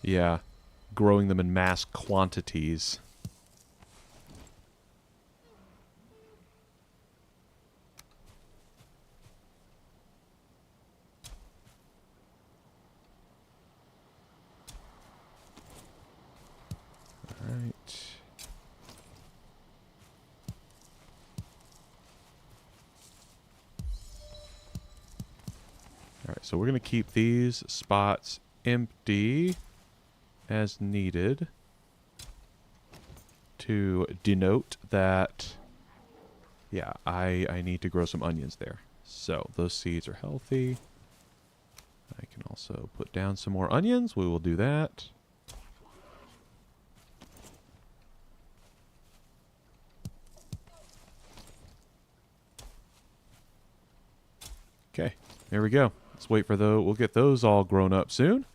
yeah, growing them in mass quantities. All right. Alright, so we're going to keep these spots empty as needed to denote that, yeah, I need to grow some onions there. So, those seeds are healthy. I can also put down some more onions. We will do that. Okay, there we go. Let's wait for those. We'll get those all grown up soon.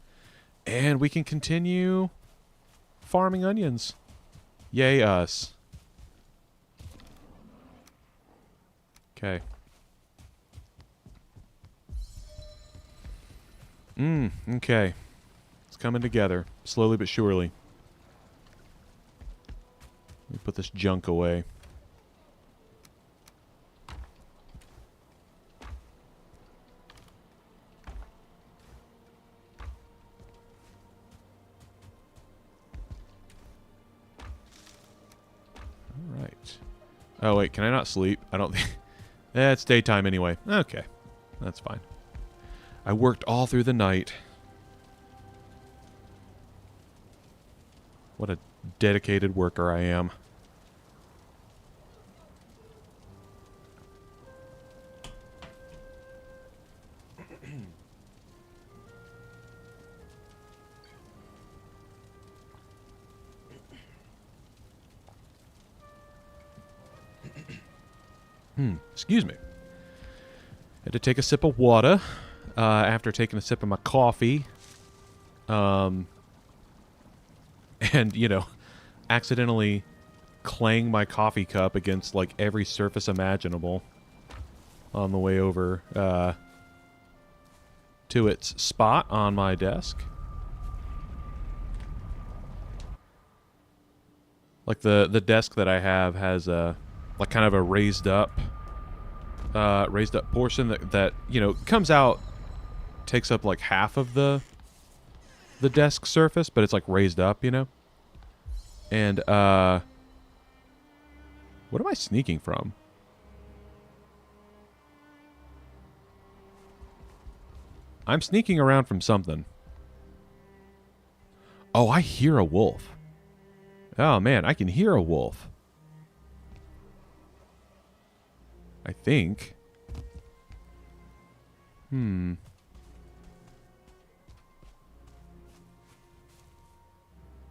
And we can continue farming onions. Yay us. Okay. Okay. It's coming together. Slowly but surely. Let me put this junk away. Oh, wait, can I not sleep? I don't think... It's daytime anyway. Okay, that's fine. I worked all through the night. What a dedicated worker I am. Excuse me. Had to take a sip of water after taking a sip of my coffee. And, you know, accidentally clang my coffee cup against, like, every surface imaginable on the way over to its spot on my desk. Like, the desk that I have has a, like, kind of a raised up portion that, you know, comes out, takes up, like, half of the desk surface, but it's, like, raised up, you know? And, what am I sneaking from? I'm sneaking around from something. Oh, I hear a wolf. Oh, man, I can hear a wolf. I think.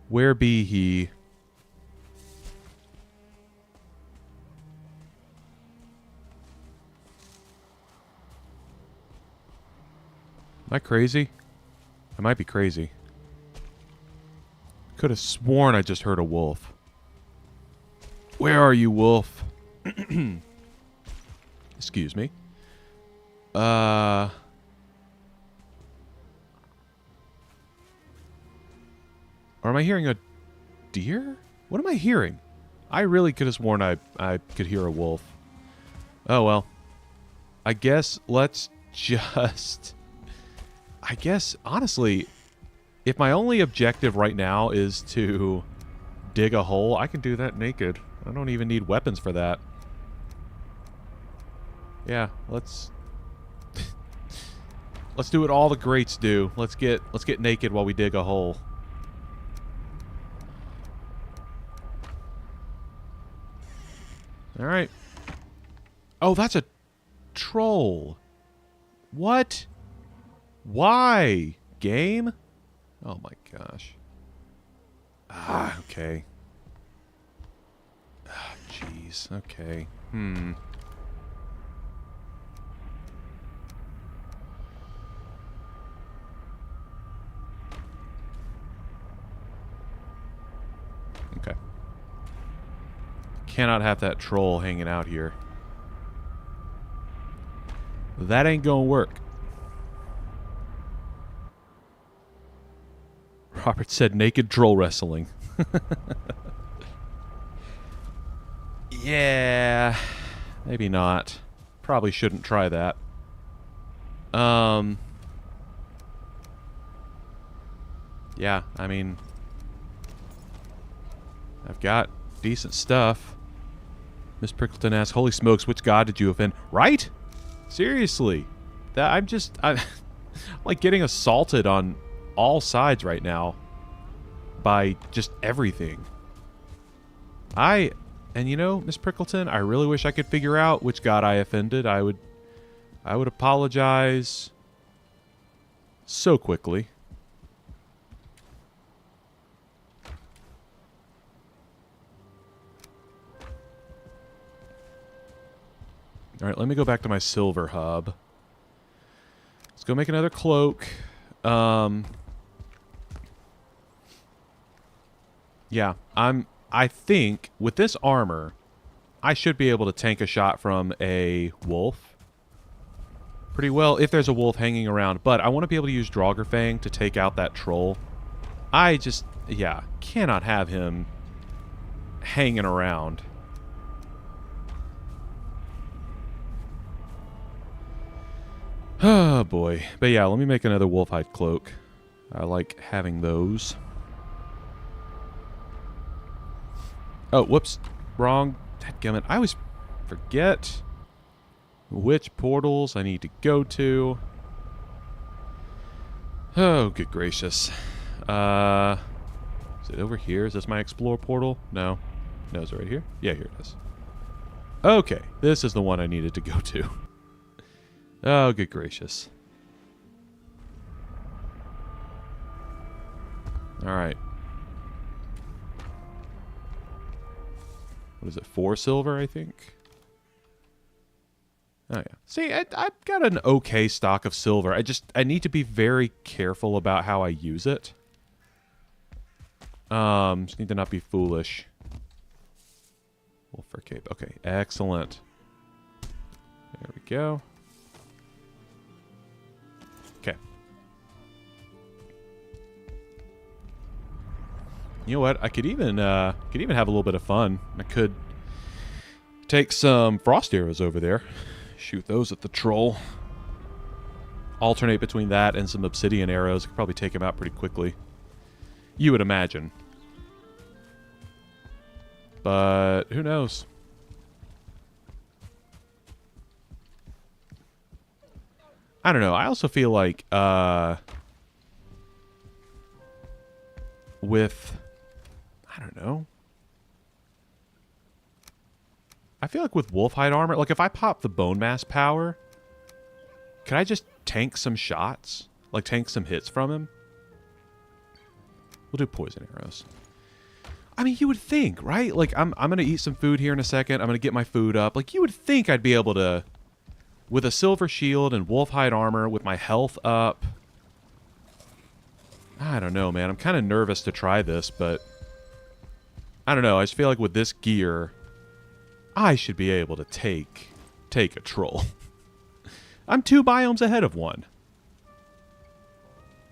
Where be he? Am I crazy? I might be crazy. Could have sworn I just heard a wolf. Where are you, wolf? Excuse me. Or am I hearing a deer? What am I hearing? I really could have sworn I could hear a wolf. Oh, well. I guess let's just... I guess, honestly, if my only objective right now is to dig a hole, I can do that naked. I don't even need weapons for that. Yeah, let's do what all the greats do. Let's get naked while we dig a hole. All right. Oh, that's a troll. What? Why? Game? Oh my gosh. Ah, okay. Ah, jeez. Okay. Okay. Cannot have that troll hanging out here. That ain't gonna work. Robert said naked troll wrestling. Yeah, maybe not. Probably shouldn't try that. Yeah, I mean, I've got decent stuff. Miss Prickleton asks, "Holy smokes, which god did you offend?" Right? Seriously, I'm like getting assaulted on all sides right now by just everything. And you know, Miss Prickleton, I really wish I could figure out which god I offended. I would apologize so quickly. All right, let me go back to my silver hub. Let's go make another cloak. Yeah, I think with this armor, I should be able to tank a shot from a wolf pretty well if there's a wolf hanging around. But I want to be able to use Draugr to take out that troll. I just, yeah, cannot have him hanging around. Oh boy. But yeah, let me make another wolf hide cloak. I like having those. Oh, whoops. Wrong. Dadgummit. I always forget which portals I need to go to. Oh, good gracious. Is it over here? Is this my explore portal? No. No, is it right here? Yeah, here it is. Okay, this is the one I needed to go to. Oh, good gracious. Alright. What is it? 4 silver, I think? Oh, yeah. See, I've got an okay stock of silver. I need to be very careful about how I use it. Just need to not be foolish. Wolf fur cape. Okay, excellent. There we go. Okay. You know what? I could even have a little bit of fun. I could take some frost arrows over there. Shoot those at the troll. Alternate between that and some obsidian arrows. I could probably take him out pretty quickly. You would imagine. But who knows? I don't know. I also feel like with I don't know. I feel like with wolfhide armor, like if I pop the Bonemass power, can I just tank some shots? Like tank some hits from him? We'll do poison arrows. I mean, you would think, right? Like I'm going to eat some food here in a second. I'm going to get my food up. Like you would think I'd be able to, with a silver shield and wolfhide armor, with my health up. I don't know, man. I'm kind of nervous to try this, but I don't know. I just feel like with this gear, I should be able to take a troll. I'm 2 biomes ahead of one.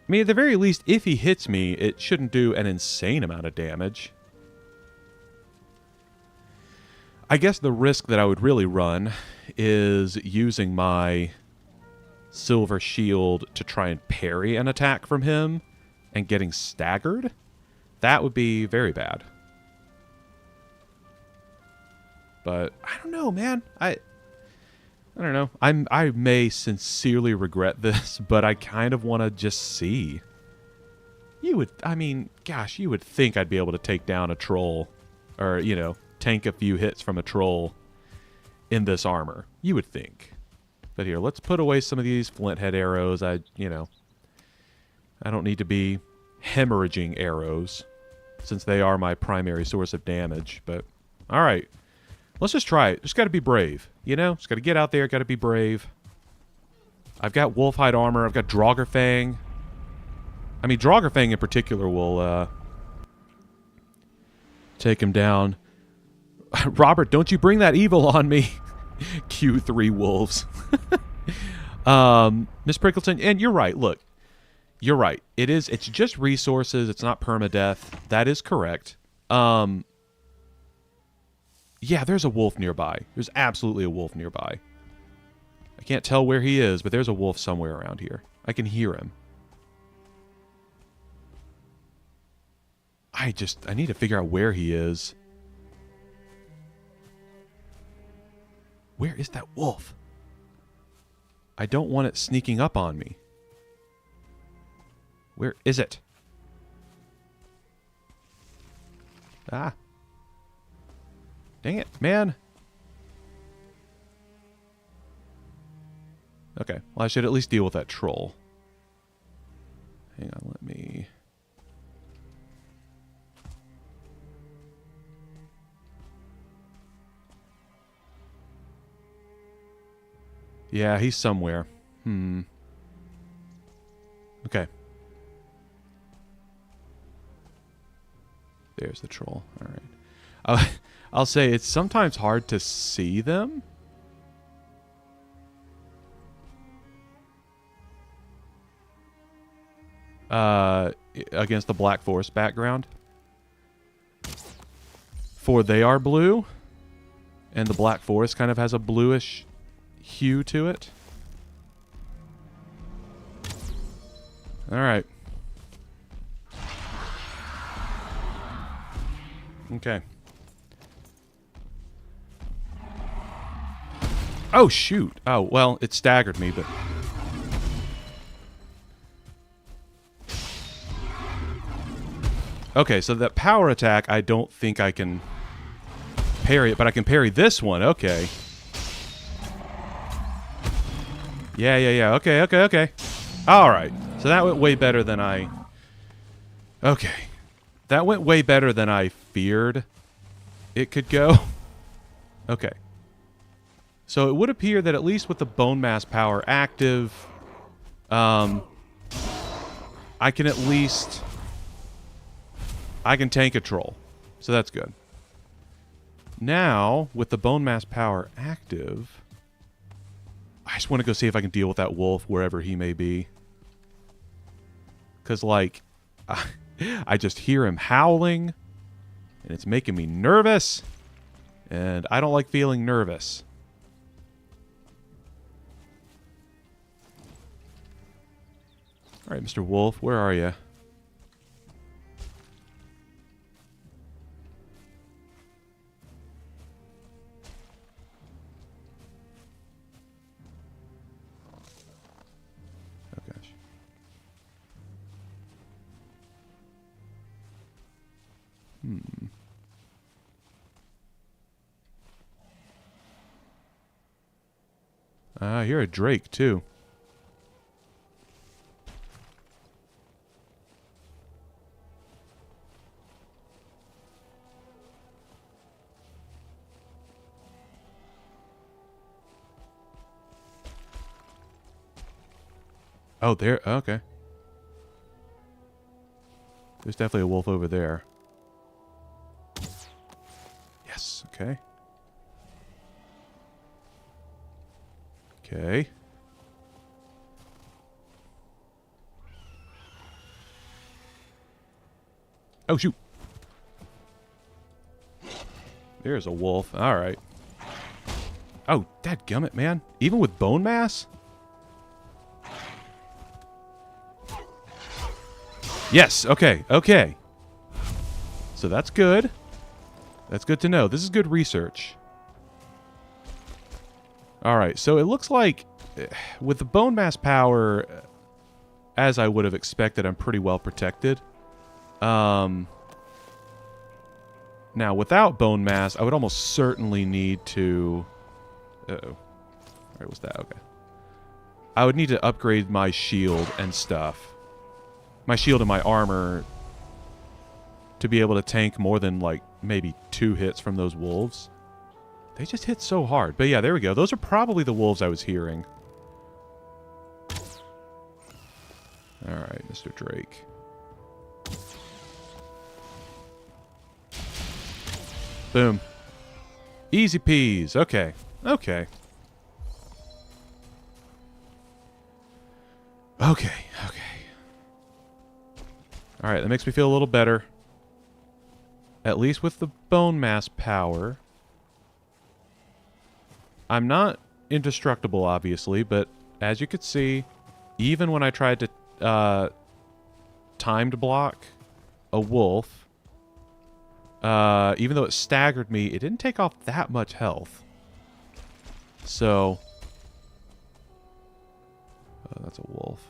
I mean, at the very least, if he hits me, it shouldn't do an insane amount of damage. I guess the risk that I would really run is using my silver shield to try and parry an attack from him and getting staggered. That would be very bad. But I don't know, man. I don't know. I may sincerely regret this, but I kind of want to just see. I mean, gosh, you would think I'd be able to take down a troll, or, you know, tank a few hits from a troll in this armor. You would think. But here, let's put away some of these flint head arrows. I don't need to be hemorrhaging arrows, since they are my primary source of damage. But, alright. Let's just try it. Just got to be brave, you know? Just got to get out there, got to be brave. I've got wolfhide armor. I've got Draugr. I mean, Draugr in particular will take him down. Robert, don't you bring that evil on me. Q3 wolves. Miss Prickleton, and you're right. Look, you're right. It's just resources. It's not permadeath. That is correct. Yeah, there's a wolf nearby. There's absolutely a wolf nearby. I can't tell where he is, but there's a wolf somewhere around here. I can hear him. I need to figure out where he is. Where is that wolf? I don't want it sneaking up on me. Where is it? Ah. Dang it, man. Okay, well, I should at least deal with that troll. Hang on, let me... Yeah, he's somewhere. Okay. There's the troll. All right. I'll say it's sometimes hard to see them. Against the Black Forest background. For they are blue. And the Black Forest kind of has a bluish hue to it. Alright. Okay. Oh, shoot. Oh, well, it staggered me, but... Okay, so that power attack, I don't think I can parry it, but I can parry this one. Okay. Yeah. Okay. Alright. So that went way better than I... Okay. That went way better than I feared it could go. Okay. So it would appear that at least with the bone mass power active, I can at least... I can tank a troll. So that's good. Now, with the bone mass power active, I just want to go see if I can deal with that wolf wherever he may be. Because, like, I just hear him howling, and it's making me nervous, and I don't like feeling nervous. All right, Mr. Wolf, where are you? Oh, gosh. I hear a drake, too. Oh, there. Okay. There's definitely a wolf over there. Yes. Okay. Okay. Oh, shoot. There's a wolf. All right. Oh, dadgummit, man. Even with bone mass? Yes. Okay. Okay. So that's good. That's good to know. This is good research. All right. So it looks like with the bone mass power, as I would have expected, I'm pretty well protected. Now, without bone mass, I would almost certainly need to... Uh-oh. All right, what's that? Okay. I would need to upgrade my shield and stuff. My shield and my armor to be able to tank more than, like, maybe 2 hits from those wolves. They just hit so hard. But yeah, there we go. Those are probably the wolves I was hearing. All right, Mr. Drake. Boom. Easy peas. Okay. Okay. Okay. Okay. Alright, that makes me feel a little better. At least with the bone mass power. I'm not indestructible, obviously, but as you could see, even when I tried to timed block a wolf, even though it staggered me, it didn't take off that much health. So... Oh, that's a wolf.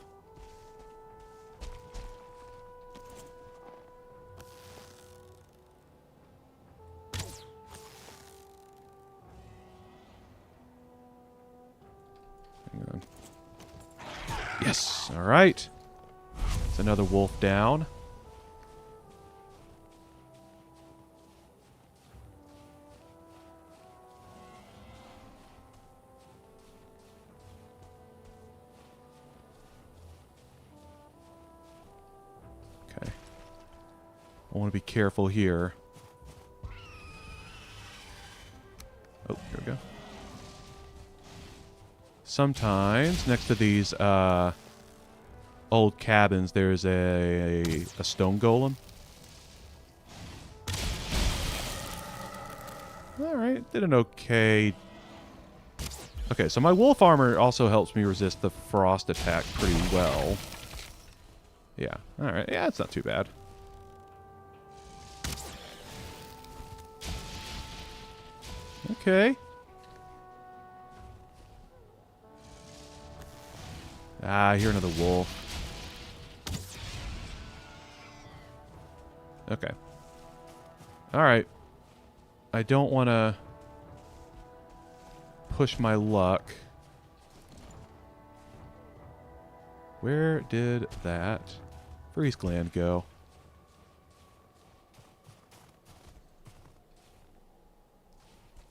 Hang on. Yes! Alright. It's another wolf down. Okay. I want to be careful here. Oh, here we go. Sometimes, next to these old cabins, there's a stone golem. Alright, did an okay... Okay, so my wolf armor also helps me resist the frost attack pretty well. Yeah, alright, yeah, it's not too bad. Okay. Ah, I hear another wolf. Okay. Alright. I don't want to push my luck. Where did that freeze gland go?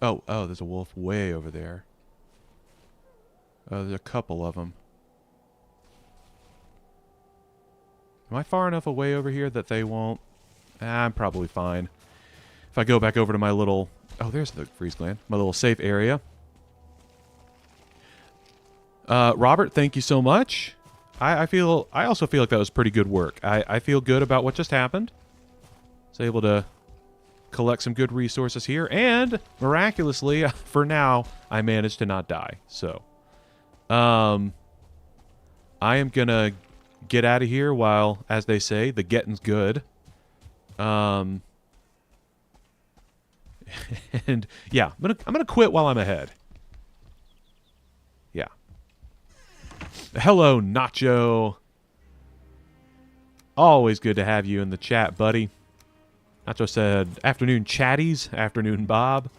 Oh, there's a wolf way over there. There's a couple of them. Am I far enough away over here that they won't? I'm probably fine. If I go back over to my little... Oh, there's the freeze gland. My little safe area. Robert, thank you so much. I also feel like that was pretty good work. I feel good about what just happened. I was able to collect some good resources here, and miraculously, for now, I managed to not die. So, I am gonna get out of here while, as they say, the getting's good. And yeah, I'm gonna quit while I'm ahead. Yeah. Hello, Nacho. Always good to have you in the chat, buddy. Nacho said, afternoon chatties, afternoon Bob.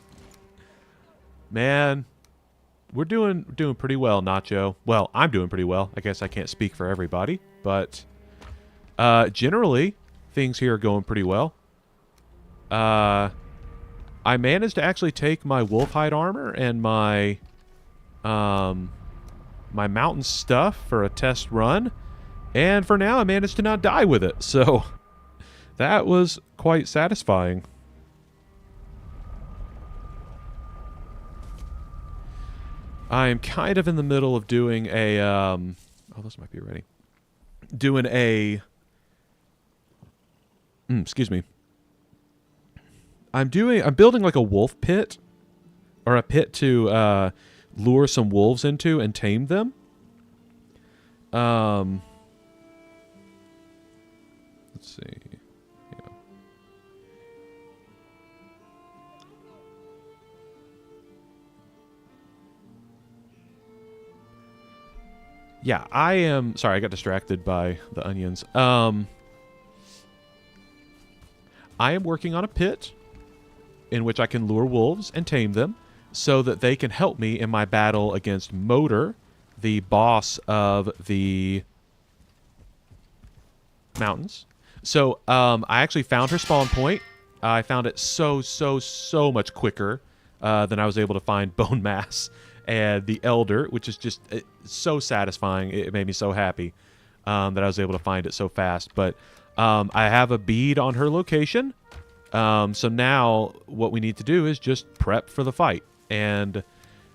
Man, we're doing pretty well, Nacho. Well, I'm doing pretty well. I guess I can't speak for everybody, but generally, things here are going pretty well. I managed to actually take my wolf hide armor and my my mountain stuff for a test run, and for now I managed to not die with it, so that was quite satisfying. I am kind of in the middle of doing a oh, this might be ready. Doing a excuse me. I'm building like a wolf pit, or a pit to lure some wolves into and tame them. Let's see. Yeah, I am... Sorry, I got distracted by the onions. I am working on a pit in which I can lure wolves and tame them so that they can help me in my battle against Motor, the boss of the mountains. So, I actually found her spawn point. I found it so much quicker than I was able to find Bonemass and the Elder, which is just so satisfying. It made me so happy that I was able to find it so fast. But I have a bead on her location. So now what we need to do is just prep for the fight. And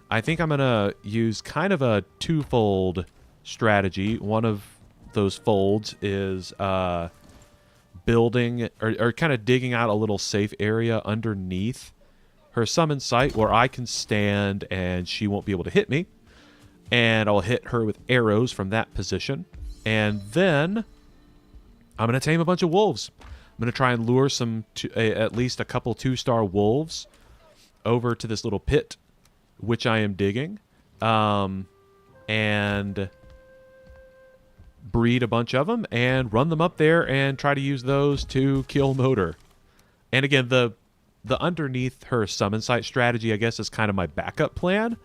I think I'm going to use kind of a twofold strategy. One of those folds is building or kind of digging out a little safe area underneath her summon site where I can stand and she won't be able to hit me. And I'll hit her with arrows from that position. And then I'm going to tame a bunch of wolves. I'm going to try and lure at least a couple 2-star wolves over to this little pit, which I am digging. And breed a bunch of them and run them up there and try to use those to kill Motor. And again, the underneath her summon site strategy, I guess, is kind of my backup plan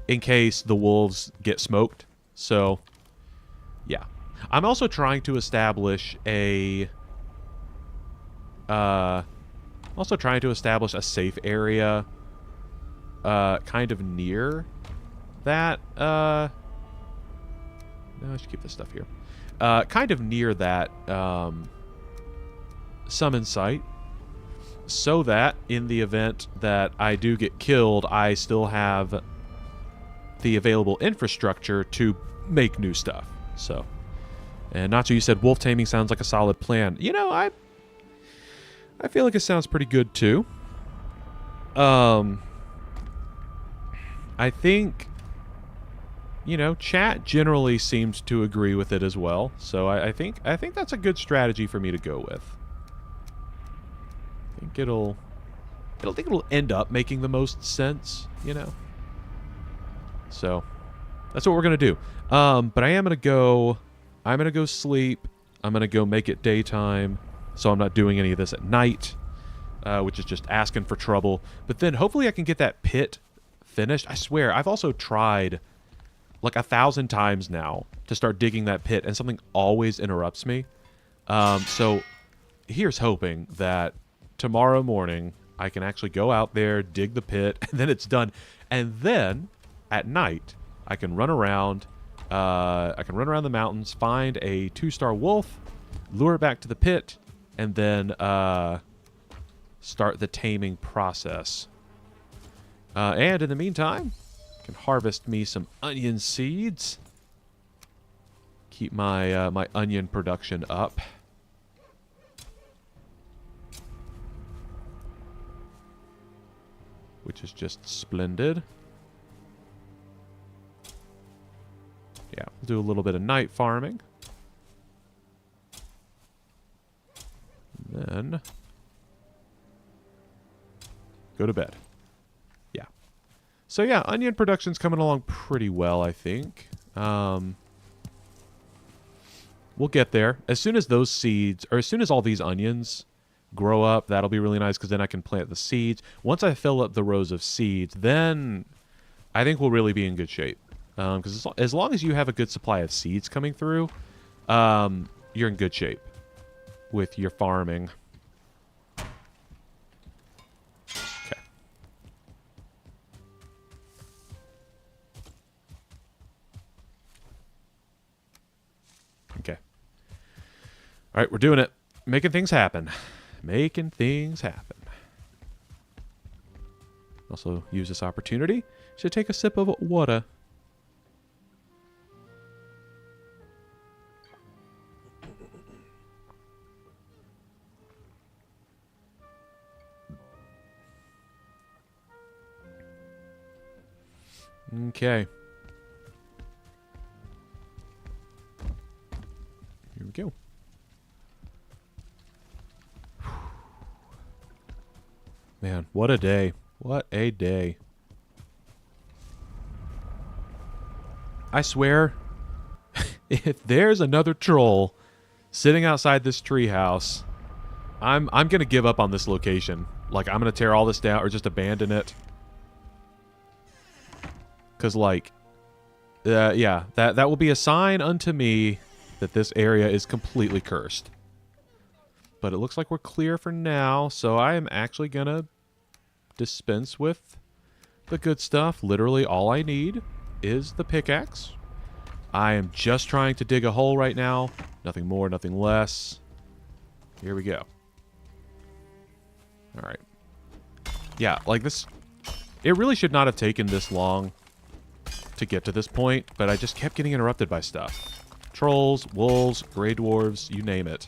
in case the wolves get smoked. So, yeah. I'm also trying to establish a safe area kind of near that no, I should keep this stuff here. Kind of near that summon site, so that in the event that I do get killed, I still have the available infrastructure to make new stuff. So, and Nacho, you said wolf taming sounds like a solid plan. You know, I feel like it sounds pretty good too. I think, you know, chat generally seems to agree with it as well. So I think that's a good strategy for me to go with. I think it'll end up making the most sense, you know. So that's what we're gonna do. But I'm gonna go sleep. I'm gonna go make it daytime, so I'm not doing any of this at night, which is just asking for trouble. But then hopefully I can get that pit finished. I swear, I've also tried like 1,000 times now to start digging that pit, and something always interrupts me. So here's hoping that tomorrow morning I can actually go out there, dig the pit, and then it's done. And then at night I can run around. I can run around the mountains, find a 2-star wolf, lure it back to the pit, and then start the taming process. And in the meantime, I can harvest me some onion seeds. Keep my my onion production up. Which is just splendid. Yeah, we'll do a little bit of night farming. And then go to bed. Yeah. So yeah, onion production's coming along pretty well, I think. We'll get there. As soon as those seeds, or as soon as all these onions grow up, that'll be really nice because then I can plant the seeds. Once I fill up the rows of seeds, then I think we'll really be in good shape. Because as long as you have a good supply of seeds coming through, you're in good shape with your farming. Okay. Okay. All right, we're doing it. Making things happen. Making things happen. Also use this opportunity to take a sip of water. Okay. Here we go. Man, what a day. What a day. I swear, if there's another troll sitting outside this treehouse, I'm going to give up on this location. Like, I'm going to tear all this down or just abandon it. Because, like, yeah, that will be a sign unto me that this area is completely cursed. But it looks like we're clear for now, so I am actually going to dispense with the good stuff. Literally, all I need is the pickaxe. I am just trying to dig a hole right now. Nothing more, nothing less. Here we go. All right. Yeah, like this... It really should not have taken this long to get to this point, but I just kept getting interrupted by stuff. Trolls, wolves, gray dwarves, you name it.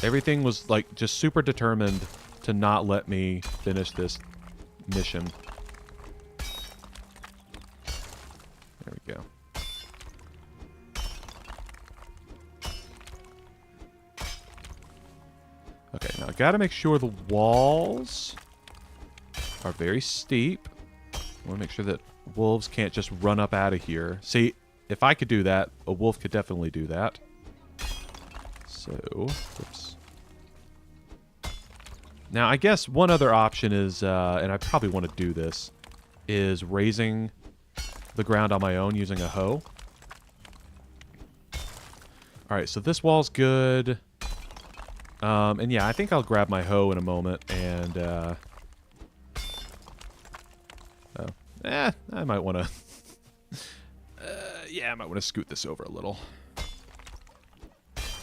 Everything was, like, just super determined to not let me finish this mission. There we go. Okay, now I gotta make sure the walls are very steep. I want to make sure that wolves can't just run up out of here. See, if I could do that, a wolf could definitely do that. So, whoops. Now, I guess one other option is, and I probably want to do this, is raising the ground on my own using a hoe. Alright, so this wall's good. And yeah, I think I'll grab my hoe in a moment and, I might want to... yeah, I might want to scoot this over a little.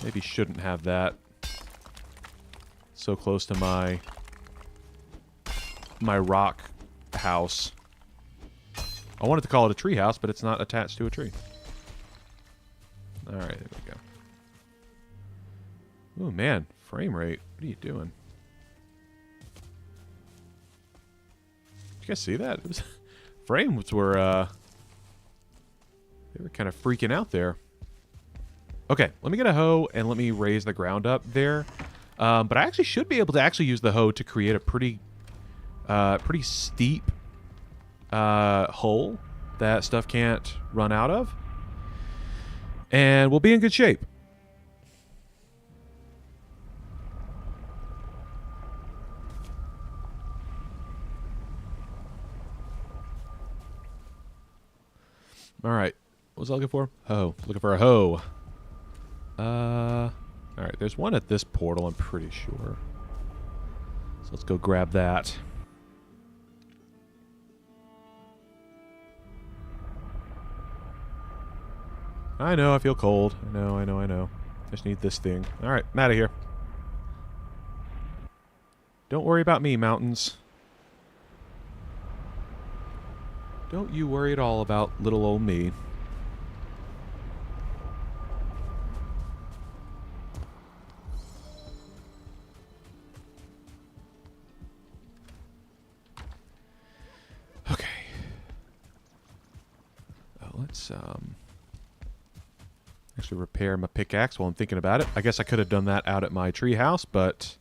Maybe shouldn't have that so close to my rock house. I wanted to call it a tree house, but it's not attached to a tree. Alright, there we go. Oh man, frame rate. What are you doing? Did you guys see that? It was frames were they were kind of freaking out there. Okay, let me get a hoe and let me raise the ground up there. But I actually should be able to actually use the hoe to create a pretty steep hole that stuff can't run out of. And we'll be in good shape. All right. What was I looking for? Hoe. Looking for a hoe. All right. There's one at this portal, I'm pretty sure. So let's go grab that. I know, I feel cold. I know. Just need this thing. Alright, I'm out of here. Don't worry about me, mountains. Don't you worry at all about little old me. Okay. Let's actually repair my pickaxe while I'm thinking about it. I guess I could have done that out at my treehouse, but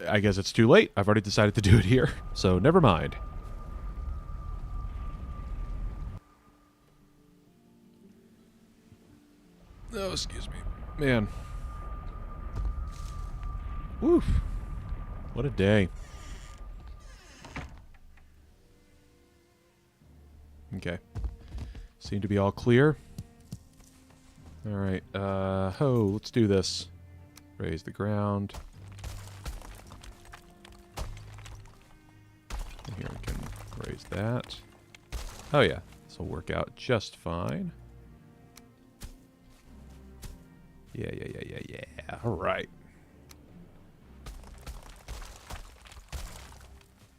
I guess it's too late. I've already decided to do it here, so never mind. Oh, excuse me. Man. Woof. What a day. Okay. Seem to be all clear. Alright, let's do this. Raise the ground. And here we can raise that. Oh yeah, this will work out just fine. Yeah. Alright.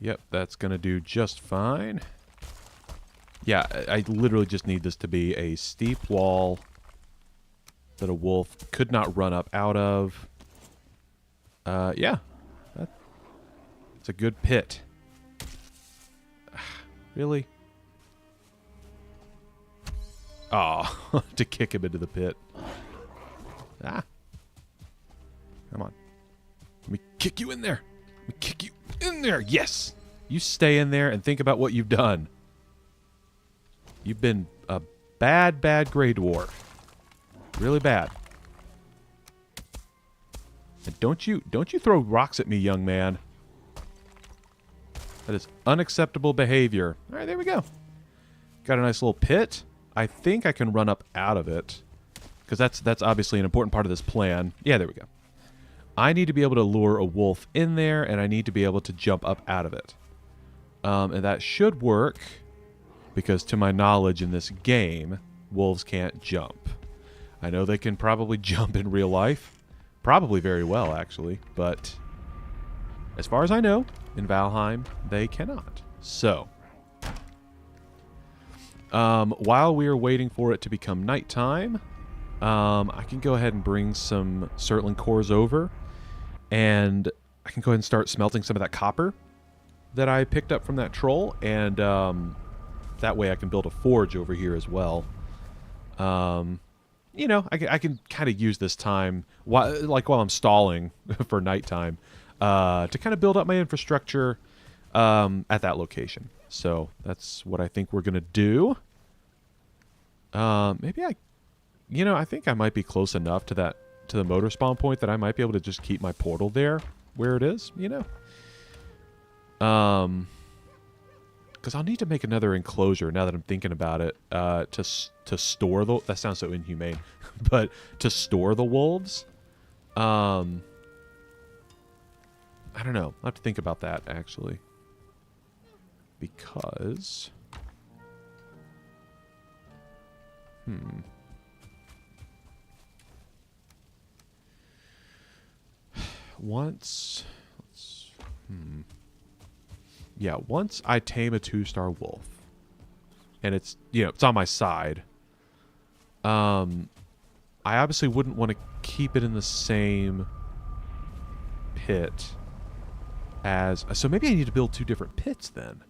Yep, that's gonna do just fine. Yeah, I literally just need this to be a steep wall that a wolf could not run up out of. Yeah. It's a good pit. Really? Oh, to kick him into the pit. Ah. Come on. Let me kick you in there. Let me kick you in there. Yes. You stay in there and think about what you've done. You've been a bad Grey Dwarf. Really bad. And don't you throw rocks at me, young man. That is unacceptable behavior. All right, there we go. Got a nice little pit. I think I can run up out of it. Because that's obviously an important part of this plan. Yeah, there we go. I need to be able to lure a wolf in there, and I need to be able to jump up out of it. And that should work, because to my knowledge in this game, wolves can't jump. I know they can probably jump in real life. Probably very well, actually. But as far as I know, in Valheim, they cannot. So, while we are waiting for it to become nighttime, I can go ahead and bring some Surtling cores over, and I can go ahead and start smelting some of that copper that I picked up from that troll, and that way I can build a forge over here as well. You know, I can kind of use this time, while I'm stalling for nighttime, to kind of build up my infrastructure at that location. So that's what I think we're going to do. Maybe I think I might be close enough to the motor spawn point that I might be able to just keep my portal there where it is, you know? Because I'll need to make another enclosure now that I'm thinking about it, to store the... That sounds so inhumane. But to store the wolves, I don't know. I'll have to think about that, actually. Because... Once I tame a 2-star wolf, and it's, it's on my side, I obviously wouldn't want to keep it in the same pit as... So maybe I need to build 2 different pits then.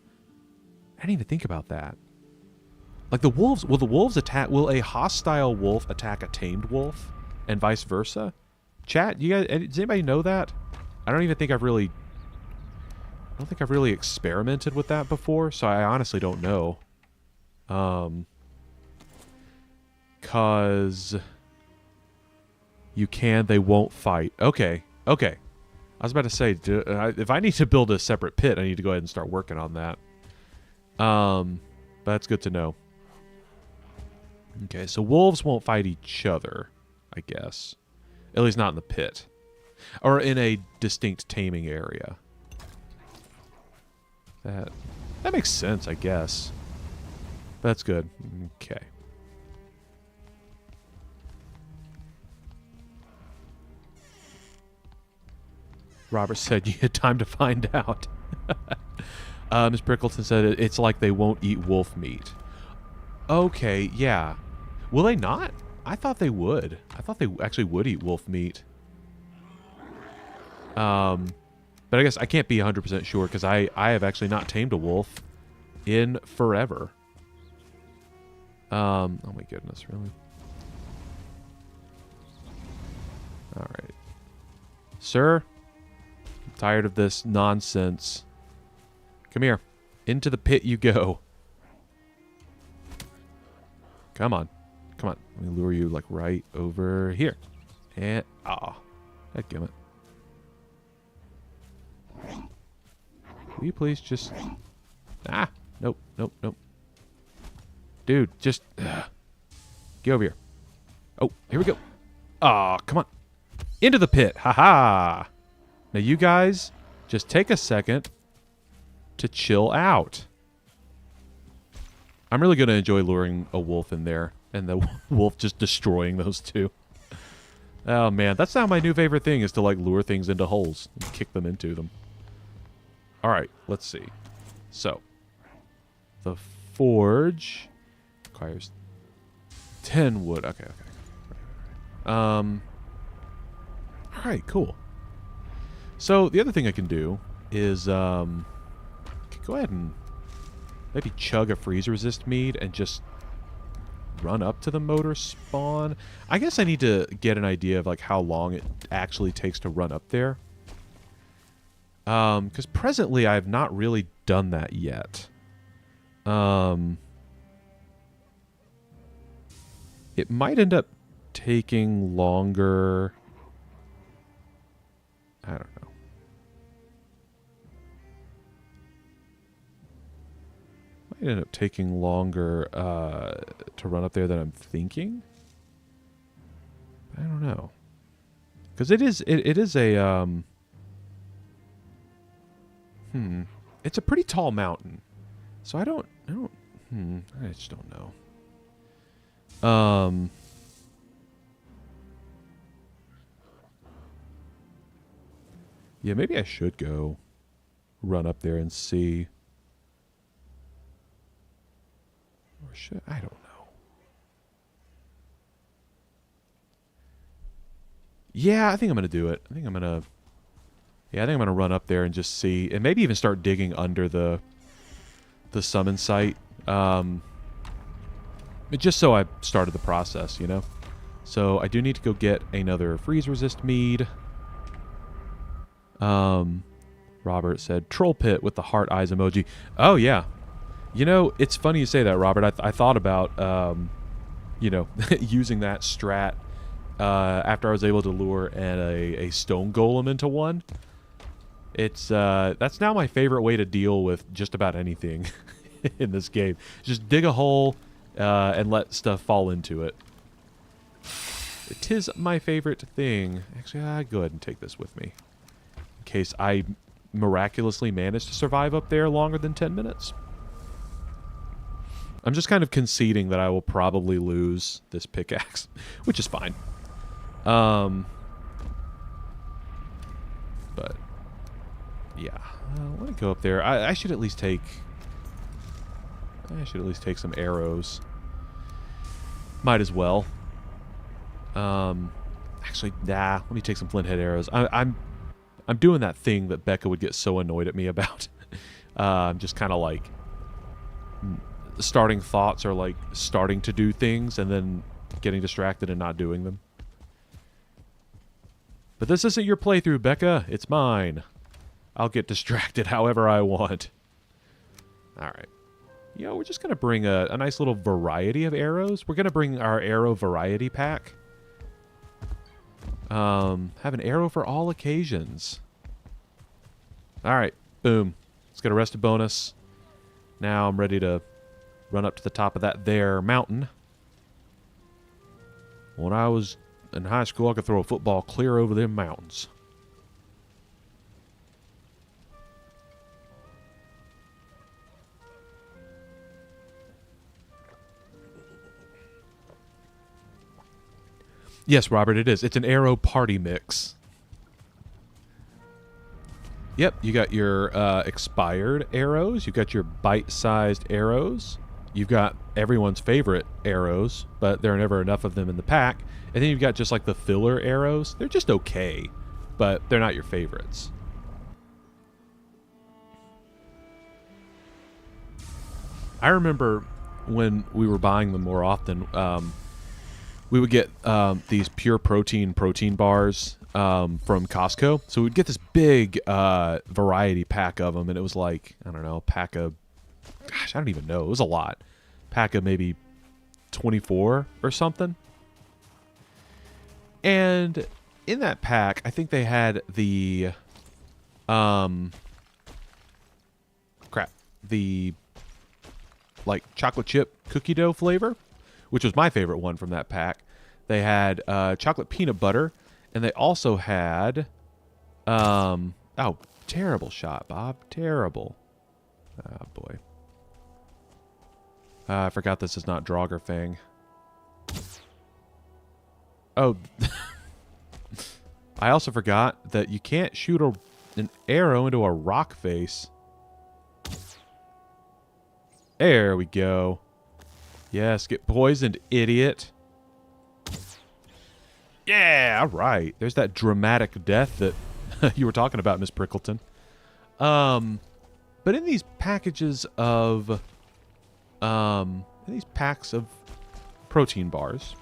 I didn't even think about that. Like the wolves, will a hostile wolf attack a tamed wolf, and vice versa? Chat, you guys, does anybody know that? I don't think I've really experimented with that before, so I honestly don't know. Cause they won't fight. Okay. I was about to say, if I need to build a separate pit, I need to go ahead and start working on that. But that's good to know. Okay, so wolves won't fight each other, I guess. At least not in the pit. Or in a distinct taming area. That makes sense, I guess. That's good. Okay. Robert said you had time to find out. Ms. Prickleton said it's like they won't eat wolf meat. Okay, yeah. Will they not? I thought they would. I thought they actually would eat wolf meat. But I guess I can't be 100% sure because I have actually not tamed a wolf in forever. Oh my goodness, really? Alright. Sir, I'm tired of this nonsense. Come here. Into the pit you go. Come on. Come on. Let me lure you, like, right over here. And, dadgummit. Will you please just... Nope, nope, nope. Dude, just... get over here. Oh, here we go. Come on. Into the pit. Ha-ha. Now, you guys, just take a second to chill out. I'm really going to enjoy luring a wolf in there and the wolf just destroying those two. Oh, man. That's now my new favorite thing is to, like, lure things into holes and kick them into them. All right. Let's see. So, the forge requires 10 wood. Okay, okay. All right, cool. So, the other thing I can do is go ahead and maybe chug a freeze resist mead and just run up to the motor spawn. I guess I need to get an idea of like how long it actually takes to run up there. Because presently I have not really done that yet. It might end up taking longer. I don't know. Might end up taking longer to run up there than I'm thinking. I don't know. Because it is a it's a pretty tall mountain. So I just don't know. Yeah, maybe I should go run up there and see. Or should I don't know. Yeah, I think I'm gonna do it. I think I'm gonna run up there and just see, and maybe even start digging under the summon site. Just so I started the process, you know? So I do need to go get another freeze resist mead. Robert said, troll pit with the heart eyes emoji. Oh, yeah. You know, it's funny you say that, Robert. I thought about, using that strat after I was able to lure a stone golem into one. It's, that's now my favorite way to deal with just about anything in this game. Just dig a hole and let stuff fall into it. It is my favorite thing. Actually, I'd go ahead and take this with me. In case I miraculously manage to survive up there longer than 10 minutes. I'm just kind of conceding that I will probably lose this pickaxe, which is fine. But yeah, let me go up there. I should at least take. Some arrows. Might as well. Actually, nah. Let me take some flint head arrows. I'm doing that thing that Becca would get so annoyed at me about. I'm just kind of like starting thoughts or like starting to do things and then getting distracted and not doing them. But this isn't your playthrough, Becca. It's mine. I'll get distracted however I want. All right. We're just going to bring a nice little variety of arrows. We're going to bring our arrow variety pack. Have an arrow for all occasions. All right. Boom. Let's get a rested bonus. Now I'm ready to run up to the top of that there mountain. When I was in high school, I could throw a football clear over them mountains. Yes, Robert, it is. It's an arrow party mix. Yep, you got your expired arrows. You've got your bite-sized arrows. You've got everyone's favorite arrows, but there are never enough of them in the pack. And then you've got just like the filler arrows. They're just okay, but they're not your favorites. I remember when we were buying them more often, we would get these pure protein bars from Costco. So we'd get this big variety pack of them, and it was like, I don't know, pack of, gosh, I don't even know. It was a lot. Pack of maybe 24 or something. And in that pack, I think they had the, the like chocolate chip cookie dough flavor, which was my favorite one from that pack. They had chocolate peanut butter, and they also had, oh, terrible shot, Bob, terrible. Oh, boy. I forgot this is not Draugr Oh, I also forgot that you can't shoot an arrow into a rock face. There we go. Yes, get poisoned, idiot. Yeah, all right. There's that dramatic death that you were talking about, Miss Prickleton. But in these packages of, in these packs of protein bars,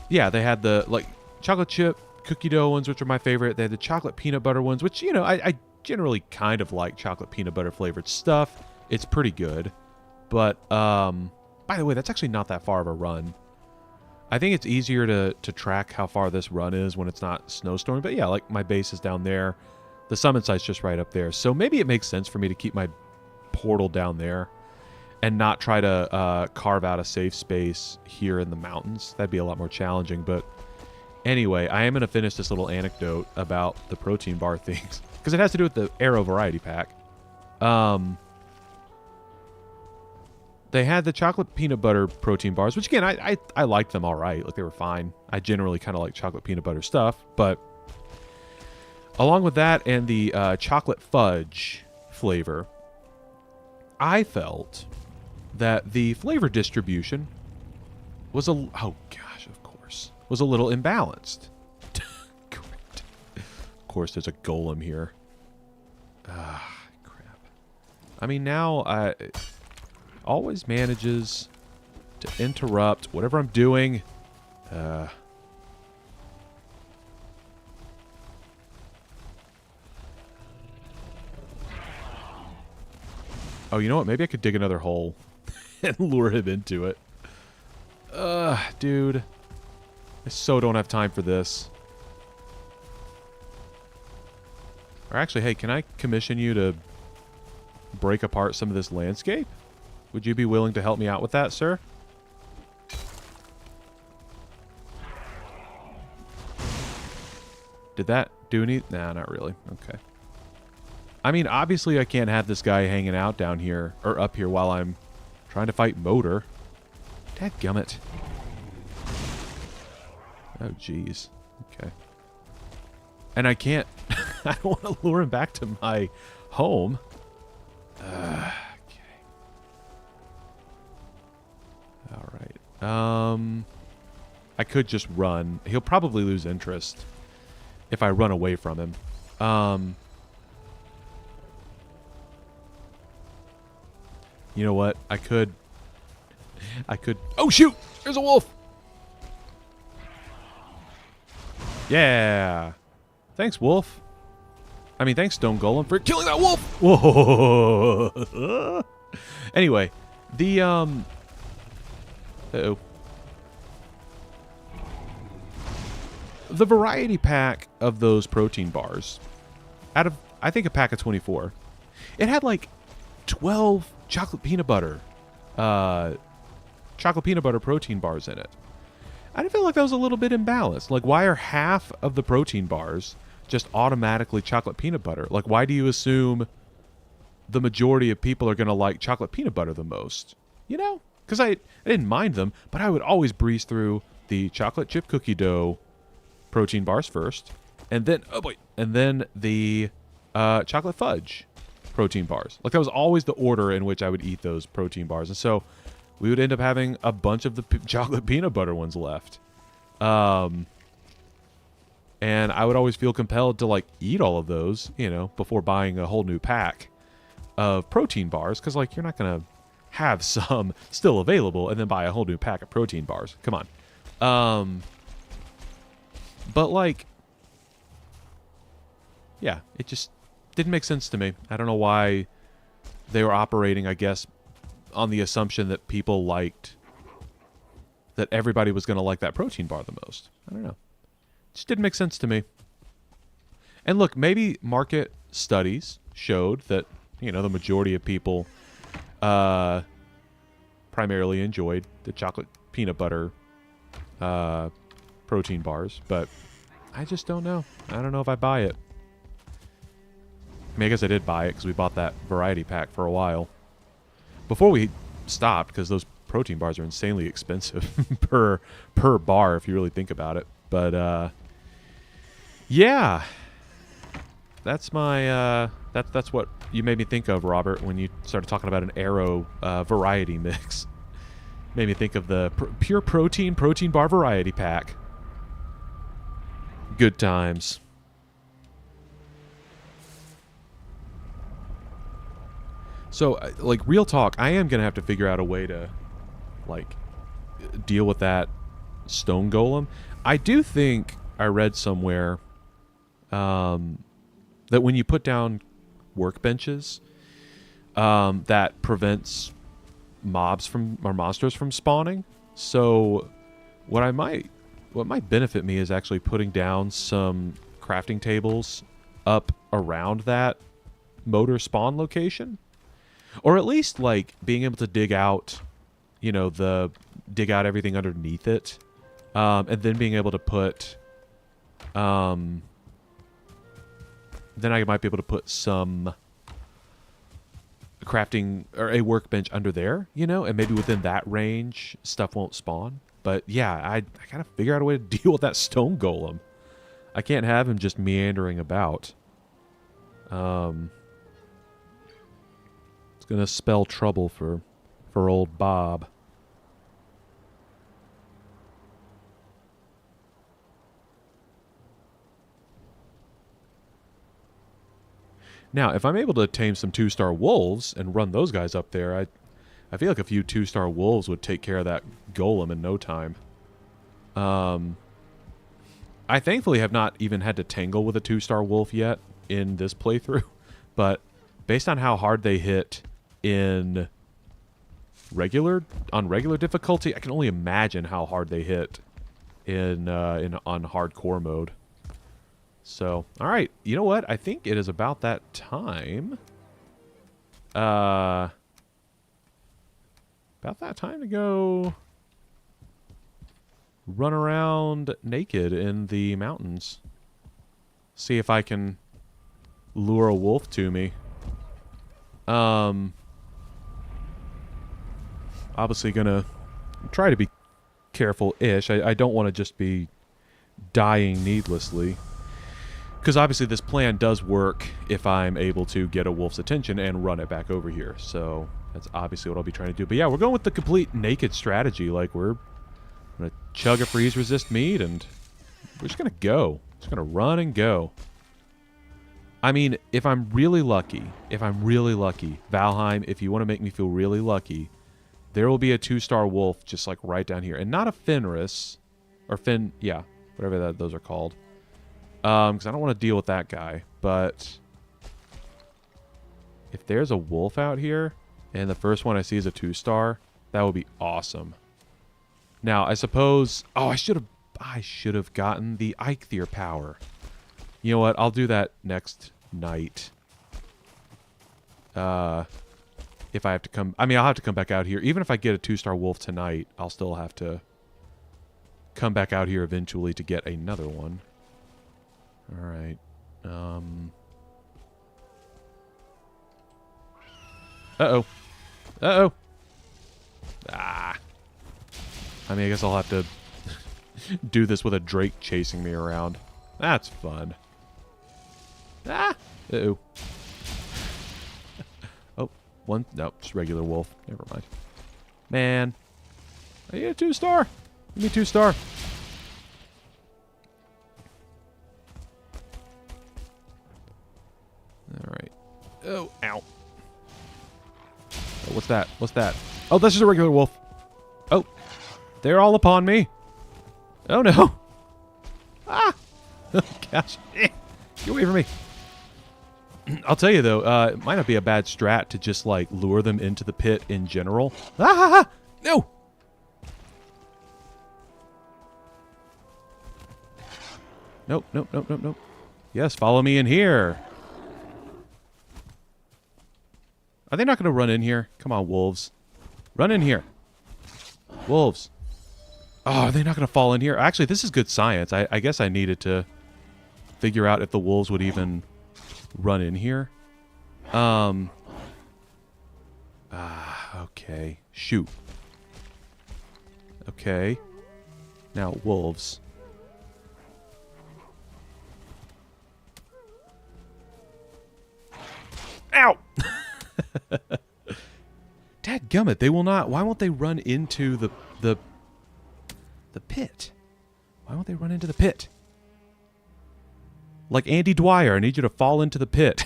yeah, they had the like chocolate chip cookie dough ones, which are my favorite. They had the chocolate peanut butter ones, which, you know, I generally kind of like chocolate peanut butter flavored stuff. It's pretty good. But, by the way, that's actually not that far of a run. I think it's easier to track how far this run is when it's not snowstorming. But yeah, like my base is down there. The summit site's just right up there. So maybe it makes sense for me to keep my portal down there and not try to carve out a safe space here in the mountains. That'd be a lot more challenging. But anyway, I am going to finish this little anecdote about the protein bar things because it has to do with the arrow variety pack. They had the chocolate peanut butter protein bars, which again, I liked them all right. Like they were fine. I generally kind of like chocolate peanut butter stuff, but along with that and the chocolate fudge flavor, I felt that the flavor distribution was was a little imbalanced. Great. Of course, there's a golem here. Ah, crap. I mean, now always manages to interrupt whatever I'm doing. Oh, you know what? Maybe I could dig another hole and lure him into it. Dude. I so don't have time for this. Or actually, hey, can I commission you to break apart some of this landscape? Would you be willing to help me out with that, sir? Did that do any? Nah, not really. Okay. I mean, obviously I can't have this guy hanging out down here, or up here while I'm trying to fight Motor. Dadgummit. Oh, jeez. Okay. And I can't... I don't want to lure him back to my home. Okay. Alright. I could just run. He'll probably lose interest if I run away from him. You know what? I could... Oh, shoot! There's a wolf! Yeah! Thanks, wolf. I mean, thanks, Stone Golem, for killing that wolf! Whoa! Anyway, the, uh-oh. The variety pack of those protein bars, out of, I think, a pack of 24, it had, like, 12 chocolate peanut butter protein bars in it. I feel like that was a little bit imbalanced. Like, why are half of the protein bars just automatically chocolate peanut butter? Like, why do you assume the majority of people are going to like chocolate peanut butter the most? You know? Because I didn't mind them, but I would always breeze through the chocolate chip cookie dough protein bars first. And then, oh boy, and then the chocolate fudge protein bars. Like, that was always the order in which I would eat those protein bars. And so we would end up having a bunch of the chocolate peanut butter ones left. And I would always feel compelled to, like, eat all of those, you know, before buying a whole new pack of protein bars. Because, like, you're not going to have some still available and then buy a whole new pack of protein bars. Come on. But, like, yeah, it just didn't make sense to me. I don't know why they were operating, I guess, on the assumption that people liked, that everybody was going to like that protein bar the most. I don't know. It just didn't make sense to me. And look, maybe market studies showed that, you know, the majority of people primarily enjoyed the chocolate peanut butter protein bars, but I just don't know. I don't know if I buy it. I mean, I guess I did buy it because we bought that variety pack for a while before we stopped, because those protein bars are insanely expensive per bar if you really think about it. But yeah, that's my that's what you made me think of, Robert, when you started talking about an Arrow variety mix. Made me think of the pure protein bar variety pack. Good times. So, like, real talk, I am going to have to figure out a way to, like, deal with that stone golem. I do think I read somewhere that when you put down workbenches, that prevents monsters from spawning. So, what might benefit me is actually putting down some crafting tables up around that motor spawn location. Or at least, like, being able to dig out, you know, dig out everything underneath it. And then being able to put, then I might be able to put some crafting, or a workbench under there, you know? And maybe within that range, stuff won't spawn. But yeah, I gotta figure out a way to deal with that stone golem. I can't have him just meandering about. It's gonna spell trouble for old Bob. Now, if I'm able to tame some 2-star wolves and run those guys up there, I feel like a few 2-star wolves would take care of that golem in no time. I thankfully have not even had to tangle with a 2-star wolf yet in this playthrough, but based on how hard they hit on regular difficulty, I can only imagine how hard they hit on hardcore mode. So, all right, you know what? I think it is about that time. About that time to go run around naked in the mountains. See if I can lure a wolf to me. Obviously gonna try to be careful-ish. I don't want to just be dying needlessly. Because obviously this plan does work if I'm able to get a wolf's attention and run it back over here. So that's obviously what I'll be trying to do. But yeah, we're going with the complete naked strategy. Like, we're going to chug a freeze resist meat and we're just going to go. Just going to run and go. I mean, if I'm really lucky, Valheim, if you want to make me feel really lucky, there will be a 2-star wolf just like right down here. And not a Fenris, or yeah, whatever those are called. Because I don't want to deal with that guy. But if there's a wolf out here, and the first one I see is a 2-star, that would be awesome. Now, I suppose... Oh, I should have gotten the Eikthyr power. You know what? I'll do that next night. If I have to come... I mean, I'll have to come back out here. Even if I get a 2-star wolf tonight, I'll still have to come back out here eventually to get another one. Alright. Uh-oh. Uh-oh. Ah. I mean, I guess I'll have to do this with a drake chasing me around. That's fun. Ah! Uh-oh. Oh, one. No, just regular wolf. Never mind. Man. I get a 2-star. Give me 2-star. Alright. Oh, ow. Oh, what's that? What's that? Oh, that's just a regular wolf. Oh. They're all upon me. Oh, no. Ah. Oh, gosh. Get away from me. I'll tell you, though, it might not be a bad strat to just, like, lure them into the pit in general. Ah! No! Nope, nope, nope, nope, nope. Yes, follow me in here. Are they not going to run in here? Come on, wolves. Run in here. Wolves. Oh, are they not going to fall in here? Actually, this is good science. I guess I needed to figure out if the wolves would even run in here. Okay. Shoot. Okay. Now, wolves. Ow! Dadgummit, they will not. Why won't they run into the pit? Why won't they run into the pit? Like Andy Dwyer, I need you to fall into the pit.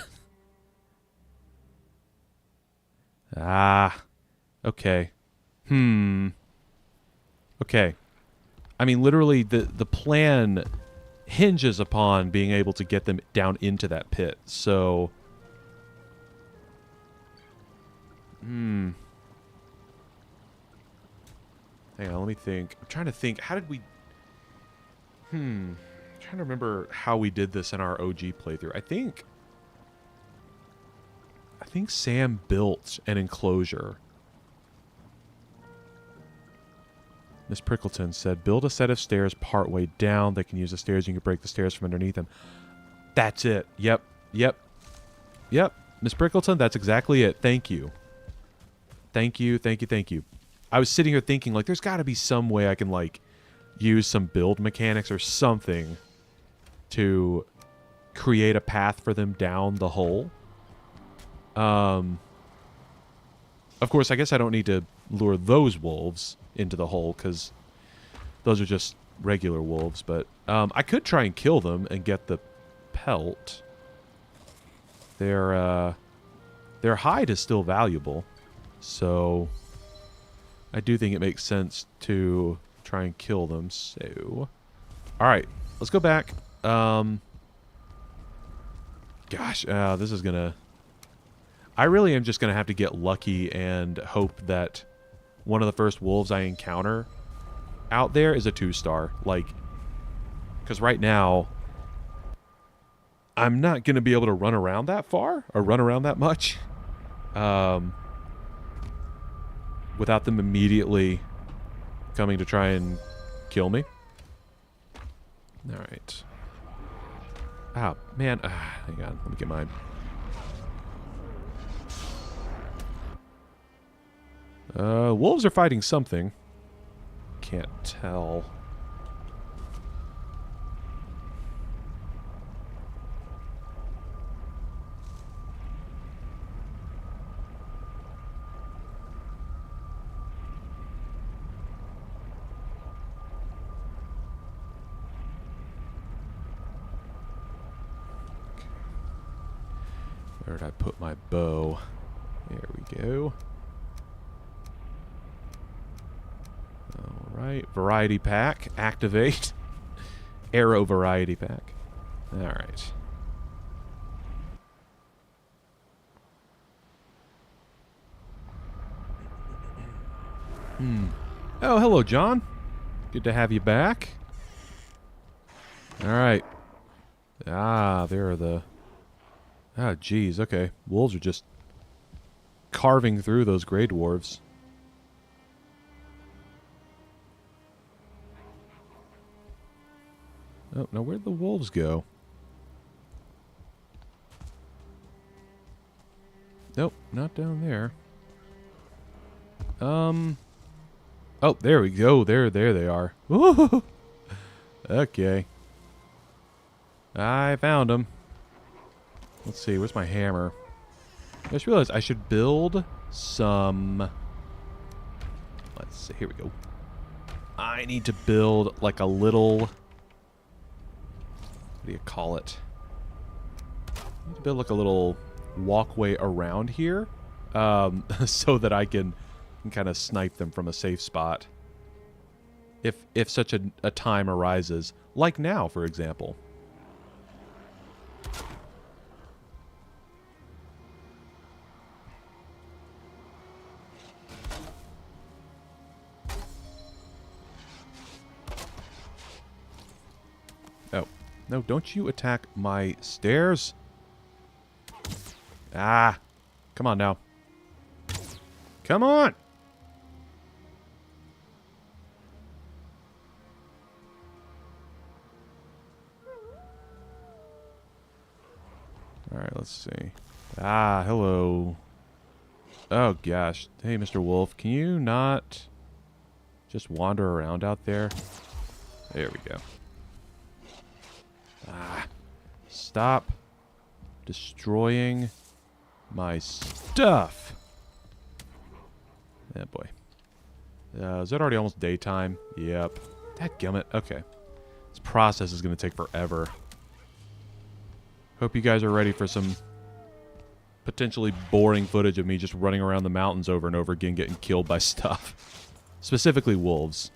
Ah. Okay. Okay. I mean, literally, the plan hinges upon being able to get them down into that pit. So... Hang on, let me think. I'm trying to think. How did we... I'm trying to remember how we did this in our OG playthrough. I think Sam built an enclosure. Miss Prickleton said, build a set of stairs partway down. They can use the stairs. You can break the stairs from underneath them. That's it. Yep. Yep. Yep. Miss Prickleton, that's exactly it. Thank you. Thank you. Thank you. Thank you. I was sitting here thinking, like, there's got to be some way I can, like, use some build mechanics or something to create a path for them down the hole. Of course, I guess I don't need to lure those wolves into the hole because those are just regular wolves. But I could try and kill them and get the pelt. Their hide is still valuable, so I do think it makes sense to try and kill them. So, all right, let's go back. Gosh, this is gonna... I really am just gonna have to get lucky and hope that one of the first wolves I encounter out there is a 2-star. Like, because right now, I'm not gonna be able to run around that far or run around that much, without them immediately coming to try and kill me. All right. Ah, man. Hang on. Let me get mine. Wolves are fighting something. Can't tell. Where did I put my bow? There we go. Alright, variety pack, activate. Arrow variety pack. Alright. Oh, hello, John. Good to have you back. Alright. Ah, there are the... Ah, geez, okay. Wolves are just carving through those gray dwarves. Oh, now where'd the wolves go? Nope, not down there. Oh, there we go. There they are. Ooh. Okay. I found them. Let's see. Where's my hammer? I just realized I should build some... Let's see. Here we go. I need to build like a little... What do you call it? I need to build like a little walkway around here so that I can kind of snipe them from a safe spot. If such a time arises. Like now, for example. Oh. No, don't you attack my stairs. Ah. Come on now. Come on! Alright, let's see. Ah, hello. Oh, gosh. Hey, Mr. Wolf, can you not just wander around out there? There we go. Ah. Stop destroying my stuff. Yeah, boy. Is it already almost daytime? Yep. Dadgummit. Okay. This process is going to take forever. Hope you guys are ready for some potentially boring footage of me just running around the mountains over and over again getting killed by stuff. Specifically wolves.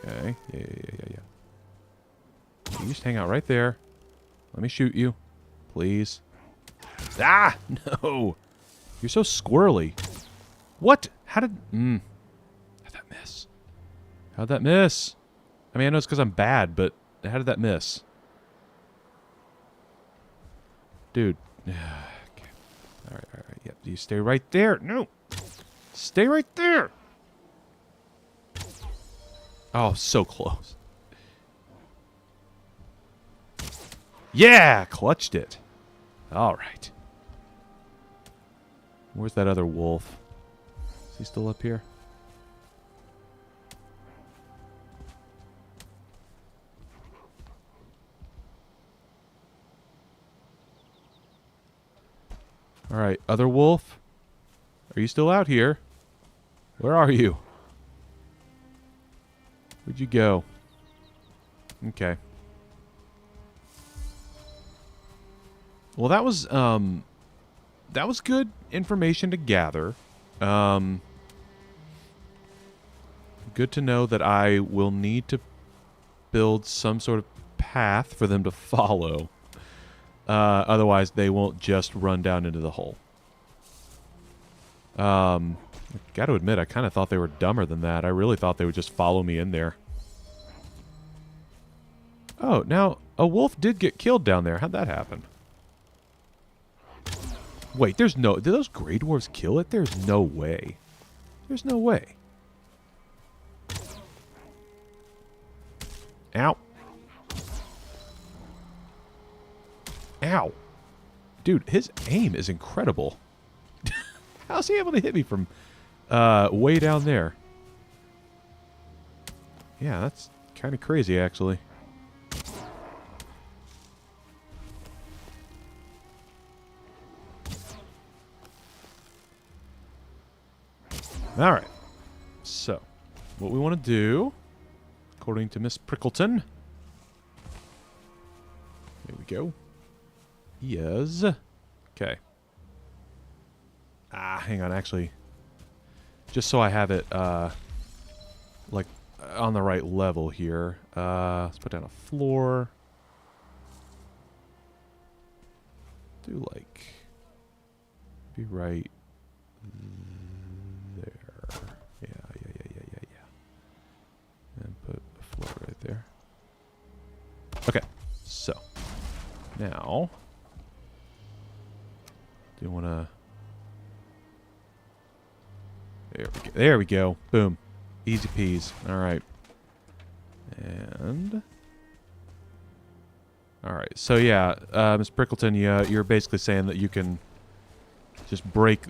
Okay. Yeah. You just hang out right there. Let me shoot you. Please. Ah! No! You're so squirrely. What? How did... How'd that miss? How'd that miss? I mean, I know it's because I'm bad, but how did that miss? Dude. Okay. Alright. Yep. You stay right there. No! Stay right there! Oh, so close. Yeah! Clutched it. Alright. Where's that other wolf? Is he still up here? Alright, other wolf? Are you still out here? Where are you? Where'd you go? Okay. Well, that was good information to gather. Good to know that I will need to build some sort of path for them to follow. Otherwise, they won't just run down into the hole. I gotta admit, I kind of thought they were dumber than that. I really thought they would just follow me in there. Oh, now, a wolf did get killed down there. How'd that happen? Wait, there's no... Did those Grey Dwarves kill it? There's no way. There's no way. Ow. Ow. Dude, his aim is incredible. How's he able to hit me from way down there? Yeah, that's kind of crazy, actually. Alright. So, what we want to do, according to Miss Prickleton, there we go, is... Okay. Hang on, actually. Just so I have it, like, on the right level here. Let's put down a floor. Do, like, be right there. Yeah. And put a floor right there. Okay, so. Now, do you want to... There we go. Boom. Easy peas. All right. And... All right. So, yeah, Ms. Prickleton, you're basically saying that you can just break...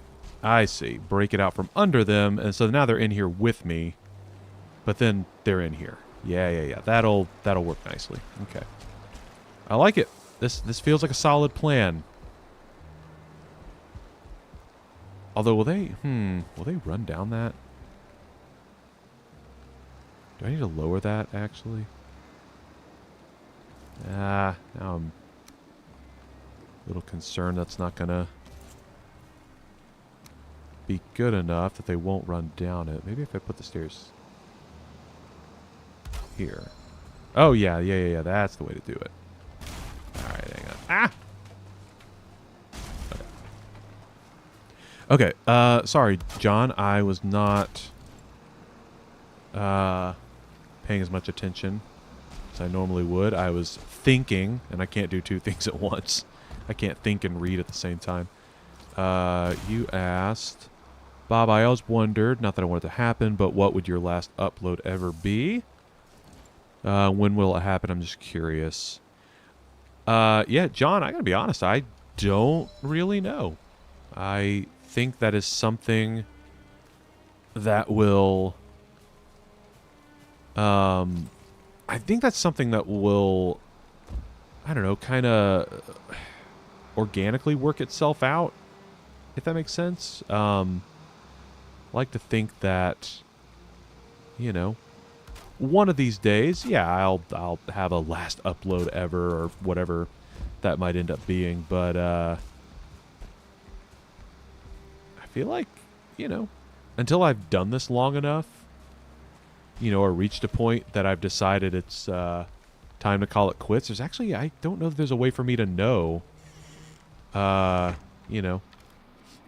I see. Break it out from under them. And so now they're in here with me. But then they're in here. Yeah. That'll work nicely. Okay. I like it. This feels like a solid plan. Although, will they run down that? Do I need to lower that, actually? Now I'm a little concerned that's not gonna be good enough that they won't run down it. Maybe if I put the stairs here. Oh, yeah. That's the way to do it. All right, hang on. Ah! Okay. Sorry, John. I was not paying as much attention as I normally would. I was thinking, and I can't do two things at once. I can't think and read at the same time. You asked, Bob, I always wondered, not that I want it to happen, but what would your last upload ever be? When will it happen? I'm just curious. Yeah, John, I gotta be honest, I don't really know. I think that is something that will... I think that's something that will, I don't know, kind of organically work itself out, if that makes sense. I like to think that, you know, one of these days, yeah, I'll have a last upload ever or whatever that might end up being, but I feel like, you know, until I've done this long enough, you know, or reached a point that I've decided it's time to call it quits. There's actually, I don't know if there's a way for me to know, you know,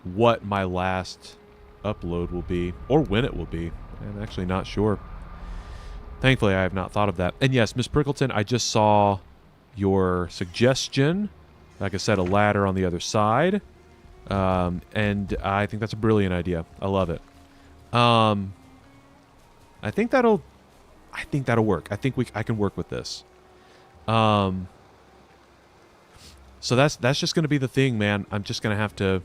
what my last upload will be or when it will be. I'm actually not sure. Thankfully, I have not thought of that. And yes, Miss Prickleton, I just saw your suggestion. Like I said, a ladder on the other side. And I think that's a brilliant idea. I love it. I think that'll work. I think I can work with this. So that's just going to be the thing, man. I'm just going to have to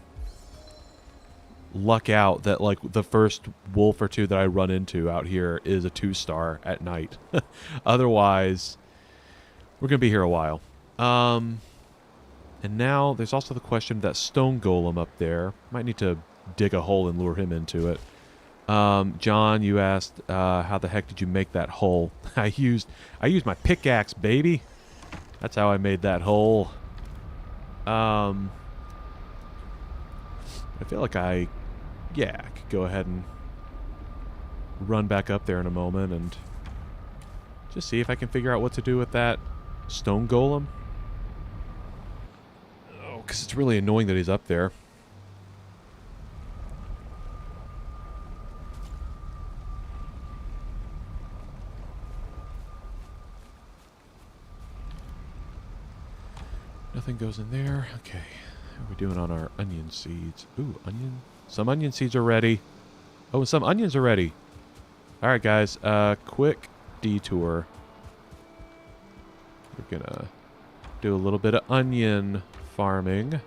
luck out that like the first wolf or two that I run into out here is a 2-star at night. Otherwise, we're going to be here a while. And now there's also the question of that stone golem up there. Might need to dig a hole and lure him into it. John, you asked, how the heck did you make that hole? I used my pickaxe, baby. That's how I made that hole. I feel like I could go ahead and run back up there in a moment and just see if I can figure out what to do with that stone golem. Oh, because it's really annoying that he's up there. Nothing goes in there. Okay. How are we doing on our onion seeds? Ooh, onion. Some onion seeds are ready. Oh, some onions are ready. All right, guys. Quick detour. We're going to do a little bit of onion farming.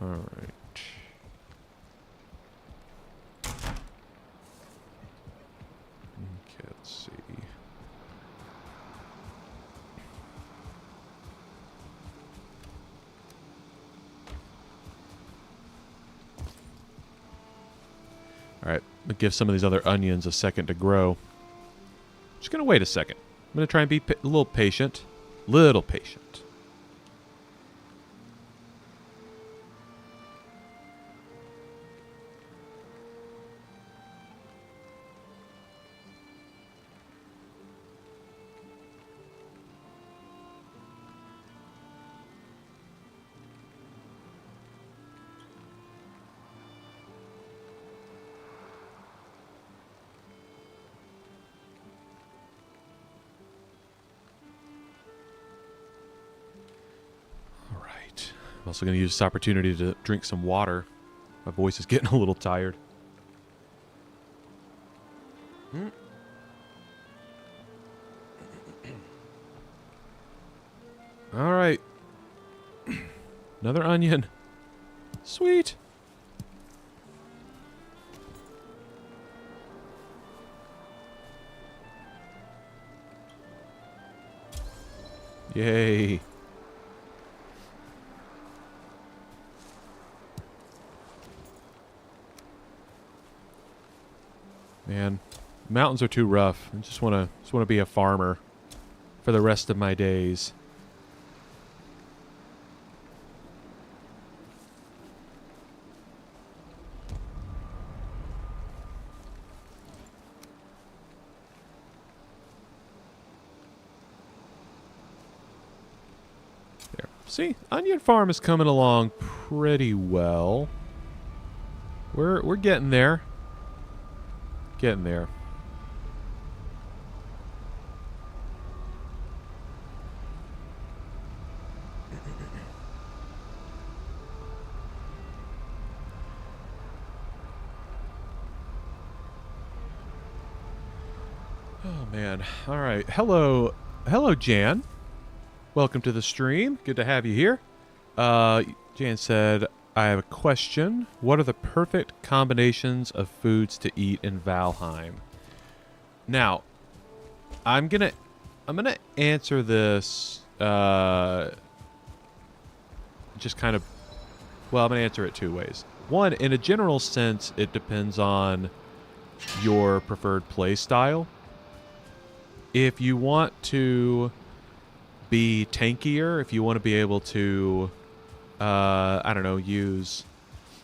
All right. Okay, let's see. All right, I'll give some of these other onions a second to grow. Just gonna wait a second. I'm gonna try and be a little patient. Little patient. I'm also going to use this opportunity to drink some water. My voice is getting a little tired. All right. Another onion. Sweet. Yay. Man, mountains are too rough. I just want to be a farmer for the rest of my days. There. See, onion farm is coming along pretty well. We're getting there. Getting there. Oh man. All right. Hello, Jan. Welcome to the stream. Good to have you here. Jan said, I have a question. What are the perfect combinations of foods to eat in Valheim? Now, I'm gonna answer this just kind of, well, I'm gonna answer it two ways. One, in a general sense, it depends on your preferred play style. If you want to be tankier, if you want to be able to I don't know, use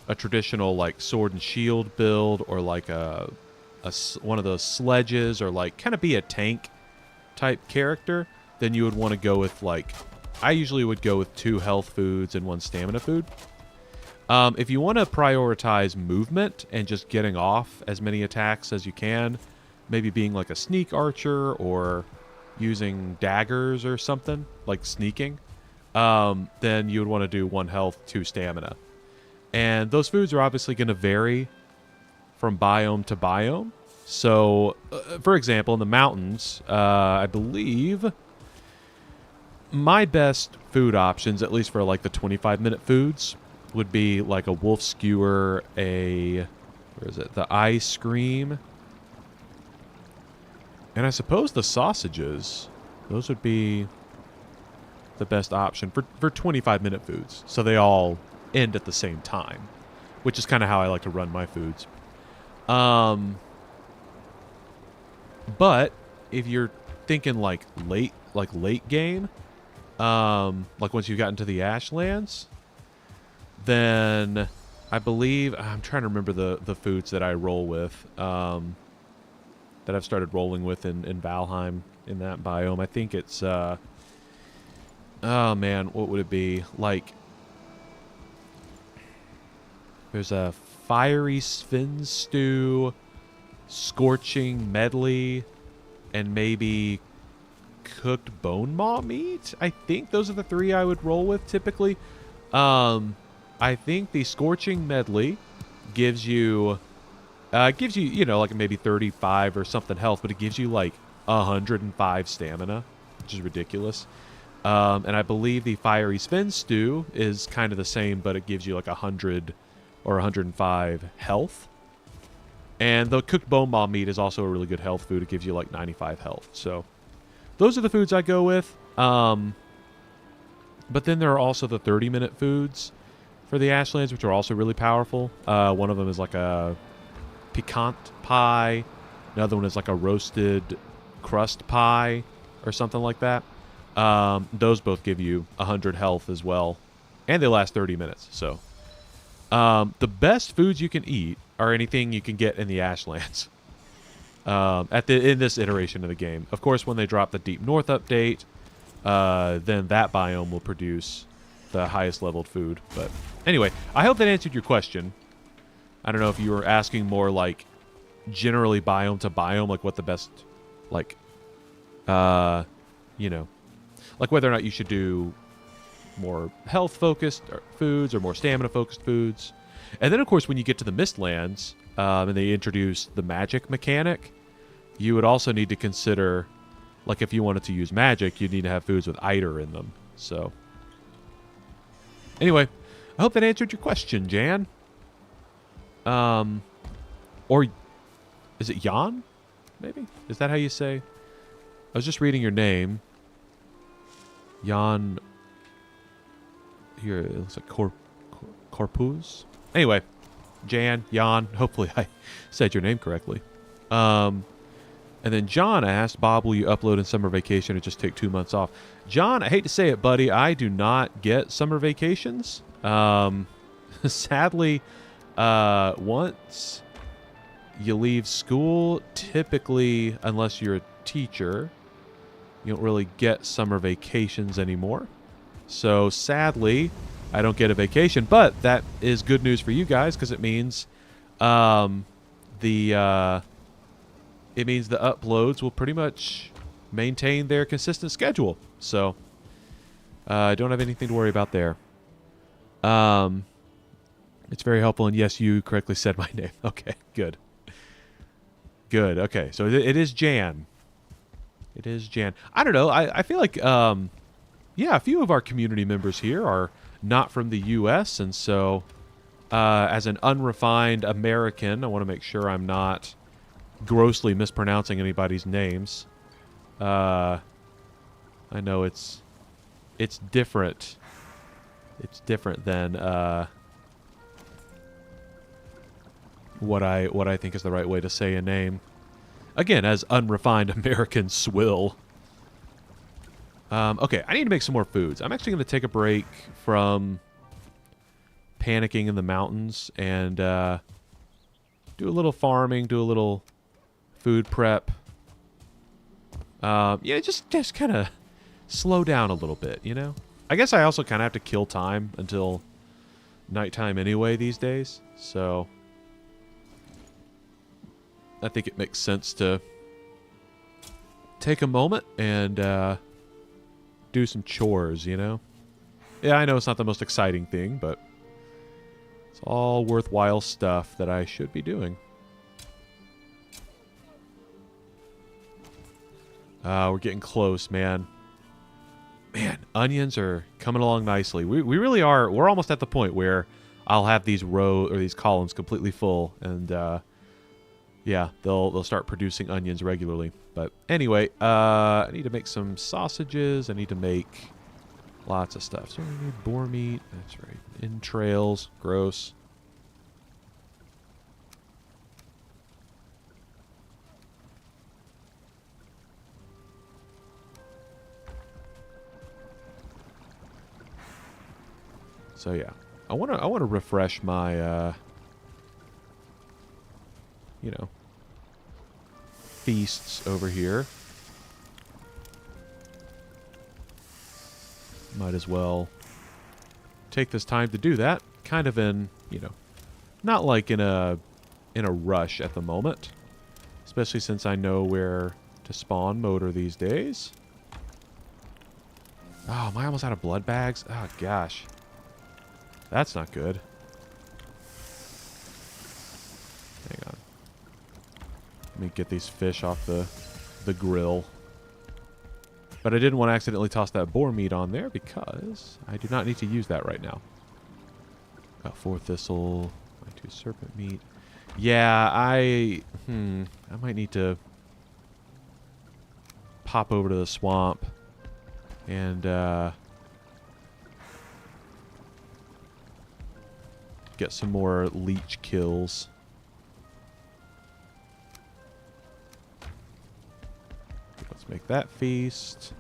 a traditional like sword and shield build, or like one of those sledges, or like kind of be a tank type character, then you would want to go with like, I usually would go with 2 health foods and 1 stamina food. If you want to prioritize movement and just getting off as many attacks as you can, maybe being like a sneak archer or using daggers or something, like sneaking, then you would want to do 1 health, 2 stamina. And those foods are obviously going to vary from biome to biome. So, for example, in the mountains, I believe my best food options, at least for like the 25-minute foods, would be like a wolf skewer, where is it? The ice scream. And I suppose the sausages, those would be the best option for 25-minute foods. So they all end at the same time, which is kind of how I like to run my foods. But if you're thinking like late game, like once you've gotten to the Ashlands, then I believe, I'm trying to remember the foods that I roll with, that I've started rolling with in Valheim, in that biome. I think it's, oh man, what would it be? Like, there's a fiery Sven stew, scorching medley, and maybe cooked bone maw meat. I think those are the 3 I would roll with typically. I think the scorching medley gives you, you know, like maybe 35 or something health, but it gives you like 105 stamina, which is ridiculous. And I believe the fiery Sven stew is kind of the same, but it gives you like 100 or 105 health. And the cooked bone maw meat is also a really good health food. It gives you like 95 health. So those are the foods I go with. But then there are also the 30-minute foods for the Ashlands, which are also really powerful. One of them is like a piquant pie. Another one is like a roasted crust pie or something like that. Those both give you 100 health as well. And they last 30 minutes. So the best foods you can eat are anything you can get in the Ashlands. In this iteration of the game. Of course, when they drop the Deep North update, then that biome will produce the highest leveled food. But anyway, I hope that answered your question. I don't know if you were asking more like generally biome to biome, like what the best, like, you know, like whether or not you should do more health focused foods or more stamina focused foods. And then of course when you get to the Mistlands, and they introduce the magic mechanic, you would also need to consider, like if you wanted to use magic, you'd need to have foods with Eider in them. So, anyway, I hope that answered your question, Jan. Or is it Jan? Maybe? Is that how you say? I was just reading your name. Jan. Here, it looks like Corpus. Anyway, Jan, hopefully I said your name correctly. And then John asked, Bob, will you upload in summer vacation or just take 2 months off? John, I hate to say it, buddy, I do not get summer vacations. Sadly, once you leave school, typically, unless you're a teacher, you don't really get summer vacations anymore. So sadly, I don't get a vacation, but that is good news for you guys because it means the uploads will pretty much maintain their consistent schedule. So I don't have anything to worry about there. It's very helpful, and yes, you correctly said my name. Okay, good. Good. Okay, so it is Jan. It is Jan. I don't know. I feel like yeah, a few of our community members here are not from the U.S., and so as an unrefined American, I want to make sure I'm not grossly mispronouncing anybody's names. I know it's different. It's different than what I think is the right way to say a name. Again, as unrefined Americans swill. Okay, I need to make some more foods. I'm actually going to take a break from panicking in the mountains and do a little farming, do a little food prep. Yeah, just kind of slow down a little bit, you know? I guess I also kind of have to kill time until nighttime anyway these days, so I think it makes sense to take a moment and do some chores, you know? Yeah, I know it's not the most exciting thing, but it's all worthwhile stuff that I should be doing. We're getting close, man. Man, onions are coming along nicely. We really are. We're almost at the point where I'll have these these columns completely full, and yeah, they'll start producing onions regularly. But anyway, I need to make some sausages. I need to make lots of stuff. So we need boar meat. That's right. Entrails. Gross. So yeah, I wanna refresh my you know, feasts over here. Might as well take this time to do that. Kind of in, you know, not like in a rush at the moment, especially since I know where to spawn motor these days. Oh, am I almost out of blood bags? Oh gosh. That's not good. Hang on. Let me get these fish off the grill. But I didn't want to accidentally toss that boar meat on there because I do not need to use that right now. Got 4 thistle, my 2 serpent meat. Yeah, I might need to pop over to the swamp and get some more leech kills. Let's make that feast.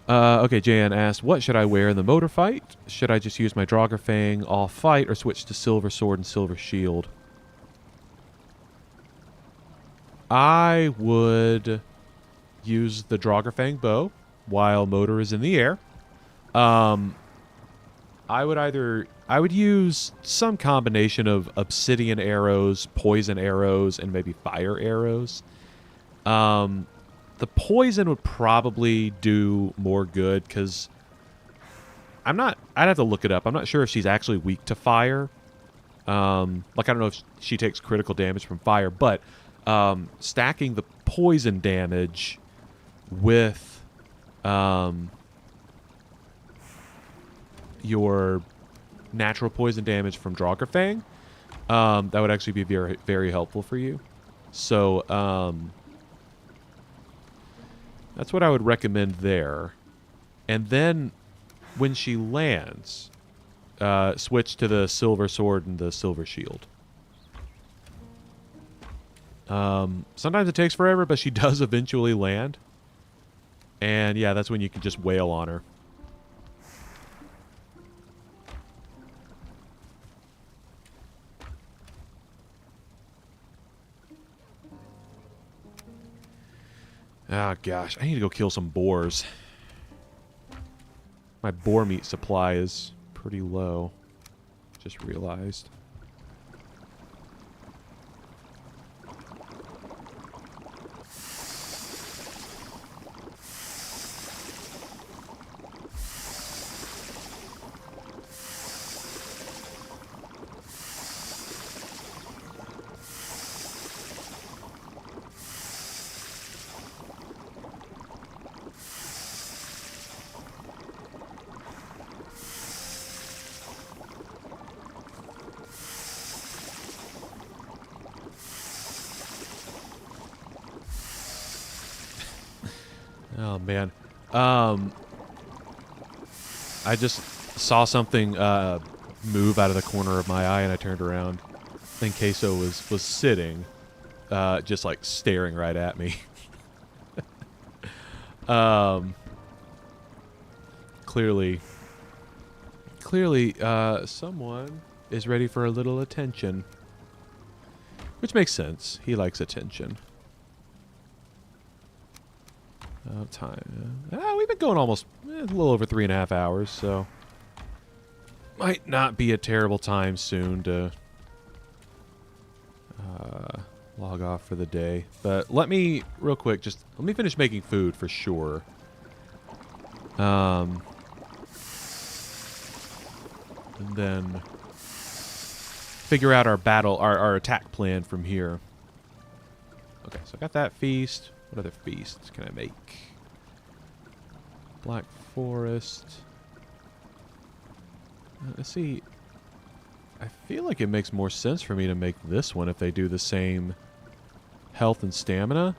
Okay, Jan asked, what should I wear in the motor fight? Should I just use my Draugr all fight or switch to silver sword and silver shield? I would use the Draugr bow while motor is in the air. I would use some combination of obsidian arrows, poison arrows, and maybe fire arrows. The poison would probably do more good because I'd have to look it up. I'm not sure if she's actually weak to fire. Like, I don't know if she takes critical damage from fire, but stacking the poison damage with your natural poison damage from Draugr, that would actually be very, very helpful for you. So, that's what I would recommend there. And then, when she lands, switch to the silver sword and the silver shield. Sometimes it takes forever, but she does eventually land. And yeah, that's when you can just wail on her. Oh gosh, I need to go kill some boars. My boar meat supply is pretty low. Just realized. Oh man, I just saw something move out of the corner of my eye, and I turned around. I think Queso was sitting, just like staring right at me. Clearly, someone is ready for a little attention, which makes sense. He likes attention. Time. We've been going almost a little over 3.5 hours, so might not be a terrible time soon to log off for the day. But let me, real quick, let me finish making food for sure. And then figure out our attack plan from here. Okay, so I got that feast. What other feasts can I make? Black Forest. Let's see. I feel like it makes more sense for me to make this one if they do the same health and stamina.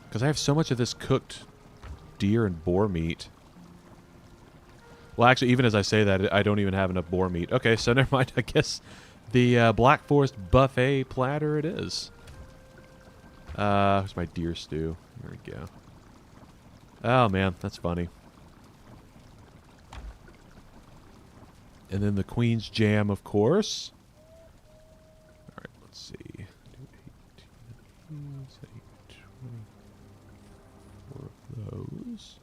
Because I have so much of this cooked deer and boar meat. Well, actually, even as I say that, I don't even have enough boar meat. Okay, so never mind. I guess the Black Forest buffet platter it is. Where's my deer stew? There we go. Oh, man. That's funny. And then the Queen's Jam, of course. All right, let's see. 24 of those.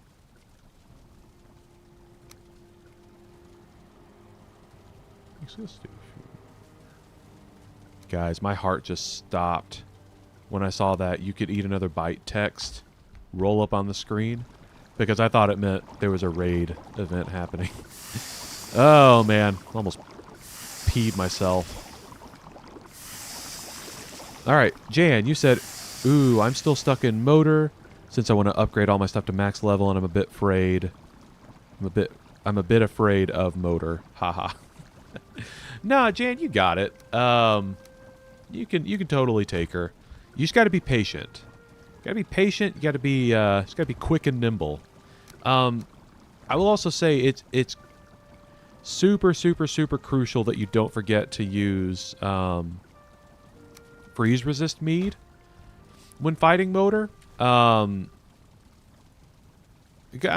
Guys, my heart just stopped when I saw that you could eat another bite text roll up on the screen, because I thought it meant there was a raid event happening. Oh man, almost peed myself. Alright, Jan, you said, ooh, I'm still stuck in motor since I want to upgrade all my stuff to max level, and I'm a bit afraid. I'm a bit afraid of motor. Haha. Nah, Jan, you got it. You can totally take her. You just got to be patient. You got to be patient. You got to be just got to be quick and nimble. I will also say it's super crucial that you don't forget to use freeze resist mead when fighting motor. I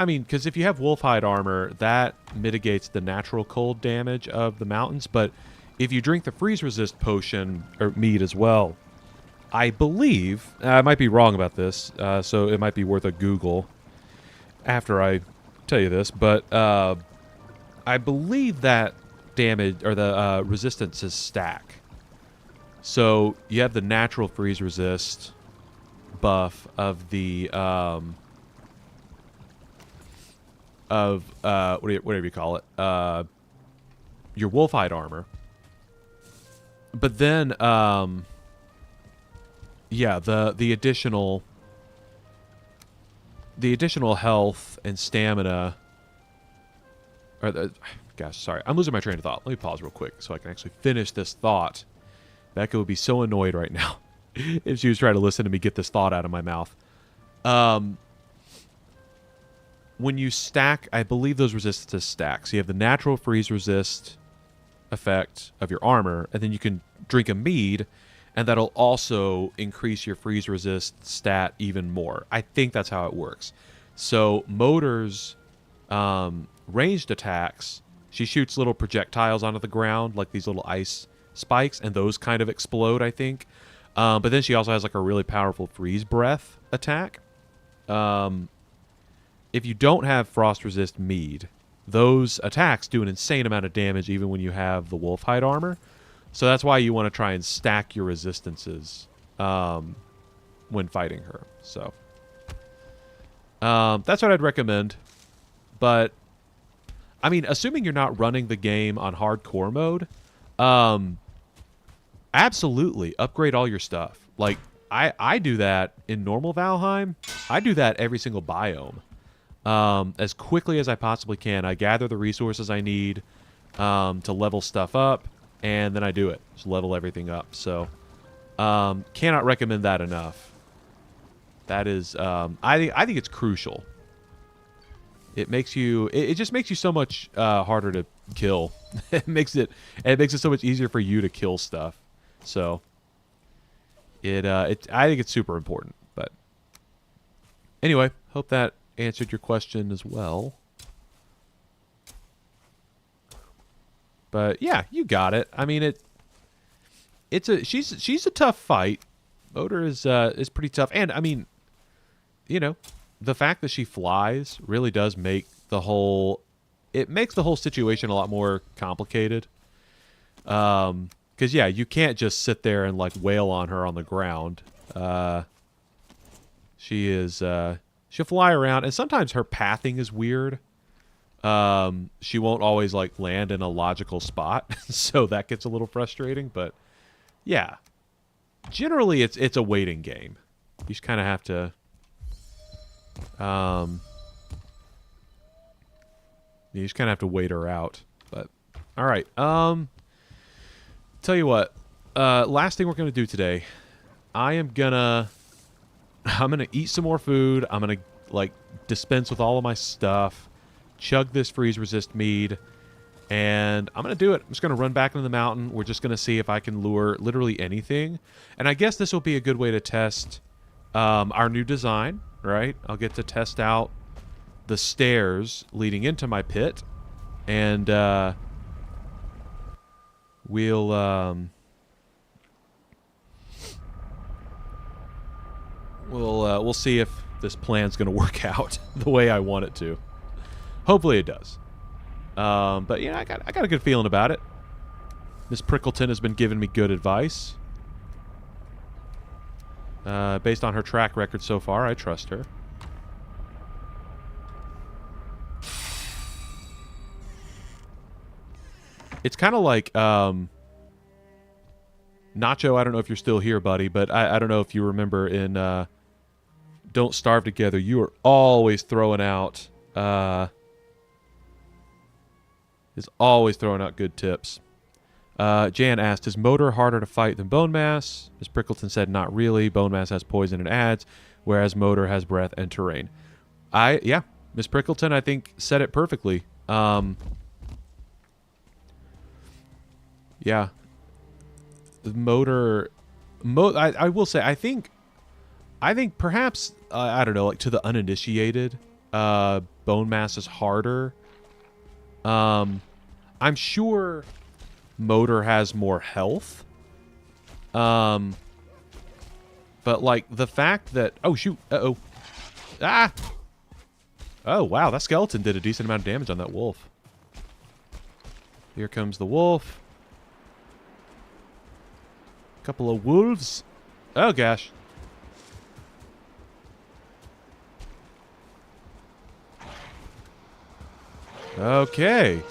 mean, because if you have wolfhide armor, that mitigates the natural cold damage of the mountains. But if you drink the freeze resist potion or mead as well, I believe, I might be wrong about this, so it might be worth a Google after I tell you this, but I believe that damage or the resistances stack. So you have the natural freeze resist buff of the whatever you call it, your wolfhide armor. But then yeah, the additional health and stamina Or gosh, sorry. I'm losing my train of thought. Let me pause real quick so I can actually finish this thought. Becca would be so annoyed right now if she was trying to listen to me get this thought out of my mouth. When you stack, I believe those resistances stack. So you have the natural freeze resist effect of your armor, and then you can drink a mead, and that'll also increase your freeze resist stat even more. I think that's how it works. So Motor's ranged attacks, she shoots little projectiles onto the ground, like these little ice spikes, and those kind of explode, I think. But then she also has like a really powerful freeze breath attack. If you don't have frost resist mead, those attacks do an insane amount of damage even when you have the wolf hide armor. So that's why you want to try and stack your resistances when fighting her. So that's what I'd recommend. But I mean, assuming you're not running the game on hardcore mode, absolutely upgrade all your stuff. Like I do that in normal Valheim. I do that every single biome. As quickly as I possibly can. I gather the resources I need to level stuff up, and then I do it. Just level everything up. So, cannot recommend that enough. That is, I think it's crucial. It makes you, it just makes you so much harder to kill. It makes it so much easier for you to kill stuff. So, I think it's super important. But anyway, hope that answered your question as well. But yeah, you got it. I mean, she's a tough fight. Motor is pretty tough, and I mean, you know, the fact that she flies really does make it makes the whole situation a lot more complicated. Because yeah, you can't just sit there and like wail on her on the ground. She'll fly around, and sometimes her pathing is weird. She won't always like land in a logical spot, so that gets a little frustrating. But yeah, generally it's a waiting game. You just kind of have to, wait her out. But all right, tell you what, last thing we're gonna do today, I'm gonna eat some more food. I'm gonna like dispense with all of my stuff, chug this freeze resist mead, and I'm gonna do it. I'm just gonna run back into the mountain. We're just gonna see if I can lure literally anything, and I guess this will be a good way to test our new design, right? I'll get to test out the stairs leading into my pit, and we'll see if this plan's going to work out the way I want it to. Hopefully it does. But yeah, I got a good feeling about it. Miss Prickleton has been giving me good advice. Based on her track record so far, I trust her. It's kind of like Nacho, I don't know if you're still here, buddy, but I don't know if you remember in Don't Starve Together, you are always throwing out good tips. Jan asked, is Motor harder to fight than Bonemass? Ms. Prickleton said, not really. Bonemass has poison and adds, whereas Motor has breath and terrain. Yeah, Ms. Prickleton, I think, said it perfectly. Yeah. Motor... I will say, I think perhaps, I don't know, like to the uninitiated, Bonemass is harder. I'm sure Motor has more health. But like the fact that, oh shoot, uh-oh. Ah! Oh wow, that skeleton did a decent amount of damage on that wolf. Here comes the wolf. Couple of wolves. Oh gosh. Okay.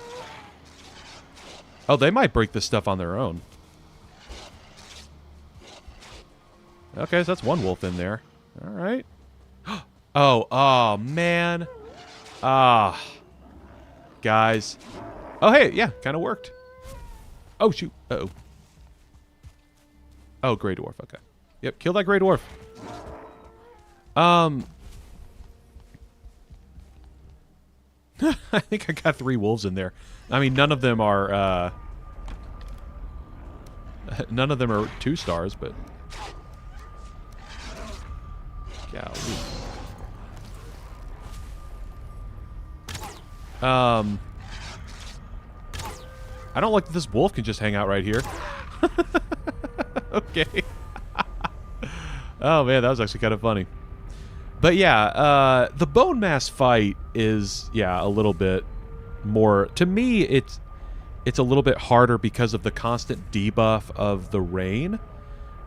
Oh, they might break this stuff on their own. Okay, so that's one wolf in there. All right. Oh, man. guys. Oh, hey, yeah, kind of worked. Oh, shoot. Uh-oh. Oh, Grey Dwarf. Okay. Yep, kill that Grey Dwarf. I think I got 3 wolves in there. I mean, none of them are 2 stars, but golly. I don't like that this wolf can just hang out right here. Okay. Oh man, that was actually kind of funny. But yeah, the Bonemass fight is, yeah, a little bit more... To me, it's a little bit harder because of the constant debuff of the rain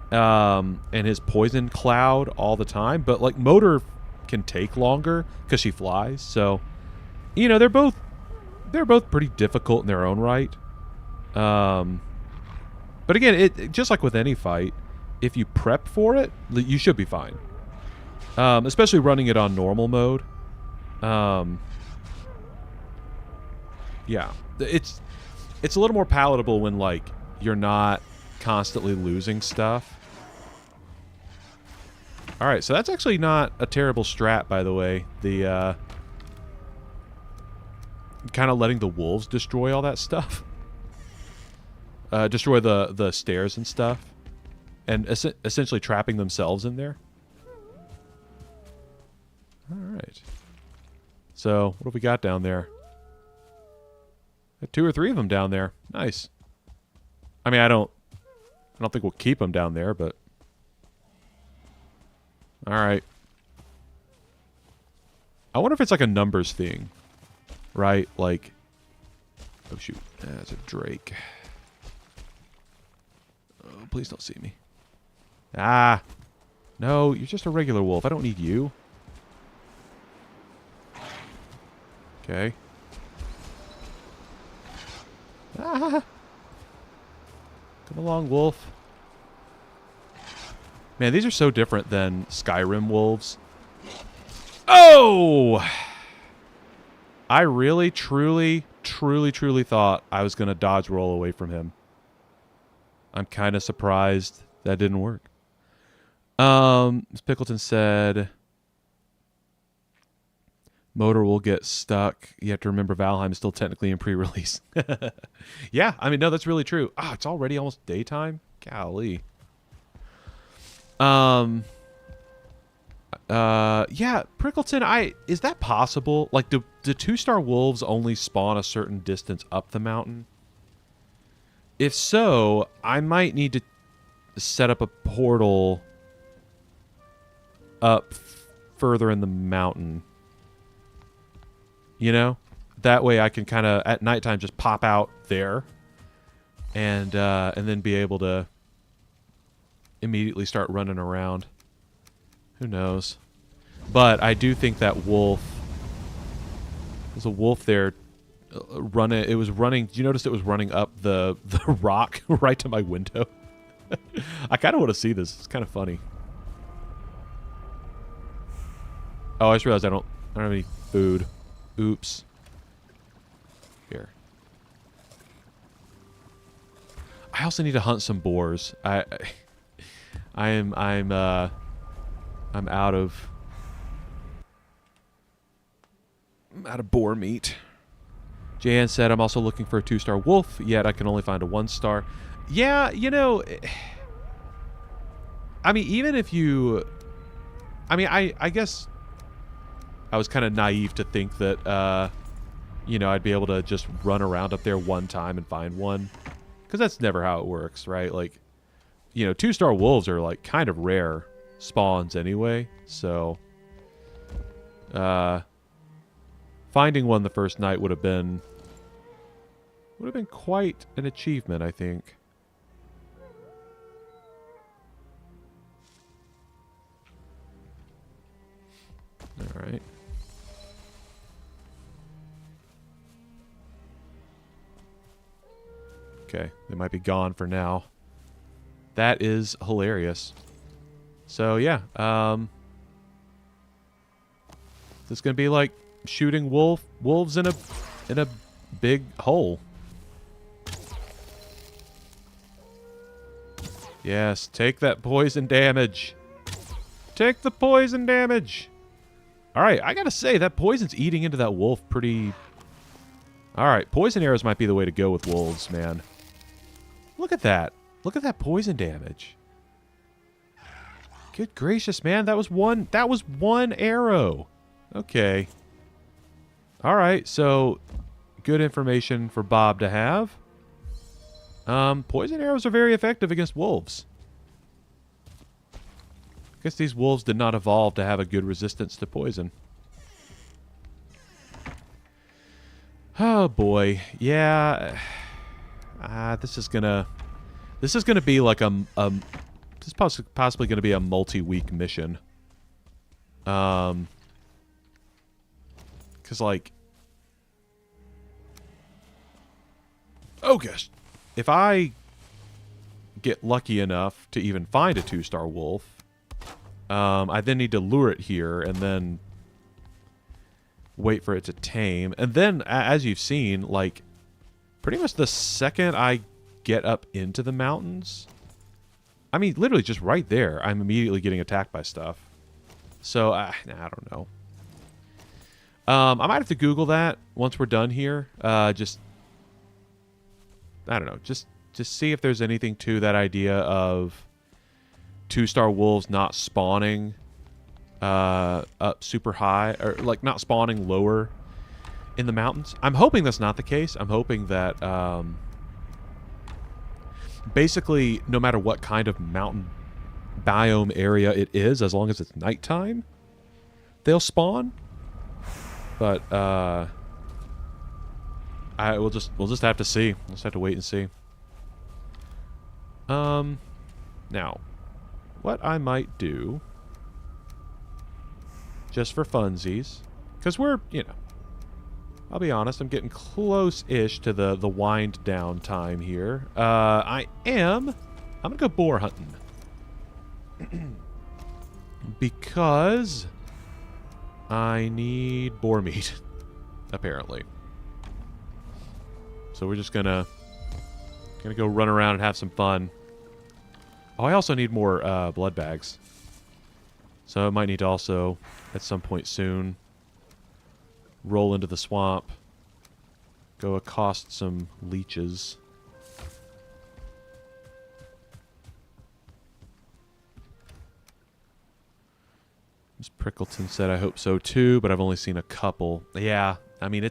and his poison cloud all the time. But, like, Motor can take longer because she flies. So, you know, they're both pretty difficult in their own right. But again, it just like with any fight, if you prep for it, you should be fine. Especially running it on normal mode. Yeah, it's a little more palatable when, like, you're not constantly losing stuff. All right, so that's actually not a terrible strat, by the way. The kind of letting the wolves destroy all that stuff. Destroy the stairs and stuff, and essentially trapping themselves in there. All right. So what have we got down there? Got 2 or 3 of them down there. Nice. I mean, I don't think we'll keep them down there, but all right. I wonder if it's like a numbers thing, right? Like, oh shoot, that's a drake. Oh, please don't see me. Ah, no, you're just a regular wolf. I don't need you. Okay. Ah! Come along, wolf. Man, these are so different than Skyrim wolves. Oh! I really, truly thought I was going to dodge roll away from him. I'm kind of surprised that didn't work. Ms. Pickleton said... Motor will get stuck. You have to remember Valheim is still technically in pre-release. Yeah, I mean, no, that's really true. Ah, it's already almost daytime? Golly. Yeah, Prickleton, is that possible? Like, do 2-star wolves only spawn a certain distance up the mountain? If so, I might need to set up a portal up further in the mountain. You know? That way I can kind of, at nighttime, just pop out there. And then be able to immediately start running around. Who knows? But I do think that wolf... There's a wolf there running... It was running... You notice it was running up the rock right to my window? I kind of want to see this. It's kind of funny. Oh, I just realized I don't have any food. Oops. Here. I also need to hunt some boars. I'm out of boar meat. Jan said I'm also looking for a 2-star wolf, yet I can only find a 1-star. Yeah, you know, I mean, even if you... I mean, I guess I was kind of naive to think that, you know, I'd be able to just run around up there one time and find one. Because that's never how it works, right? Like, you know, 2-star wolves are, like, kind of rare spawns anyway. So, finding one the first night would have been quite an achievement, I think. All right. Okay, they might be gone for now. That is hilarious. So yeah, this is gonna be like shooting wolves in a big hole. Yes, take that poison damage. Take the poison damage. All right, I gotta say, that poison's eating into that wolf pretty... All right, poison arrows might be the way to go with wolves, man. Look at that. Look at that poison damage. Good gracious, man. That was one arrow. Okay. All right, so good information for Bob to have. Poison arrows are very effective against wolves. I guess these wolves did not evolve to have a good resistance to poison. Oh boy, yeah. This is gonna be like this is possibly gonna be a multi-week mission. Cause like, oh gosh, if I get lucky enough to even find a 2-star wolf, I then need to lure it here and then wait for it to tame. And then, as you've seen, like, pretty much the second I get up into the mountains, I mean, literally just right there, I'm immediately getting attacked by stuff. So, I don't know. I might have to Google that once we're done here. Just, I don't know, just see if there's anything to that idea of 2-star wolves not spawning up super high, or like not spawning lower in the mountains. I'm hoping that's not the case. I'm hoping that basically no matter what kind of mountain biome area it is, as long as it's nighttime, they'll spawn. But we'll just have to see. We'll just have to wait and see. Now, what I might do, just for funsies, because we're, you know, I'll be honest, I'm getting close-ish to the wind down time here. I'm gonna go boar hunting. Because I need boar meat, apparently. So we're just gonna go run around and have some fun. Oh, I also need more blood bags. So I might need to also, at some point soon, roll into the swamp, go accost some leeches. Ms. Prickleton said, I hope so too, but I've only seen a couple. Yeah, I mean,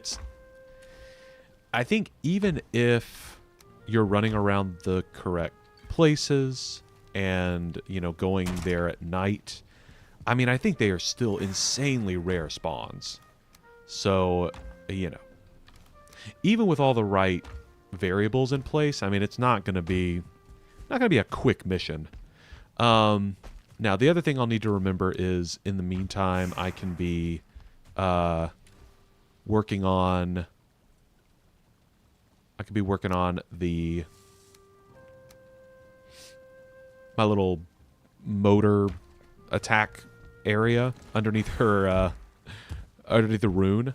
I think even if you're running around the correct places and, you know, going there at night, I mean, I think they are still insanely rare spawns. So, you know, even with all the right variables in place, I mean, it's not going to be a quick mission. Now, the other thing I'll need to remember is, in the meantime, I can be working on my little motor attack area underneath her, underneath the rune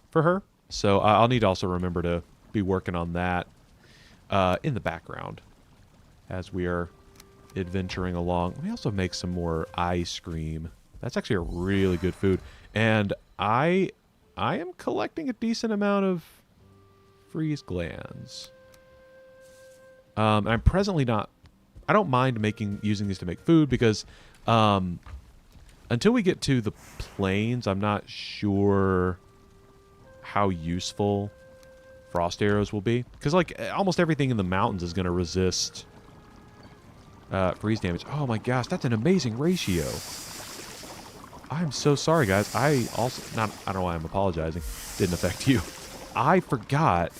for her. So I'll need to also remember to be working on that in the background as we are adventuring along. Let me also make some more ice cream. That's actually a really good food. And I am collecting a decent amount of freeze glands. I'm presently not... I don't mind using these to make food because until we get to the plains, I'm not sure how useful frost arrows will be. Because, like, almost everything in the mountains is going to resist freeze damage. Oh my gosh, that's an amazing ratio. I'm so sorry, guys. I don't know why I'm apologizing. Didn't affect you. I forgot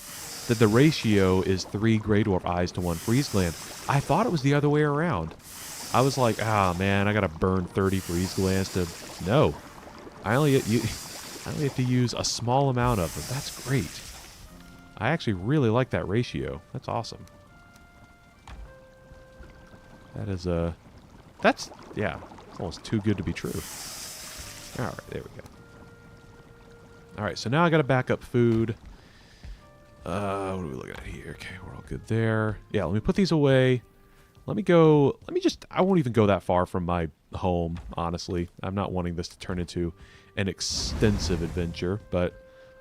that the ratio is 3 Grey Dwarf eyes to 1 freeze gland. I thought it was the other way around. I was like, ah, man, I gotta burn 30 freeze glands to... No. I only have to use a small amount of them. That's great. I actually really like that ratio. That's awesome. That is that's, yeah, it's almost too good to be true. Alright, there we go. Alright, so now I gotta back up food. What are we looking at here? Okay, we're all good there. Yeah, let me put these away. Let me go. I won't even go that far from my home, honestly. I'm not wanting this to turn into an extensive adventure, but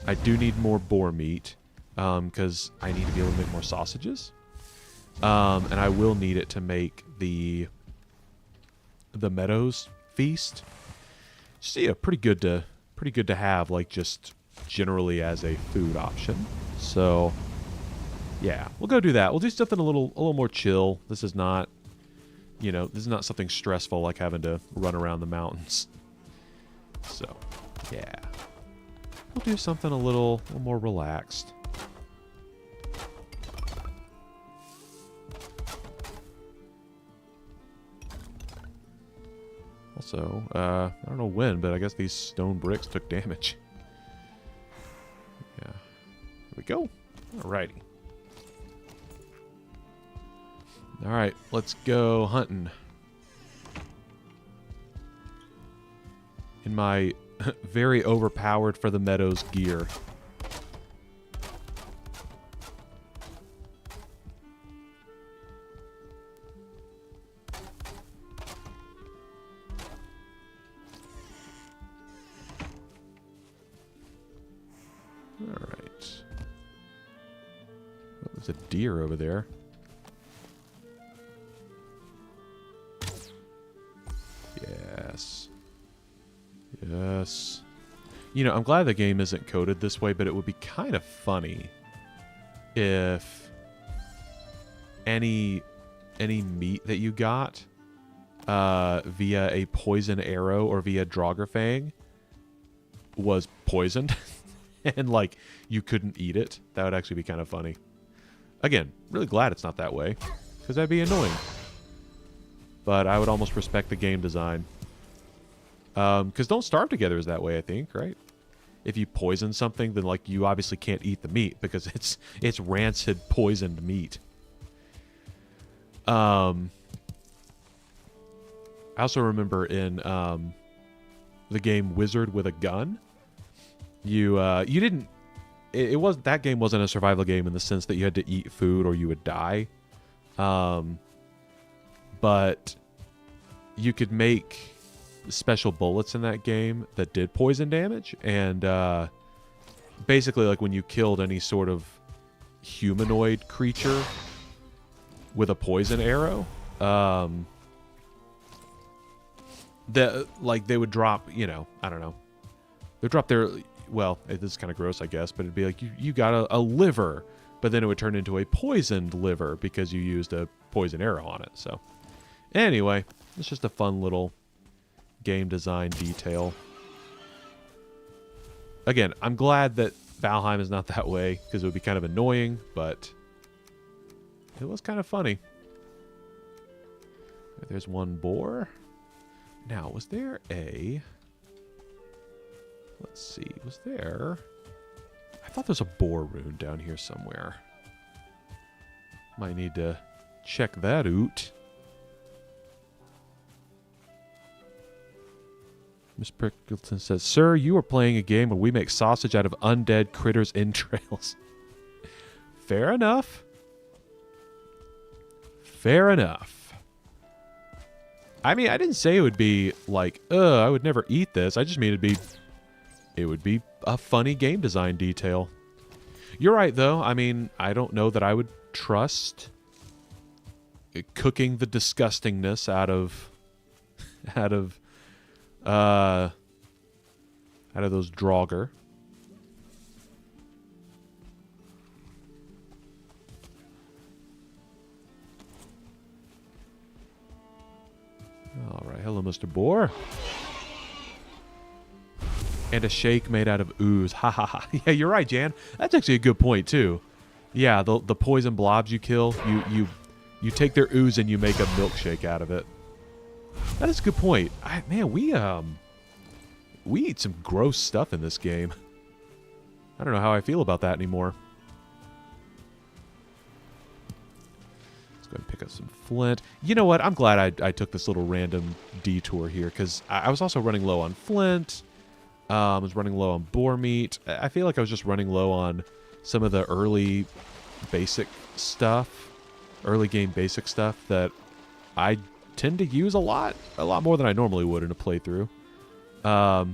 I do need more boar meat because I need to be able to make more sausages. And I will need it to make the Meadows feast. So yeah, pretty good to have, like, just generally as a food option. So yeah, we'll go do that. We'll do something a little more chill. This is not, this is not something stressful like having to run around the mountains. So yeah, we'll do something a little more relaxed. Also, I don't know when, but I guess these stone bricks took damage. Yeah. Here we go. Alrighty. Alright, let's go hunting. In my very overpowered for the Meadows gear. Alright. Oh, there's a deer over there. Yes. Yes. I'm glad the game isn't coded this way, but it would be kind of funny if any meat that you got via a poison arrow or via Draugr was poisoned and, like, you couldn't eat it. That would actually be kind of funny. Again, really glad it's not that way, because that'd be annoying. But I would almost respect the game design. Because Don't Starve Together is that way, I think, right? If you poison something, then, like, you obviously can't eat the meat because it's rancid, poisoned meat. I also remember in the game Wizard with a Gun, you didn't. It was that game wasn't a survival game in the sense that you had to eat food or you would die. But you could make special bullets in that game that did poison damage, and basically, like, when you killed any sort of humanoid creature with a poison arrow, they would drop, I don't know, they'd drop their, well, this is kind of gross, I guess, but it'd be like you got a liver, but then it would turn into a poisoned liver because you used a poison arrow on it. So anyway, it's just a fun little game design detail. Again, I'm glad that Valheim is not that way because it would be kind of annoying, but it was kind of funny. There's one boar. Now, was there a... Let's see, was there... I thought there's a boar rune down here somewhere. Might need to check that out. Miss Prickleton says, "Sir, you are playing a game where we make sausage out of undead critters' entrails." Fair enough. Fair enough. I mean, I didn't say it would be like, I would never eat this. I just mean it would be a funny game design detail. You're right, though. I mean, I don't know that I would trust cooking the disgustingness out of those Draugr. All right, hello, Mr. Boar. And a shake made out of ooze. Ha ha ha. Yeah, you're right, Jan. That's actually a good point too. Yeah, the poison blobs you kill, you take their ooze and you make a milkshake out of it. That is a good point. Man, we eat some gross stuff in this game. I don't know how I feel about that anymore. Let's go ahead and pick up some flint. You know what? I'm glad I took this little random detour here because I was also running low on flint. I was running low on boar meat. I feel like I was just running low on some of the early basic stuff, early game basic stuff that I tend to use a lot more than I normally would in a playthrough.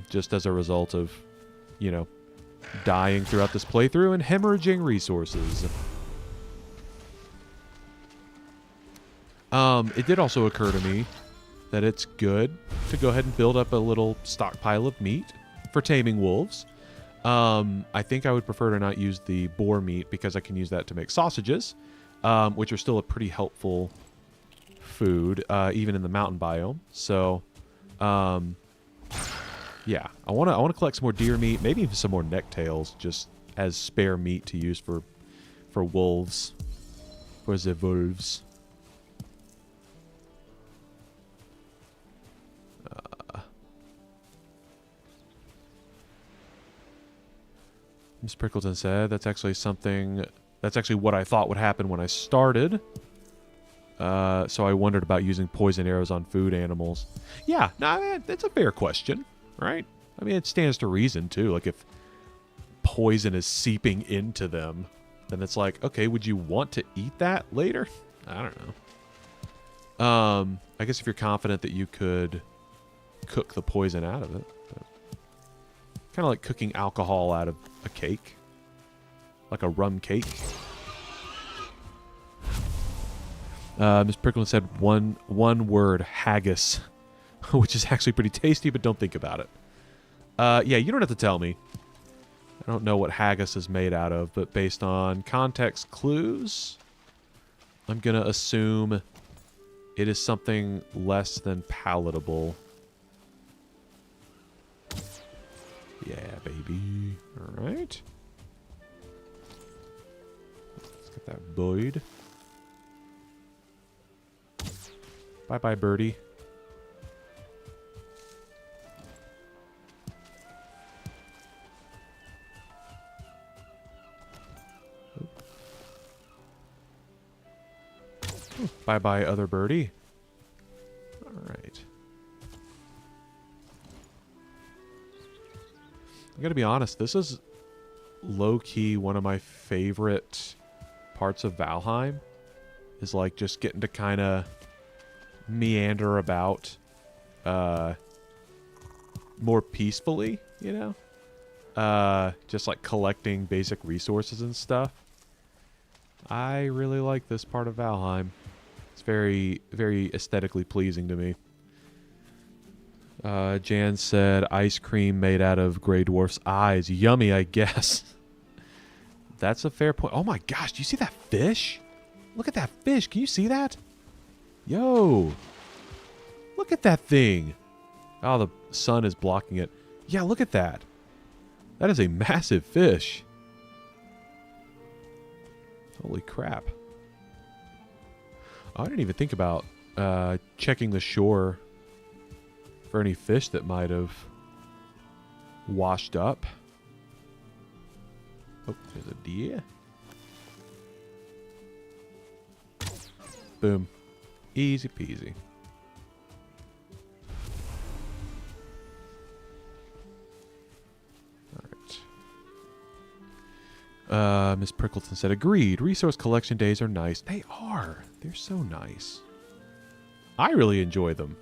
Just as a result of, you know, dying throughout this playthrough and hemorrhaging resources. It did also occur to me that it's good to go ahead and build up a little stockpile of meat for taming wolves. I think I would prefer to not use the boar meat because I can use that to make sausages, which are still a pretty helpful food, even in the mountain biome. So, yeah, I want to collect some more deer meat, maybe even some more necktails, just as spare meat to use for wolves, for the wolves. Miss Prickleton said that's actually what I thought would happen when I started. So I wondered about using poison arrows on food animals. Yeah, no, that's a fair question, right? I mean, it stands to reason, too. Like, if poison is seeping into them, then it's like, okay, would you want to eat that later? I don't know. I guess if you're confident that you could cook the poison out of it. Kind of like cooking alcohol out of a cake. Like a rum cake. Miss Prickleton said one word, haggis. Which is actually pretty tasty, but don't think about it. Yeah, you don't have to tell me. I don't know what haggis is made out of, but based on context clues, I'm going to assume it is something less than palatable. Yeah, baby. All right. Let's get that Boyd. Bye-bye, birdie. Bye-bye, other birdie. All right. I gotta be honest, this is low-key one of my favorite parts of Valheim. Is like just getting to kind of meander about more peacefully, you know? Just like collecting basic resources and stuff. I really like this part of Valheim. It's very, very aesthetically pleasing to me. Jan said, ice cream made out of Grey Dwarf's eyes. Yummy, I guess. That's a fair point. Oh my gosh, do you see that fish? Look at that fish. Can you see that? Yo. Look at that thing. Oh, the sun is blocking it. Yeah, look at that. That is a massive fish. Holy crap. Oh, I didn't even think about checking the shore for any fish that might have washed up. Oh, there's a deer. Boom. Easy peasy. Alright. Miss Prickleton said, agreed. Resource collection days are nice. They are. They're so nice. I really enjoy them.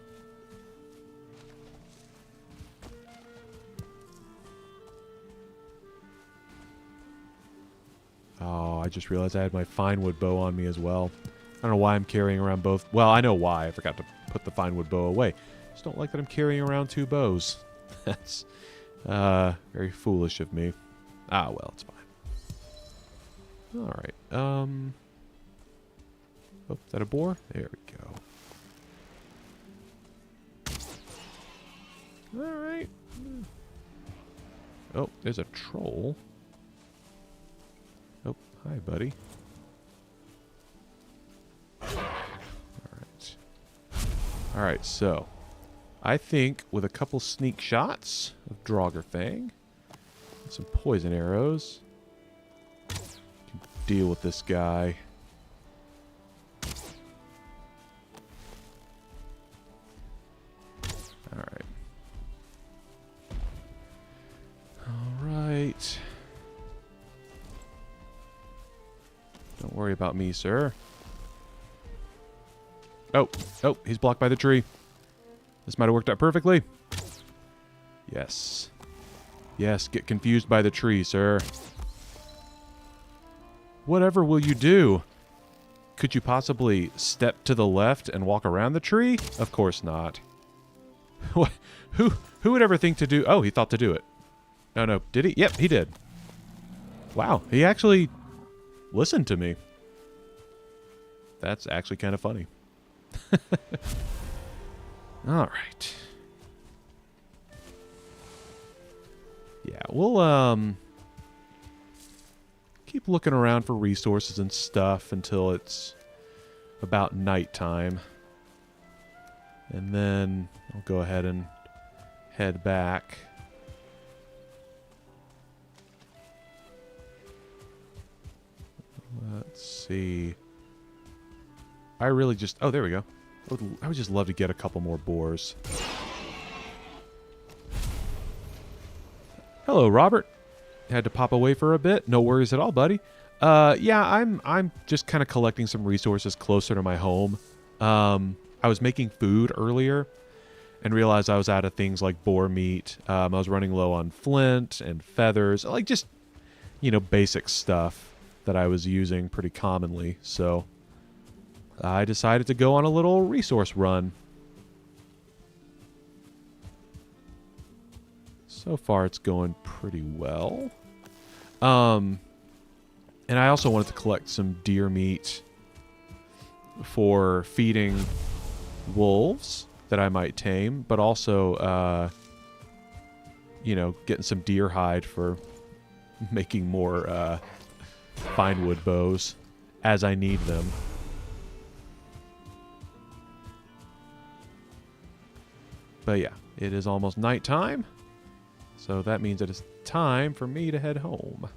Oh, I just realized I had my fine wood bow on me as well. I don't know why I'm carrying around both. Well, I know why. I forgot to put the fine wood bow away. Just don't like that I'm carrying around two bows. That's very foolish of me. Ah, well, it's fine. All right. Oh, is that a boar? There we go. All right. Oh, there's a troll. Oh, hi, buddy. All right, so I think with a couple sneak shots of Draugr and some poison arrows, can deal with this guy. All right. All right. Don't worry about me, sir. Oh, he's blocked by the tree. This might have worked out perfectly. Yes. Yes, get confused by the tree, sir. Whatever will you do? Could you possibly step to the left and walk around the tree? Of course not. What? Who would ever think to do... Oh, he thought to do it. No. Did he? Yep, he did. Wow, he actually listened to me. That's actually kind of funny. All right. Yeah, we'll keep looking around for resources and stuff until it's about nighttime. And then I'll go ahead and head back. Let's see. I really just... Oh, there we go. I would just love to get a couple more boars. Hello, Robert. Had to pop away for a bit. No worries at all, buddy. Yeah, I'm just kind of collecting some resources closer to my home. I was making food earlier and realized I was out of things like boar meat. I was running low on flint and feathers, like just, you know, basic stuff that I was using pretty commonly. So I decided to go on a little resource run. So far, it's going pretty well. And I also wanted to collect some deer meat for feeding wolves that I might tame, but also, you know, getting some deer hide for making more fine wood bows as I need them. But yeah, it is almost nighttime. So that means it is time for me to head home.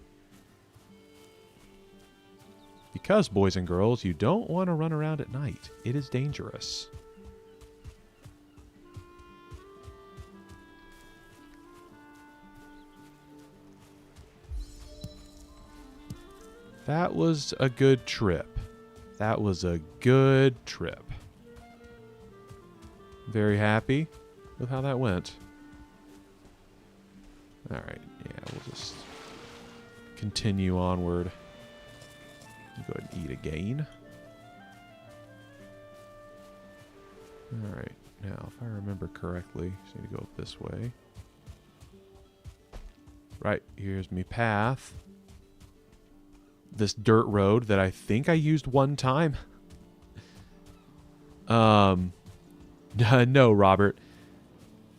Because, boys and girls, you don't want to run around at night. It is dangerous. That was a good trip. That was a good trip. Very happy with how that went. Alright, yeah, we'll just continue onward. Go ahead and eat again. Alright, now if I remember correctly, just need to go up this way. Right, here's me path. This dirt road that I think I used one time. No, Robert.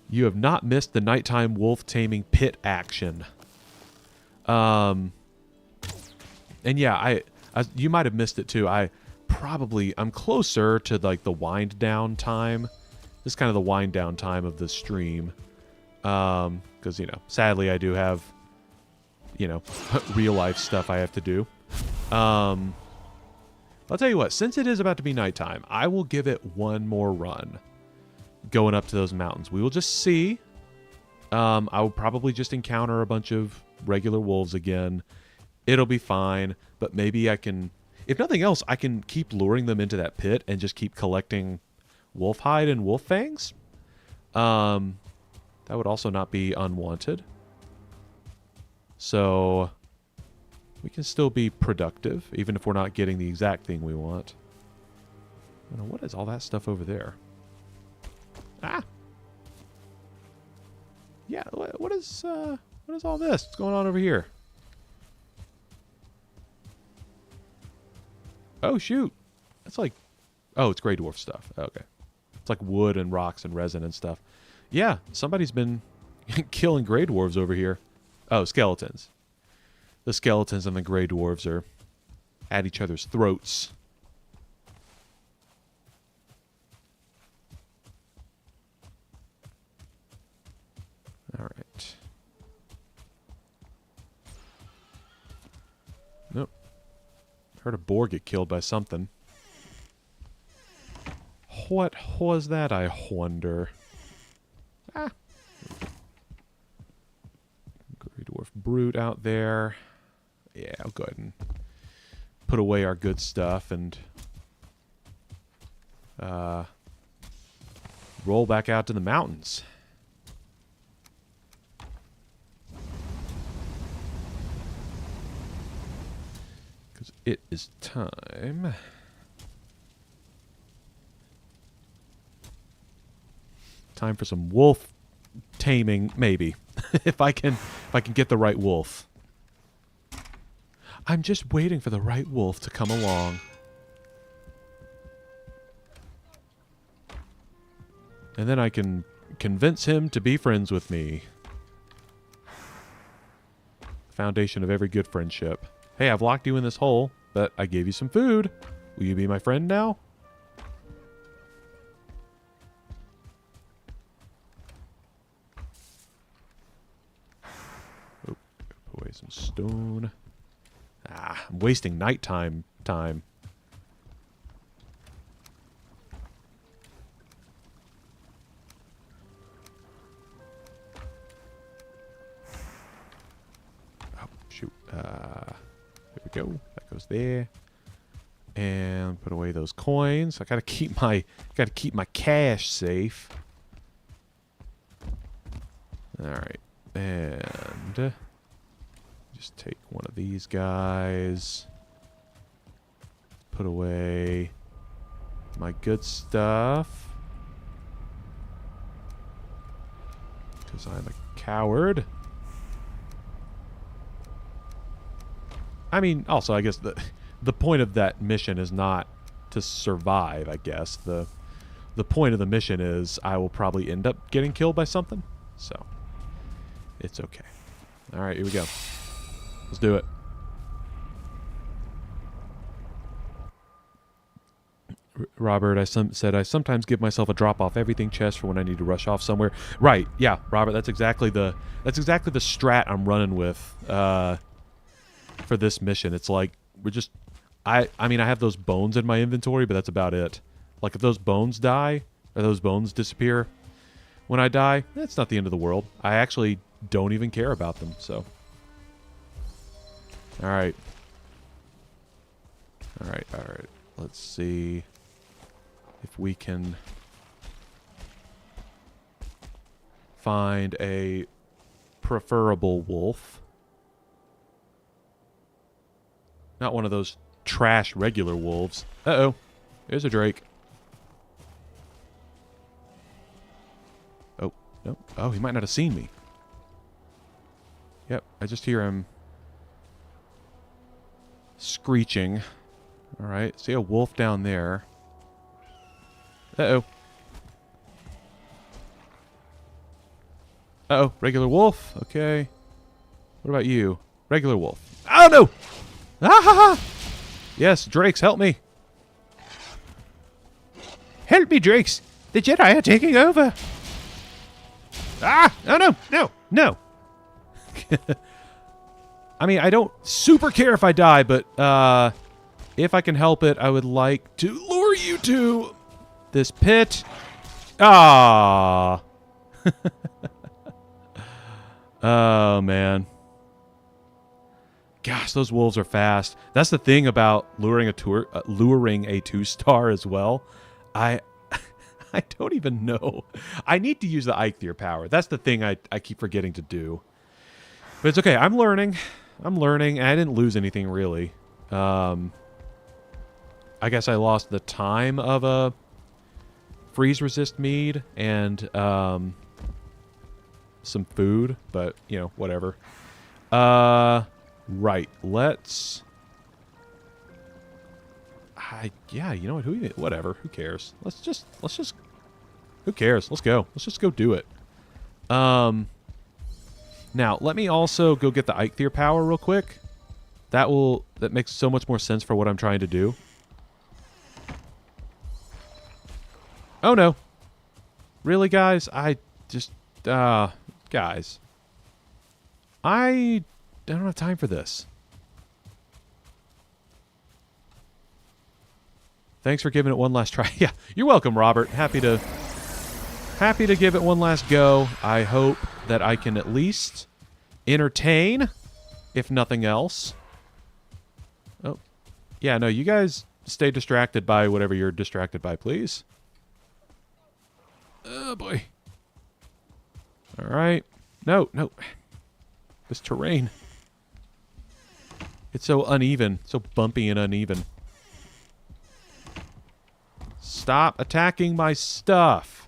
You have not missed the nighttime wolf taming pit action. And yeah, you might have missed it too. I'm closer to like the wind down time. This is kind of the wind down time of the stream. Because, you know, sadly I do have, you know, real life stuff I have to do. I'll tell you what, since it is about to be nighttime, I will give it one more run going up to those mountains. We will just see. I will probably just encounter a bunch of regular wolves again. It'll be fine, but maybe I can, if nothing else, I can keep luring them into that pit and just keep collecting wolf hide and wolf fangs. That would also not be unwanted. So we can still be productive, even if we're not getting the exact thing we want. I don't know, what is all that stuff over there? Ah! Yeah, what is all this? What's going on over here? Oh, shoot. That's like... Oh, it's Grey Dwarf stuff. Okay. It's like wood and rocks and resin and stuff. Yeah, somebody's been killing Grey Dwarves over here. Oh, skeletons. The skeletons and the Grey Dwarves are at each other's throats. All right. Nope. Heard a boar get killed by something. What was that, I wonder? Ah. Grey Dwarf brute out there. Yeah, I'll go ahead and put away our good stuff and roll back out to the mountains. Because it is time. Time for some wolf taming, maybe. if I can get the right wolf. I'm just waiting for the right wolf to come along. And then I can convince him to be friends with me. Foundation of every good friendship. Hey, I've locked you in this hole, but I gave you some food. Will you be my friend now? Oh, put away some stone. Ah, I'm wasting nighttime time. Oh, shoot. There we go. That goes there. And put away those coins. I gotta keep my cash safe. Alright. And just take one of these guys. Put away my good stuff. Because I'm a coward. I mean, also, I guess the point of that mission is not to survive, I guess. The point of the mission is I will probably end up getting killed by something. So, it's okay. Alright, here we go. Let's do it. Robert, I said I sometimes give myself a drop off everything chest for when I need to rush off somewhere. Right, yeah, Robert, that's exactly the strat I'm running with for this mission. It's like we're just I mean I have those bones in my inventory, but that's about it. Like if those bones die or those bones disappear when I die, it's not the end of the world. I actually don't even care about them, so. Alright. Alright. Let's see if we can find a preferable wolf. Not one of those trash regular wolves. Uh-oh. There's a drake. Oh, no. Oh, he might not have seen me. Yep, I just hear him screeching. Alright, see a wolf down there. Uh-oh. Uh-oh, regular wolf. Okay. What about you? Regular wolf. Oh, no! Ah, ha, ha! Yes, Drakes, help me. Help me, Drakes. The Jedi are taking over. Ah! Oh, no, no, no. I mean, I don't super care if I die, but if I can help it, I would like to lure you to this pit. Ah. Oh, man. Gosh, those wolves are fast. That's the thing about luring a 2-star as well. I don't even know. I need to use the Eikthyr power. That's the thing I keep forgetting to do. But it's okay. I'm learning. And I didn't lose anything, really. I guess I lost the time of a freeze resist mead and some food. But, you know, whatever. Right. Let's... yeah, you know what? Whatever. Who cares? Let's just... Who cares? Let's go. Let's just go do it. Now, let me also go get the Eikthyr power real quick. That makes so much more sense for what I'm trying to do. Oh, no. Really, guys? I just... guys. I don't have time for this. Thanks for giving it one last try. Yeah, you're welcome, Robert. Happy to give it one last go. I hope that I can at least entertain, if nothing else. Oh, Yeah, no, you guys stay distracted by whatever you're distracted by, please. Oh, boy. All right. No, no. This terrain. It's so uneven. So bumpy and uneven. Stop attacking my stuff.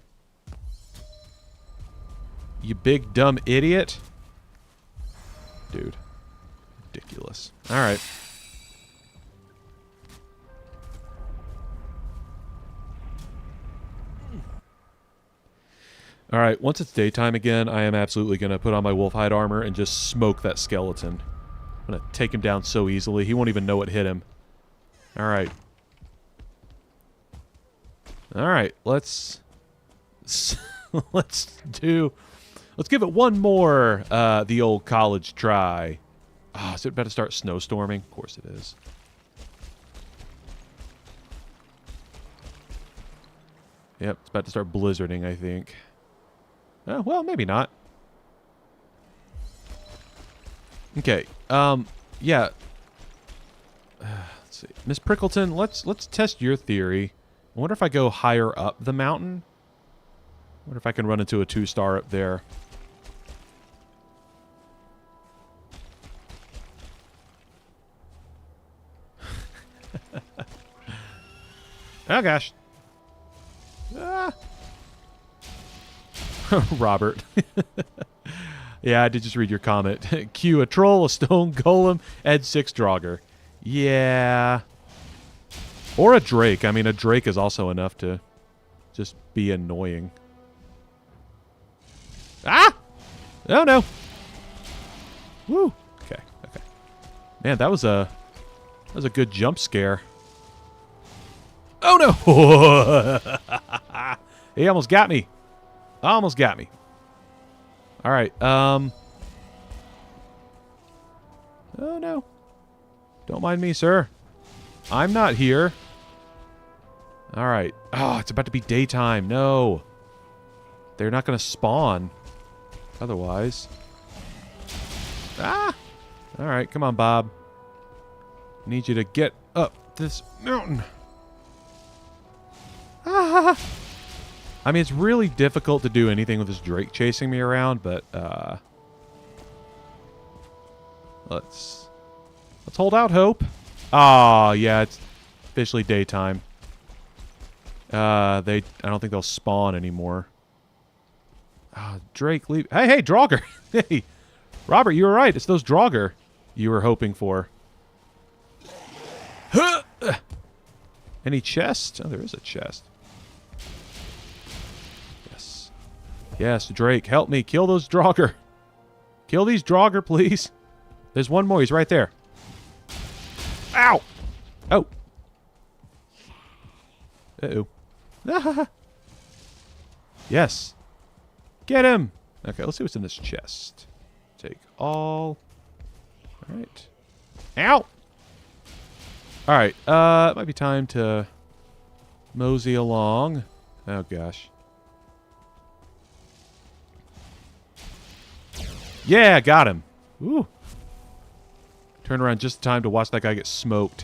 You big dumb idiot. Dude. Ridiculous. All right. All right, once it's daytime again, I am absolutely going to put on my wolf hide armor and just smoke that skeleton. I'm going to take him down so easily, he won't even know what hit him. All right. All right, let's give it one more the old college try. Oh, is it about to start snowstorming? Of course it is. Yep, it's about to start blizzarding, I think. Oh, well, maybe not. Okay. Yeah. Let's see. Miss Prickleton, let's test your theory. I wonder if I go higher up the mountain. I wonder if I can run into a 2-star up there. Oh, gosh. Ah. Robert. Yeah, I did just read your comment. Cue a troll, a stone golem, add 6 Draugr. Yeah. Or a Drake. I mean, a Drake is also enough to just be annoying. Ah! Oh, no. Woo. Okay, okay. Man, that was a good jump scare. Oh, no! He almost got me. Almost got me. All right. Oh, no. Don't mind me, sir. I'm not here. All right. Oh, it's about to be daytime. No. They're not going to spawn. Otherwise. Ah! All right. Come on, Bob. Need you to get up this mountain. Ah! I mean, it's really difficult to do anything with this Drake chasing me around, but let's hold out hope. Ah, yeah, it's officially daytime. I don't think they'll spawn anymore. Drake, leave. Hey, Draugr. Hey, Robert, you were right. It's those Draugr you were hoping for. Any chest? Oh, there is a chest. Yes, Drake, help me. Kill those Draugr. Kill these Draugr, please. There's one more. He's right there. Ow! Oh. Uh-oh. Yes. Get him! Okay, let's see what's in this chest. Take all. All right. Ow! All right. It might be time to mosey along. Oh, gosh. Yeah, got him. Ooh. Turn around just in time to watch that guy get smoked.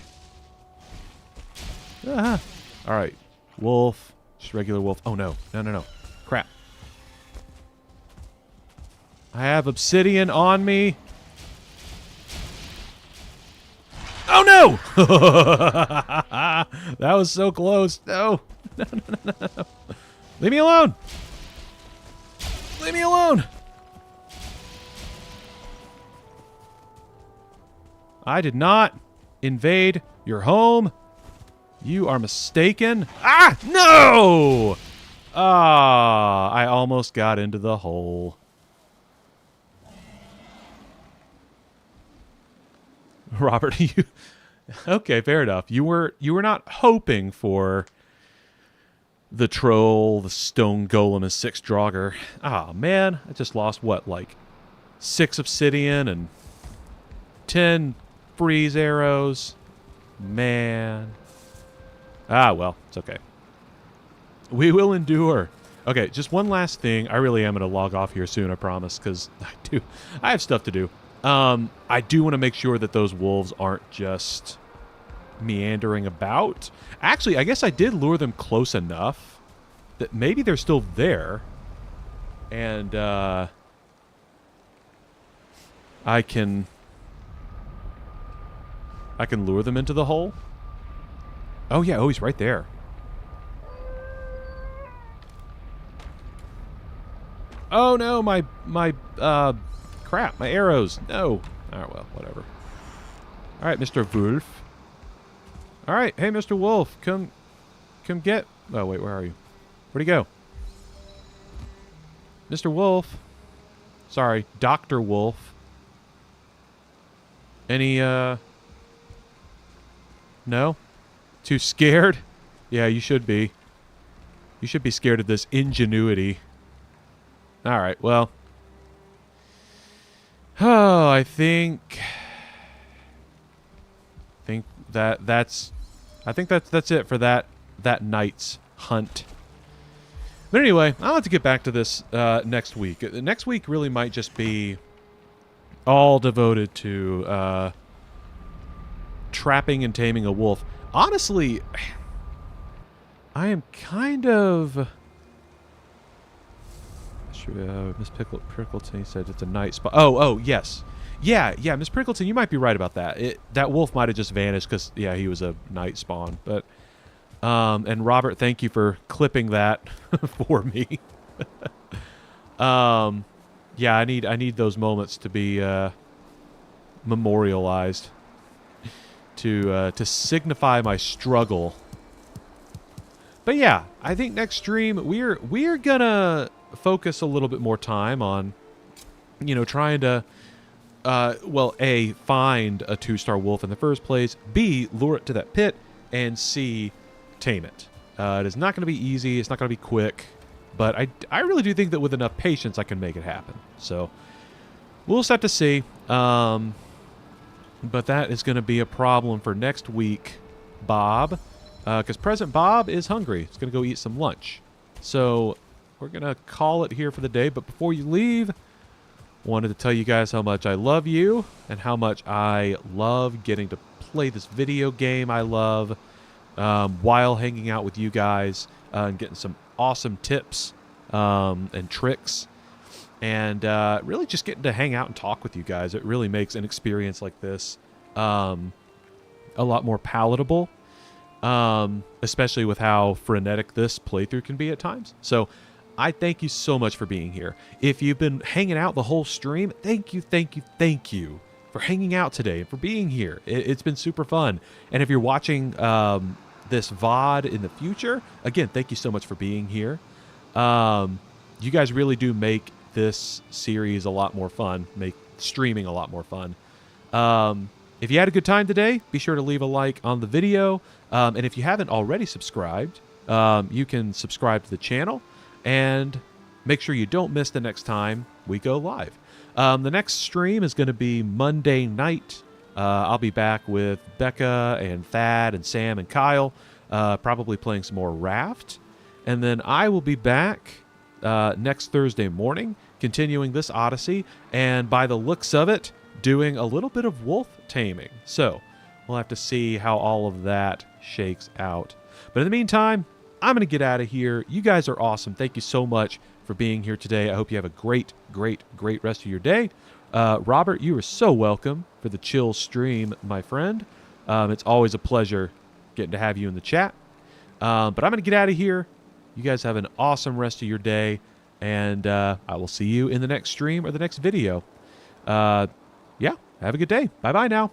Ah. All right. Wolf. Just regular wolf. Oh, no. No. Crap. I have obsidian on me. Oh, no! That was so close. No. No. Leave me alone. Leave me alone. I did not invade your home. You are mistaken. Ah! No! Ah, I almost got into the hole. Robert, you... Okay, fair enough. You were not hoping for the troll, the stone golem, and 6 Draugr. Ah, man. I just lost, what, like 6 obsidian and 10... freeze arrows. Man. Ah, well, it's okay. We will endure. Okay, just one last thing. I really am going to log off here soon, I promise, because I have stuff to do. I do want to make sure that those wolves aren't just meandering about. Actually, I guess I did lure them close enough that maybe they're still there. And I can lure them into the hole. Oh yeah, oh, he's right there. Oh no, my crap, my arrows. No. Alright, well, whatever. Alright, Mr. Wolf. Alright, hey Mr. Wolf, come get... Oh wait, where are you? Where'd he go? Mr. Wolf. Sorry, Dr. Wolf. Any, no? Too scared? Yeah, you should be. You should be scared of this ingenuity. Alright, well. Oh, I think that's it for that night's hunt. But anyway, I'll have to get back to this next week. Next week really might just be all devoted to trapping and taming a wolf. Honestly, I am kind of... Miss Prickleton said it's a night spot. Oh, yes. Yeah, Miss Prickleton, you might be right about that. That wolf might have just vanished because, yeah, he was a night spawn. But, and Robert, thank you for clipping that for me. Yeah, I need those moments to be memorialized to signify my struggle. But yeah, I think next stream we're gonna focus a little bit more time on, trying to, well, A, find a 2-star wolf in the first place, B, lure it to that pit, and C, tame it. It is not going to be easy. It's not going to be quick. But I really do think that with enough patience, I can make it happen. So we'll just have to see. But that is going to be a problem for next week, Bob. Because President Bob is hungry. He's going to go eat some lunch. So we're going to call it here for the day. But before you leave, wanted to tell you guys how much I love you and how much I love getting to play this video game I love while hanging out with you guys and getting some awesome tips and tricks. And really just getting to hang out and talk with you guys. It really makes an experience like this a lot more palatable. Especially with how frenetic this playthrough can be at times. So I thank you so much for being here. If you've been hanging out the whole stream, thank you for hanging out today and for being here. It's been super fun. And if you're watching this VOD in the future, again, thank you so much for being here. You guys really do make this series a lot more fun, make streaming a lot more fun. If you had a good time today, be sure to leave a like on the video. And if you haven't already subscribed, you can subscribe to the channel and make sure you don't miss the next time we go live. The next stream is going to be Monday night. I'll be back with Becca and Thadd and Sam and Kyle, probably playing some more Raft. And then I will be back next Thursday morning, continuing this Odyssey, and by the looks of it, doing a little bit of wolf taming. So we'll have to see how all of that shakes out. But in the meantime, I'm going to get out of here. You guys are awesome. Thank you so much for being here today. I hope you have a great rest of your day. Robert, you are so welcome for the chill stream, my friend. It's always a pleasure getting to have you in the chat. But I'm going to get out of here. You guys have an awesome rest of your day. And I will see you in the next stream or the next video. Yeah, have a good day. Bye-bye now.